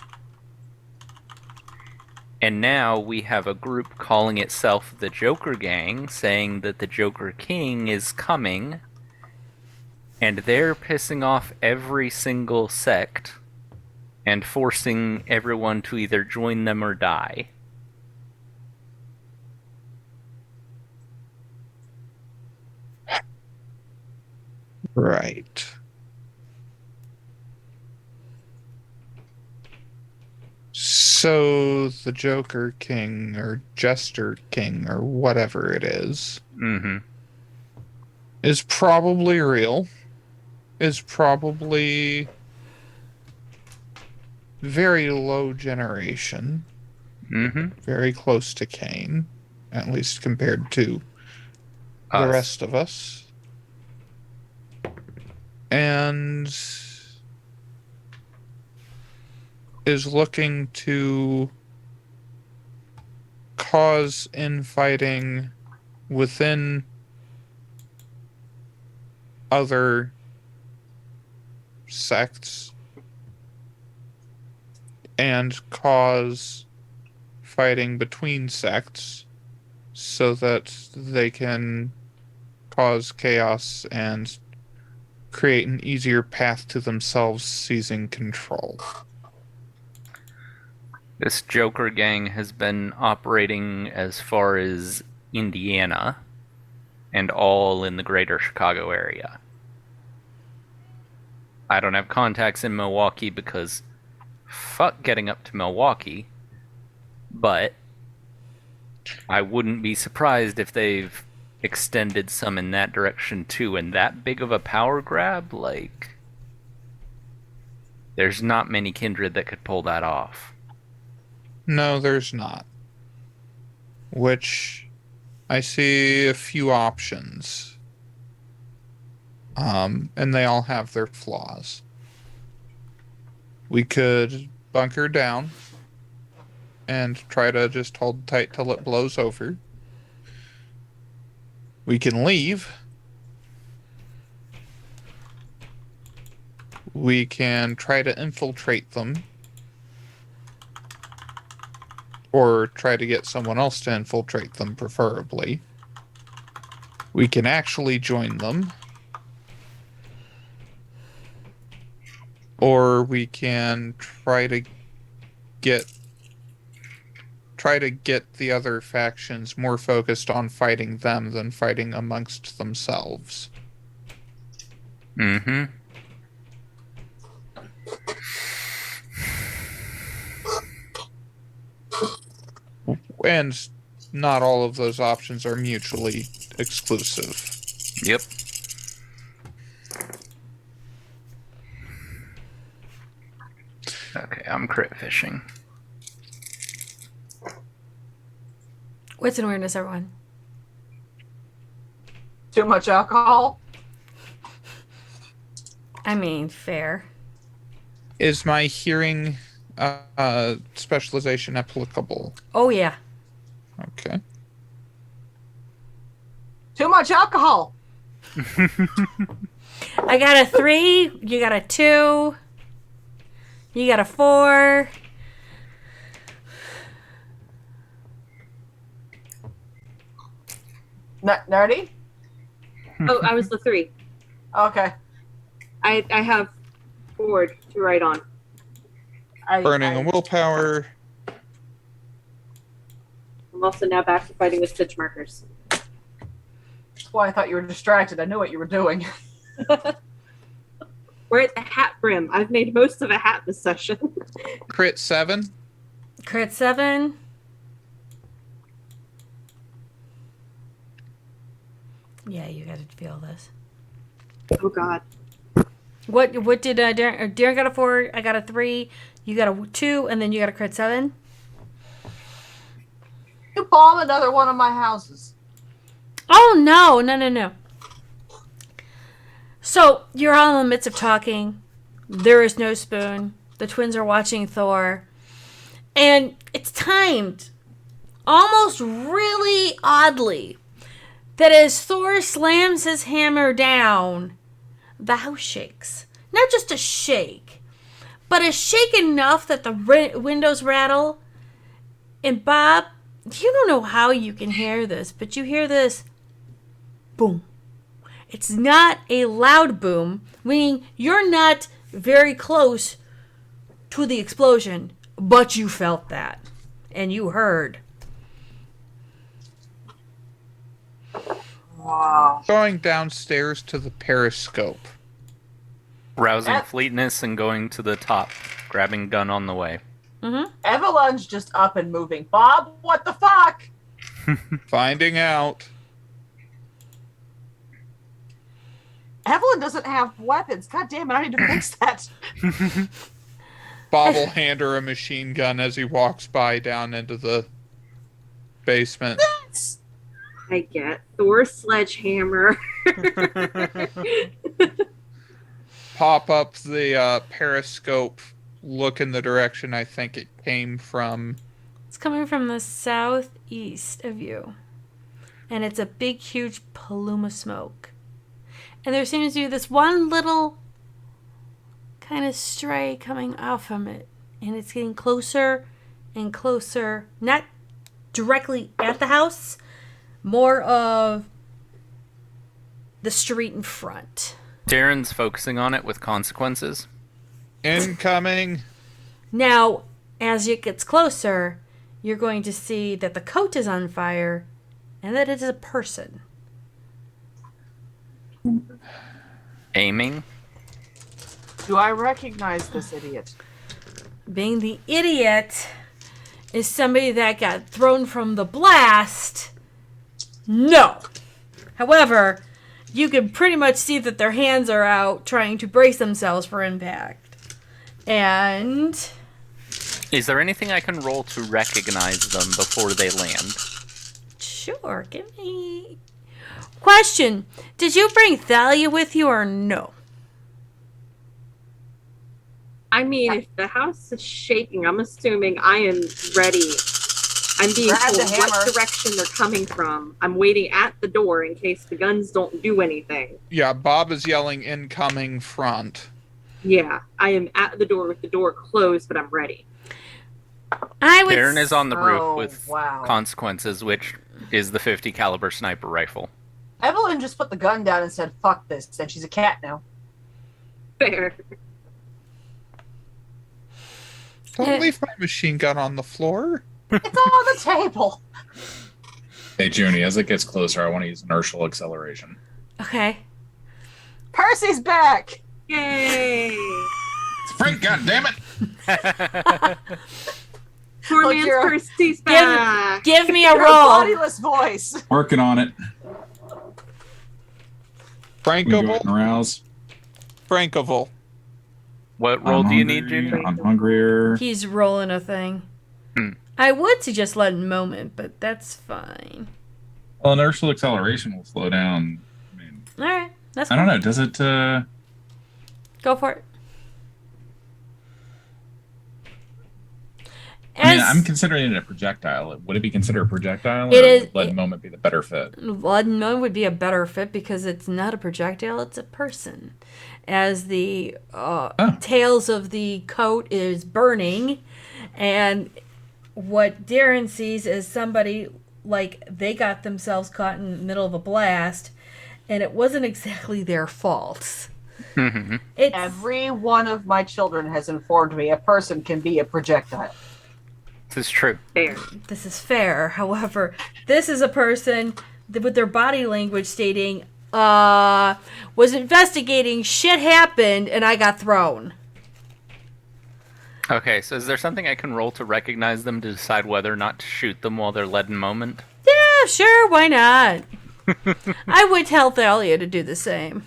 And now we have a group calling itself the Joker Gang, saying that the Joker King is coming, and they're pissing off every single sect and forcing everyone to either join them or die. Right. So the Joker King or Jester King or whatever it is is probably real. Is probably very low generation. Very close to Kane, at least compared to the rest of us. And is looking to cause infighting within other sects and cause fighting between sects so that they can cause chaos and create an easier path to themselves seizing control. This Joker gang has been operating as far as Indiana and all in the greater Chicago area. I don't have contacts in Milwaukee because fuck getting up to Milwaukee, but I wouldn't be surprised if they've extended some in that direction too, and that big of a power grab, like, there's not many kindred that could pull that off. No, there's not. Which I see a few options. And they all have their flaws. We could bunker down and try to just hold tight till it blows over. We can leave. We can try to infiltrate them. Or try to get someone else to infiltrate them, preferably. We can actually join them. Or we can try to get the other factions more focused on fighting them than fighting amongst themselves. And not all of those options are mutually exclusive. Yep. Okay, I'm crit fishing. What's in awareness, everyone? Too much alcohol? I mean, fair. Is my hearing specialization applicable? Oh, yeah. Okay. Too much alcohol. I got a 3. You got a 2. You got a 4. Nerdy? Oh, I was the 3. Okay. I have forward to write on. Burning a willpower. I'm also now back to fighting with stitch markers. That's why I thought you were distracted. I knew what you were doing. We're at the hat brim. I've made most of a hat this session. Crit 7. Crit 7. Yeah, you gotta feel this. Oh, God. What did Darren got a 4, I got a 3, you got a 2, and then you got a crit 7? You bomb another one of my houses. Oh, no. So, you're all in the midst of talking. There is no spoon. The twins are watching Thor. And it's timed, almost really oddly, that as Thor slams his hammer down, the house shakes. Not just a shake, but a shake enough that the windows rattle. And Bob, you don't know how you can hear this, but you hear this boom. It's not a loud boom, meaning you're not very close to the explosion, but you felt that. And you heard. Wow. Going downstairs to the periscope. Rousing fleetness and going to the top, grabbing gun on the way. Mm-hmm. Evelyn's just up and moving. Bob, what the fuck? Finding out. Evelyn doesn't have weapons. God damn it, I need to fix that. Bob will hand her a machine gun as he walks by down into the basement. I get Thor's sledgehammer. Pop up the periscope, look in the direction I think it came from. It's coming from the southeast of you. And it's a big, huge plume of smoke. And there seems to be this one little kind of stray coming out from it. And it's getting closer and closer. Not directly at the house. More of the street in front. Darren's focusing on it with consequences. Incoming. Now, as it gets closer, you're going to see that the coat is on fire and that it is a person. Aiming. Do I recognize this idiot? Being the idiot is somebody that got thrown from the blast. No. However, you can pretty much see that their hands are out trying to brace themselves for impact. And Is there anything I can roll to recognize them before they land? sure, give me... Question. Did you bring Thalia with you or no? I mean, if the house is shaking, I'm assuming I am ready. I'm being Grab the told what hammer. direction they're coming from. I'm waiting at the door in case the guns don't do anything. Yeah, Bob is yelling incoming front. Yeah, I am at the door with the door closed, but I'm ready. I would... Darren is on the roof Oh, with wow. consequences, which is the 50 caliber sniper rifle. Evelyn just put the gun down and said, fuck this. And she's a cat now. Fair. Don't leave my machine gun on the floor. It's on the table. Hey, Junie, as it gets closer, I want to use inertial acceleration. Okay. Percy's back. Yay! It's Frank, goddammit! Poor Look, man's you're- Percy's back. Give me a Your roll. bodiless voice. Working on it. We go Frankable. and arouse. Frankable. What roll do you need, Junie? I'm hungrier. He's rolling a thing. Hmm. I would suggest letting moment, but that's fine. Well, inertial acceleration will slow down. I mean, All right, that's I fine. don't know. Does it? Go for it. I mean, As I'm considering it a projectile. Would it be considered a projectile? It or is- would lead moment be the better fit? Blood Moon would be a better fit because it's not a projectile, it's a person. As the tails of the coat is burning, and what Darren sees is somebody like they got themselves caught in the middle of a blast, and it wasn't exactly their fault. It's, Every one of my children has informed me a person can be a projectile. This is true. Fair. this is fair. However, this is a person with their body language stating, was investigating, shit happened, and I got thrown. Okay, so is there something I can roll to recognize them to decide whether or not to shoot them while they're led in moment? Yeah, sure, why not? I would tell Thalia to do the same.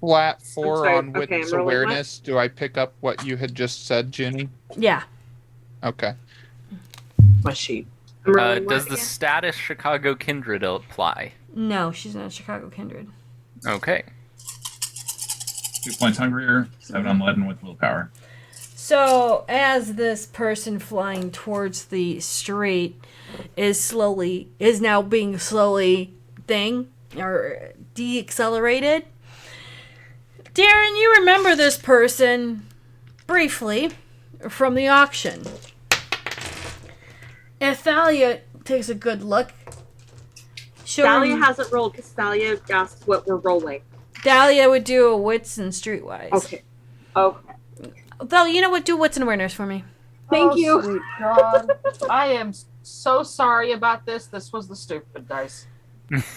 Flat I'm 4 sorry, on okay, witness I'm rolling awareness. Do I pick up what you had just said, Ginny? Yeah. Okay. My sheep. I'm rolling Does what the again? status Chicago Kindred apply? No, she's not Chicago Kindred. Okay. 2 points hungrier, 7 on leaden with willpower. So, as this person flying towards the street is now being slowly deaccelerated, Darren, you remember this person briefly from the auction. If Thalia takes a good look, Thalia hasn't rolled because Thalia asked what we're rolling. Thalia would do a wits and streetwise. Okay. Okay. Well, you know what? Do what's an awareness for me. Thank you. Sweet God. I am so sorry about this. This was the stupid dice.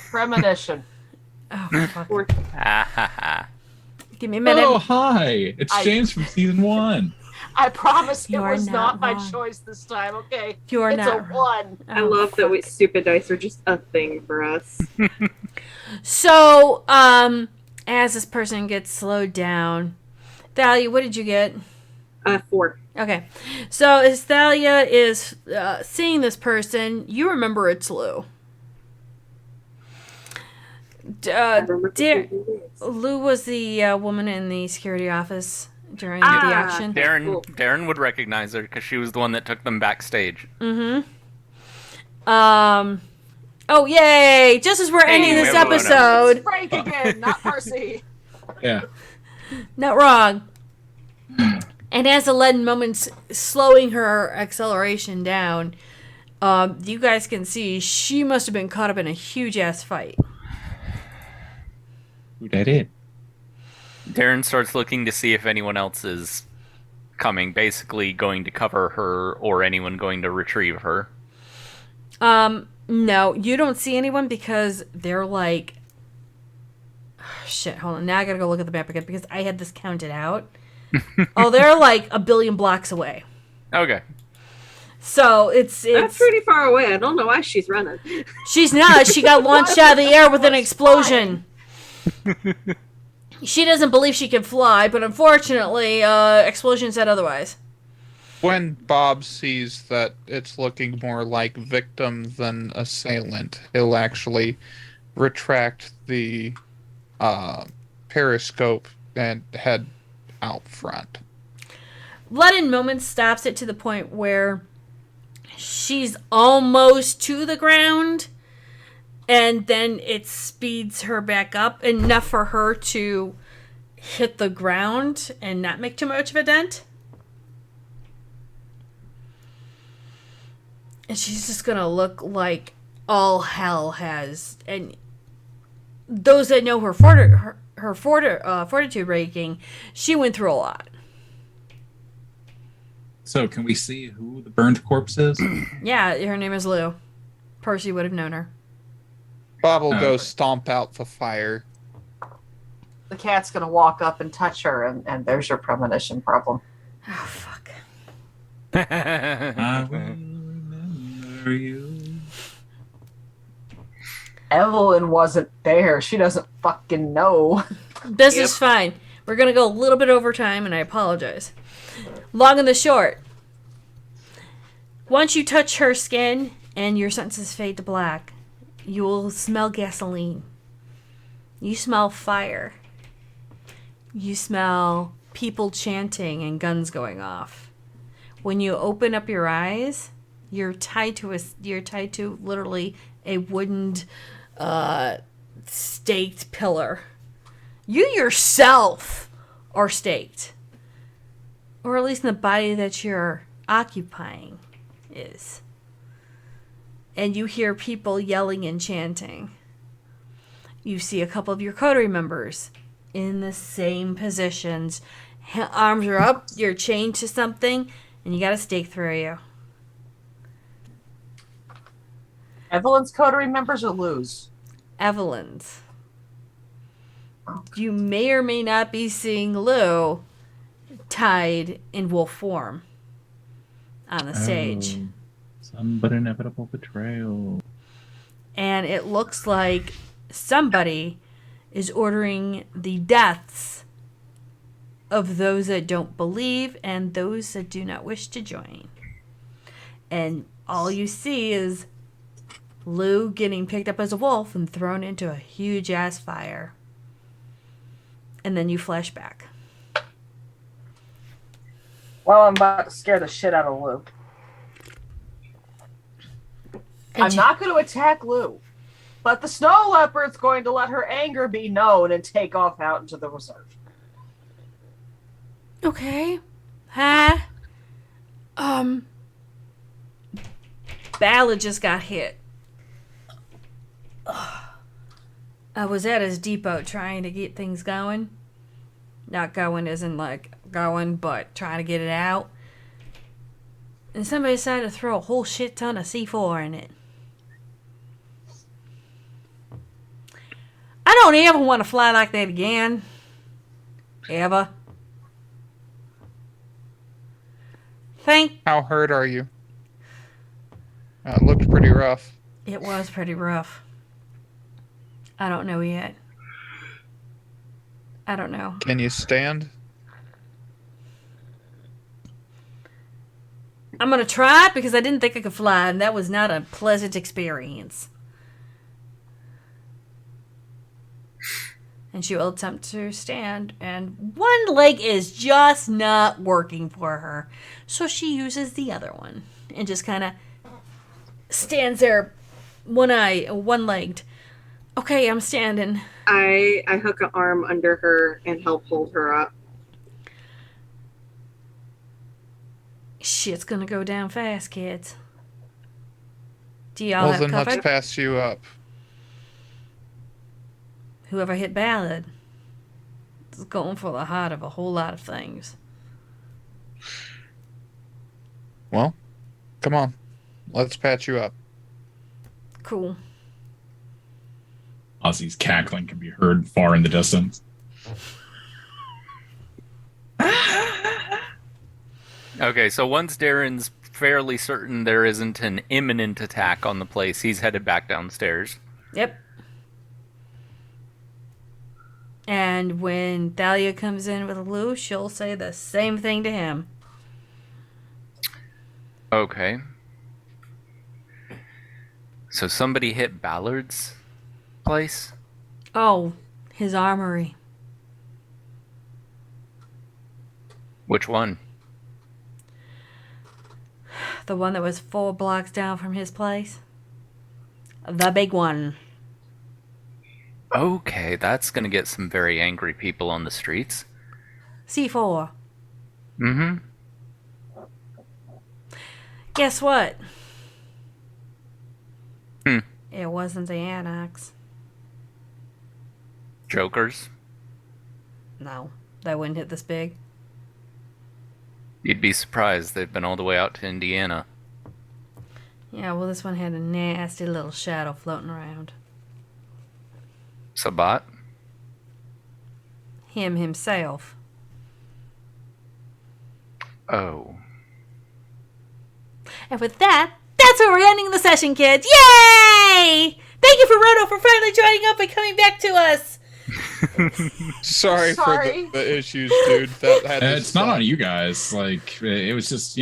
Premonition. Oh, fuck. Give me a minute. Oh, hi. It's James from season 1. I promise it You are was not my wrong. choice this time, okay? You are it's not a 1. I love that stupid dice are just a thing for us. So, as this person gets slowed down, Thalia, what did you get? 4. Okay. So, as Thalia is seeing this person, you remember it's Lou. Lou was the woman in the security office during the action. Darren would recognize her because she was the one that took them backstage. Mm-hmm. Oh, yay! Just as we're ending this episode. Frank again, not Percy. Yeah. Not wrong. And as the leaden moment's slowing her acceleration down, you guys can see she must have been caught up in a huge-ass fight. Who did it? Darren starts looking to see if anyone else is coming, basically going to cover her or anyone going to retrieve her. No, you don't see anyone because they're like... Shit, hold on. Now I gotta go look at the map again because I had this counted out. Oh, they're like a billion blocks away. Okay. So it's That's pretty far away. I don't know why she's running. She's not. She got launched out of the air with an explosion. She doesn't believe she can fly, but unfortunately, explosion said otherwise. When Bob sees that it's looking more like victim than assailant, he'll actually retract the periscope and head out front. Leaden Moment stops it to the point where she's almost to the ground, and then it speeds her back up enough for her to hit the ground and not make too much of a dent. And she's just gonna look like all hell has. And those that know her fortitude rating, she went through a lot. So, can we see who the burned corpse is? Yeah, her name is Lou. Percy would have known her. Bob will go stomp out the fire. The cat's gonna walk up and touch her, and there's your premonition problem. Oh, fuck. I will remember you. Evelyn wasn't there. She doesn't fucking know. This is fine. We're going to go a little bit over time, and I apologize. Long and the short. Once you touch her skin and your senses fade to black, you will smell gasoline. You smell fire. You smell people chanting and guns going off. When you open up your eyes, you're tied to literally a wooden staked pillar. You yourself are staked. Or at least in the body that you're occupying is. And you hear people yelling and chanting. You see a couple of your coterie members in the same positions. Arms are up, you're chained to something, and you got a stake through you. Evelyn's coterie members or Lou's? Evelyn's. You may or may not be seeing Lou tied in wolf form on the stage. Some but inevitable betrayal. And it looks like somebody is ordering the deaths of those that don't believe and those that do not wish to join. And all you see is Lou getting picked up as a wolf and thrown into a huge ass fire. And then you flash back. Well, I'm about to scare the shit out of Lou. I'm not going to attack Lou, but the snow leopard's going to let her anger be known and take off out into the reserve. Okay. Ballad just got hit. I was at his depot trying to get things going. Not going isn't like going, but trying to get it out. And somebody decided to throw a whole shit ton of C4 in it. I don't ever want to fly like that again. Ever. How hurt are you? It looked pretty rough. It was pretty rough. I don't know yet. I don't know. Can you stand? I'm going to try it because I didn't think I could fly, and that was not a pleasant experience. And she will attempt to stand, and one leg is just not working for her. So she uses the other one and just kind of stands there, one-legged. Okay, I'm standing. I hook an arm under her and help hold her up. Shit's gonna go down fast, kids. Do y'all Well, have then covered? let's pass you up. Whoever hit Ballad is going for the heart of a whole lot of things. Well, come on. Let's patch you up. Cool. Ozzy's cackling can be heard far in the distance. Okay, so once Darren's fairly certain there isn't an imminent attack on the place, he's headed back downstairs. Yep. And when Thalia comes in with Lou, she'll say the same thing to him. Okay. So somebody hit Ballard's place? Oh, his armory. Which one? The one that was 4 blocks down from his place. The big one. Okay, that's gonna get some very angry people on the streets. C4. Mm-hmm. Guess what? Hmm. It wasn't the Anarchs. Jokers? No, they wouldn't hit this big. You'd be surprised they've been all the way out to Indiana. Yeah, well, this one had a nasty little shadow floating around. Sabat? Him himself. Oh. And with that, that's where we're ending the session, kids. Yay! Thank you for Roto for finally joining up and coming back to us. Sorry for the issues, dude. That had to It's not on you guys. Like, it was just,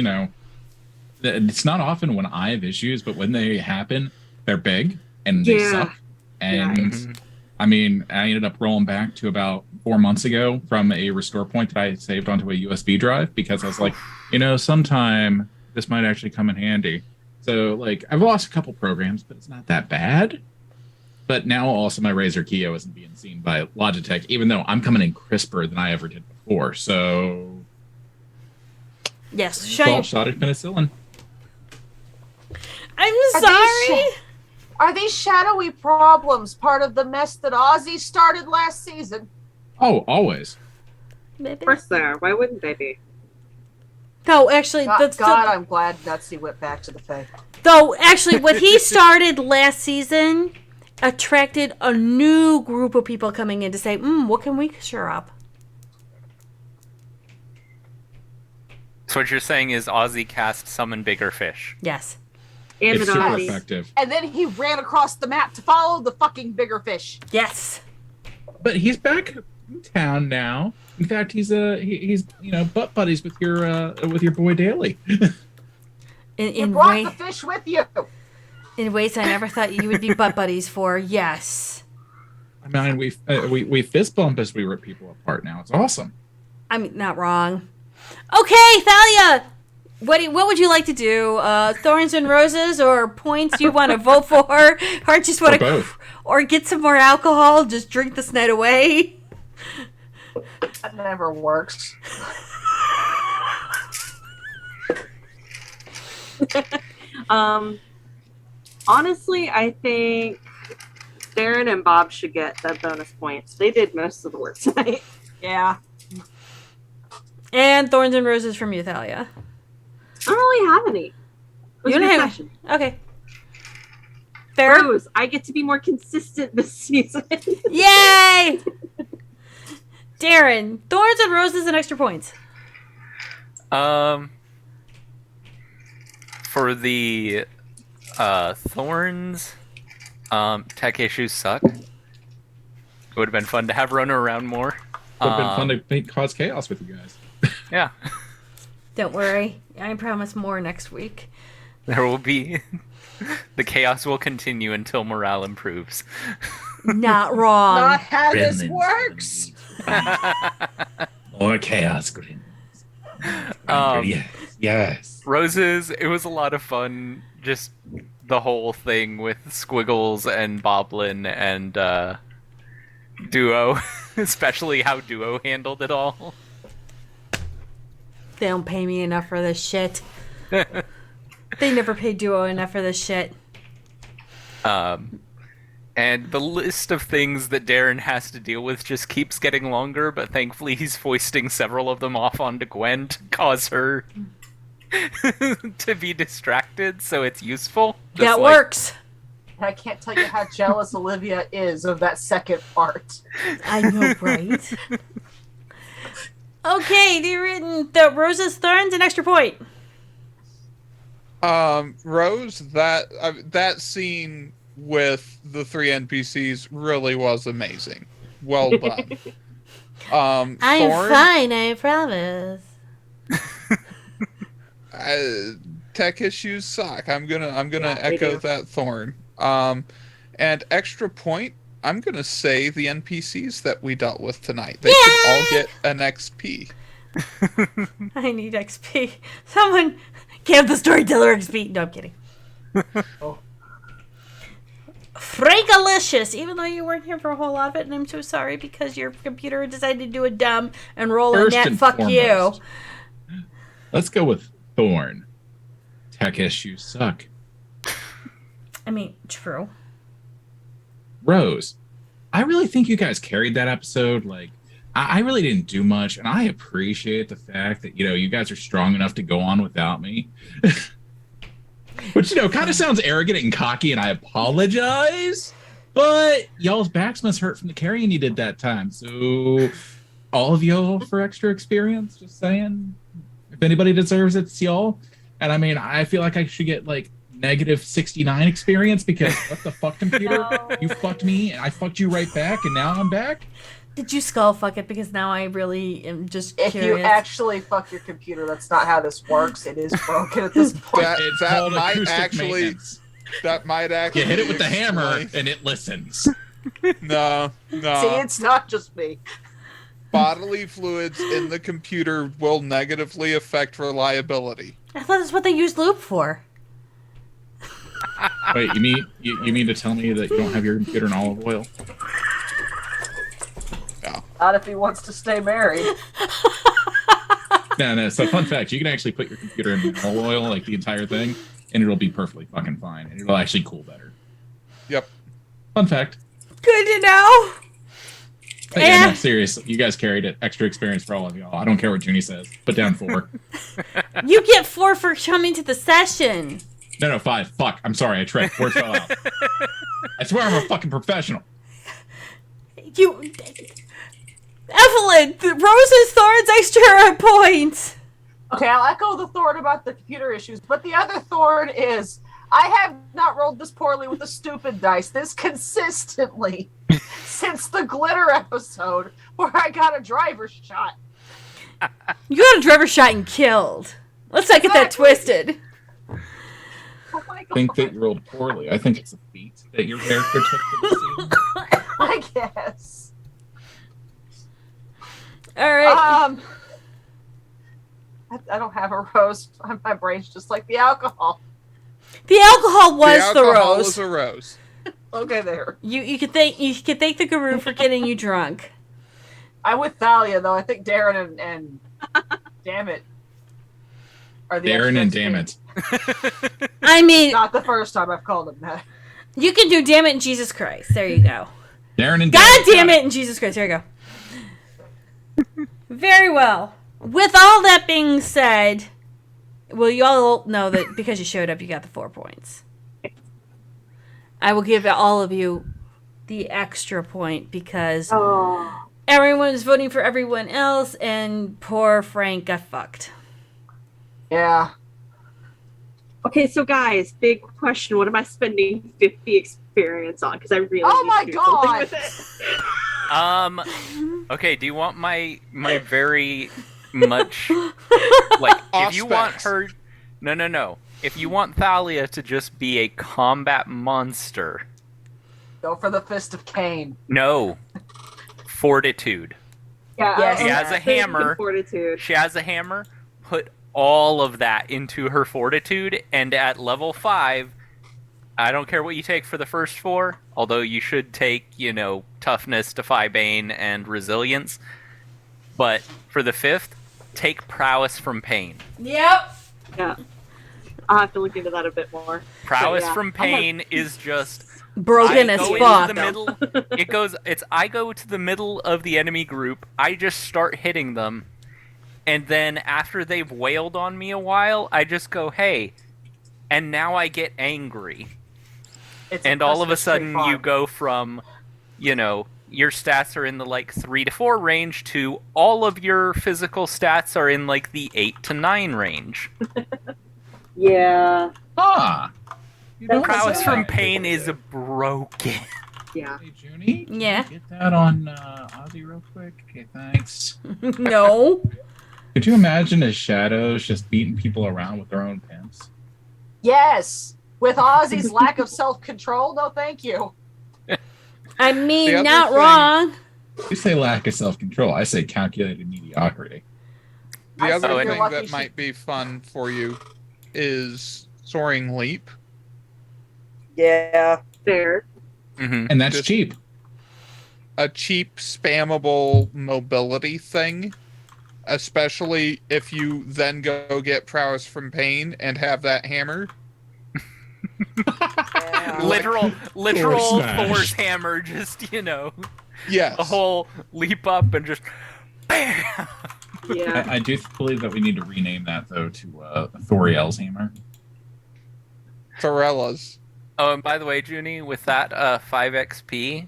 it's not often when I have issues, but when they happen, they're big and they suck. And I mean, I ended up rolling back to about 4 months ago from a restore point that I saved onto a USB drive because I was like, sometime this might actually come in handy. So, like, I've lost a couple programs, but it's not that bad. But now also my Razer Kiyo isn't being seen by Logitech, even though I'm coming in crisper than I ever did before. So, yes, shot at penicillin. I'm sorry. Are these shadowy problems part of the mess that Ozzy started last season? Oh, always. Of course they are. Why wouldn't they be? No, actually, God, I'm glad Nutsy went back to the Fae. Though, actually, what he started last season attracted a new group of people coming in to say, what can we shore up? So what you're saying is Ozzy cast Summon Bigger Fish. Yes. And it's super effective. And then he ran across the map to follow the fucking bigger fish. Yes. But he's back in town now. In fact, he's butt buddies with your boy Daly. You brought the fish with you. In ways I never thought you would be butt buddies for. Yes. I mean, we fist bump as we rip people apart now. It's awesome. I mean, not wrong. Okay, Thalia, what would you like to do? Thorns and roses or points you want to vote for, or just want to, or get some more alcohol? Just drink this night away. That never works. Honestly, I think Darren and Bob should get the bonus points. They did most of the work tonight. Yeah. And Thorns and Roses from you, Thalia. I don't really have any. You don't have. Question. Okay. Fair. Rose, I get to be more consistent this season. Yay! Darren, Thorns and Roses and extra points. For the Thorns, tech issues suck. It would have been fun to have Rona around more. Would have been fun to cause chaos with you guys. Yeah. Don't worry. I promise more next week. There will be... The chaos will continue until morale improves. Not wrong. Not how this Gremlins. works. More chaos, Green. Yes. Roses, it was a lot of fun. Just the whole thing with Squiggles and Boblin and Duo. Especially how Duo handled it all. They don't pay me enough for this shit. They never pay Duo enough for this shit. And the list of things that Darren has to deal with just keeps getting longer, but thankfully he's foisting several of them off onto Gwen to cause her to be distracted, so it's useful. That works. I can't tell you how jealous Olivia is of that second part. I know, right? Okay, they've written the Roses, Thorns, and extra point. Rose, that scene with the 3 NPCs really was amazing. Well done. I'm Thorn, fine, I promise. tech issues suck. I'm gonna Yeah, they echo do. that, Thorn. And extra point, I'm gonna say the NPCs that we dealt with tonight. They should all get an XP. I need XP. Someone give the storyteller XP. No, I'm kidding. Frankalicious, even though you weren't here for a whole lot of it, and I'm so sorry because your computer decided to do a dumb and roll First a net. and Fuck foremost, you. Let's go with Thorn. Tech issues suck. I mean, true. Rose, I really think you guys carried that episode. Like, I really didn't do much, and I appreciate the fact that, you guys are strong enough to go on without me. Which, kind of sounds arrogant and cocky, and I apologize. But y'all's backs must hurt from the carrying you did that time. So, all of y'all for extra experience, just saying. If anybody deserves it, it's y'all. And I mean, I feel like I should get, negative 69 experience because what the fuck, computer? You fucked me, and I fucked you right back, and now I'm back? Did you skull fuck it? Because now I really am just If curious. you actually fuck your computer, that's not how this works. It is broken at this point. That might actually You hit it with the hammer, explain. and it listens. No. See, it's not just me. Bodily fluids in the computer will negatively affect reliability. I thought that's what they used lube for. Wait, you mean to tell me that you don't have your computer in olive oil? Not if he wants to stay married. No. So fun fact, you can actually put your computer in olive oil, like the entire thing, and it'll be perfectly fucking fine, and it'll actually cool better. Yep. Fun fact. Good to know. But yeah, no, serious. You guys carried it. Extra experience for all of y'all. I don't care what Junie says. Put down 4. You get 4 for coming to the session. No, 5. Fuck. I'm sorry. I tripped. Words fell out. I swear I'm a fucking professional. You... Evelyn, Rose's Thorns extra points. Okay, I'll echo the Thorn about the computer issues, but the other Thorn is I have not rolled this poorly with the stupid dice this consistently since the glitter episode where I got a driver's shot. You got a driver shot and killed. Let's not get that twisted. Oh my I think that you rolled poorly. I think it's a feat that your character took to the scene. I guess. All right. I don't have a rose. My brain's just like the alcohol. The alcohol was the alcohol rose. was a rose. Okay, there. You could thank the guru for getting you drunk. I'm with Thalia though. I think Darren and damn it are the Darren and extras. damn it. I mean, Not the first time I've called him that. you can do damn it in Jesus Christ. There you go. Darren and God damn it in Jesus Christ. There you go. Very well. With all that being said, well, you all know that because you showed up, you got the 4 points. I will give all of you the extra point because everyone is voting for everyone else, and poor Frank got fucked. Yeah. Okay, so guys, big question. What am I spending 50 experience on? Because I really need to do something with it. Okay, do you want my very much, like, if you want her... No. If you want Thalia to just be a combat monster... Go for the Fist of Cain. No. Fortitude. Yeah, She has a hammer. Fortitude. She has a hammer. Put all of that into her fortitude, and at level 5, I don't care what you take for the first 4, although you should take, toughness, defy bane, and resilience. But for the 5th, take prowess from pain. Yep. Yeah. I'll have to look into that a bit more. Prowess from pain is just broken as fuck. I go to the middle of the enemy group, I just start hitting them, and then after they've wailed on me a while, I just go, hey, and now I get angry. And all of a sudden you go from, your stats are in the 3 to 4 range to all of your physical stats are in the 8 to 9 range. Yeah. Prowess from pain is broken. Yeah. Hey, Junie? Yeah. Can you get that on Ozzy real quick? Okay, thanks. No. Could you imagine as Shadows just beating people around with their own pimps? Yes. With Ozzy's lack of self-control, no thank you. I mean, not wrong. You say lack of self-control. I say calculated mediocrity. The other thing that might be fun for you is Soaring Leap. Yeah. Fair. Mm-hmm. And that's cheap. A cheap, spammable mobility thing. Especially if you then go get Prowess from Pain and have that hammer. Literal smash. Thor's hammer, just, Yes. a whole leap up and just bam! Yeah. I do believe that we need to rename that, though, to Thoriel's hammer. Thorella's. Oh, and by the way, Junie, with that 5 XP,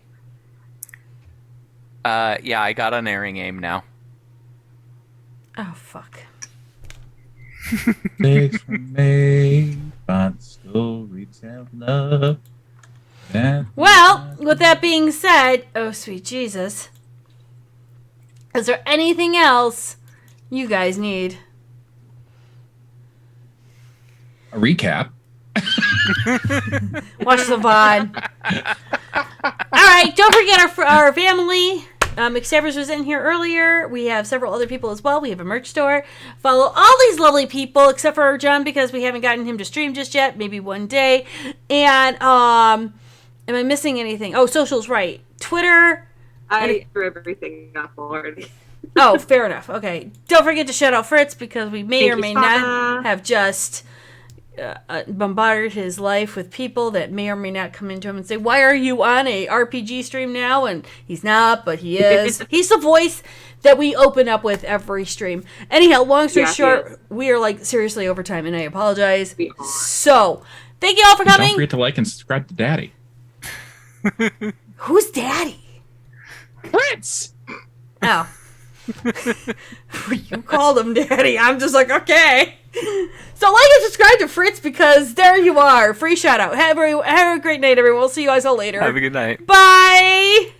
yeah, I got unerring aim now. Oh, fuck. Takes from me, but story tell love. Well, with that being said, oh, sweet Jesus. Is there anything else you guys need? A recap. Watch the VOD. Alright, don't forget our family. Xavier's was in here earlier. We have several other people as well. We have a merch store. Follow all these lovely people, except for John, because we haven't gotten him to stream just yet. Maybe one day. And, am I missing anything? Oh, socials, right. Twitter. I threw everything up already. Oh, fair enough. Okay. Don't forget to shout out Fritz, because we may Thank or you, may Spana. not have just bombarded his life with people that may or may not come into him and say, why are you on a RPG stream now? And he's not, but he is. He's the voice that we open up with every stream. Anyhow, long story short, we are seriously over time, and I apologize. So, thank you all for coming. Don't forget to like and subscribe to Daddy. Who's Daddy? Fritz! Oh. You called him Daddy. I'm just like, okay. So like and subscribe to Fritz, because there you are. Free shout out. Have a great night, everyone. We'll see you guys all later. Have a good night. Bye.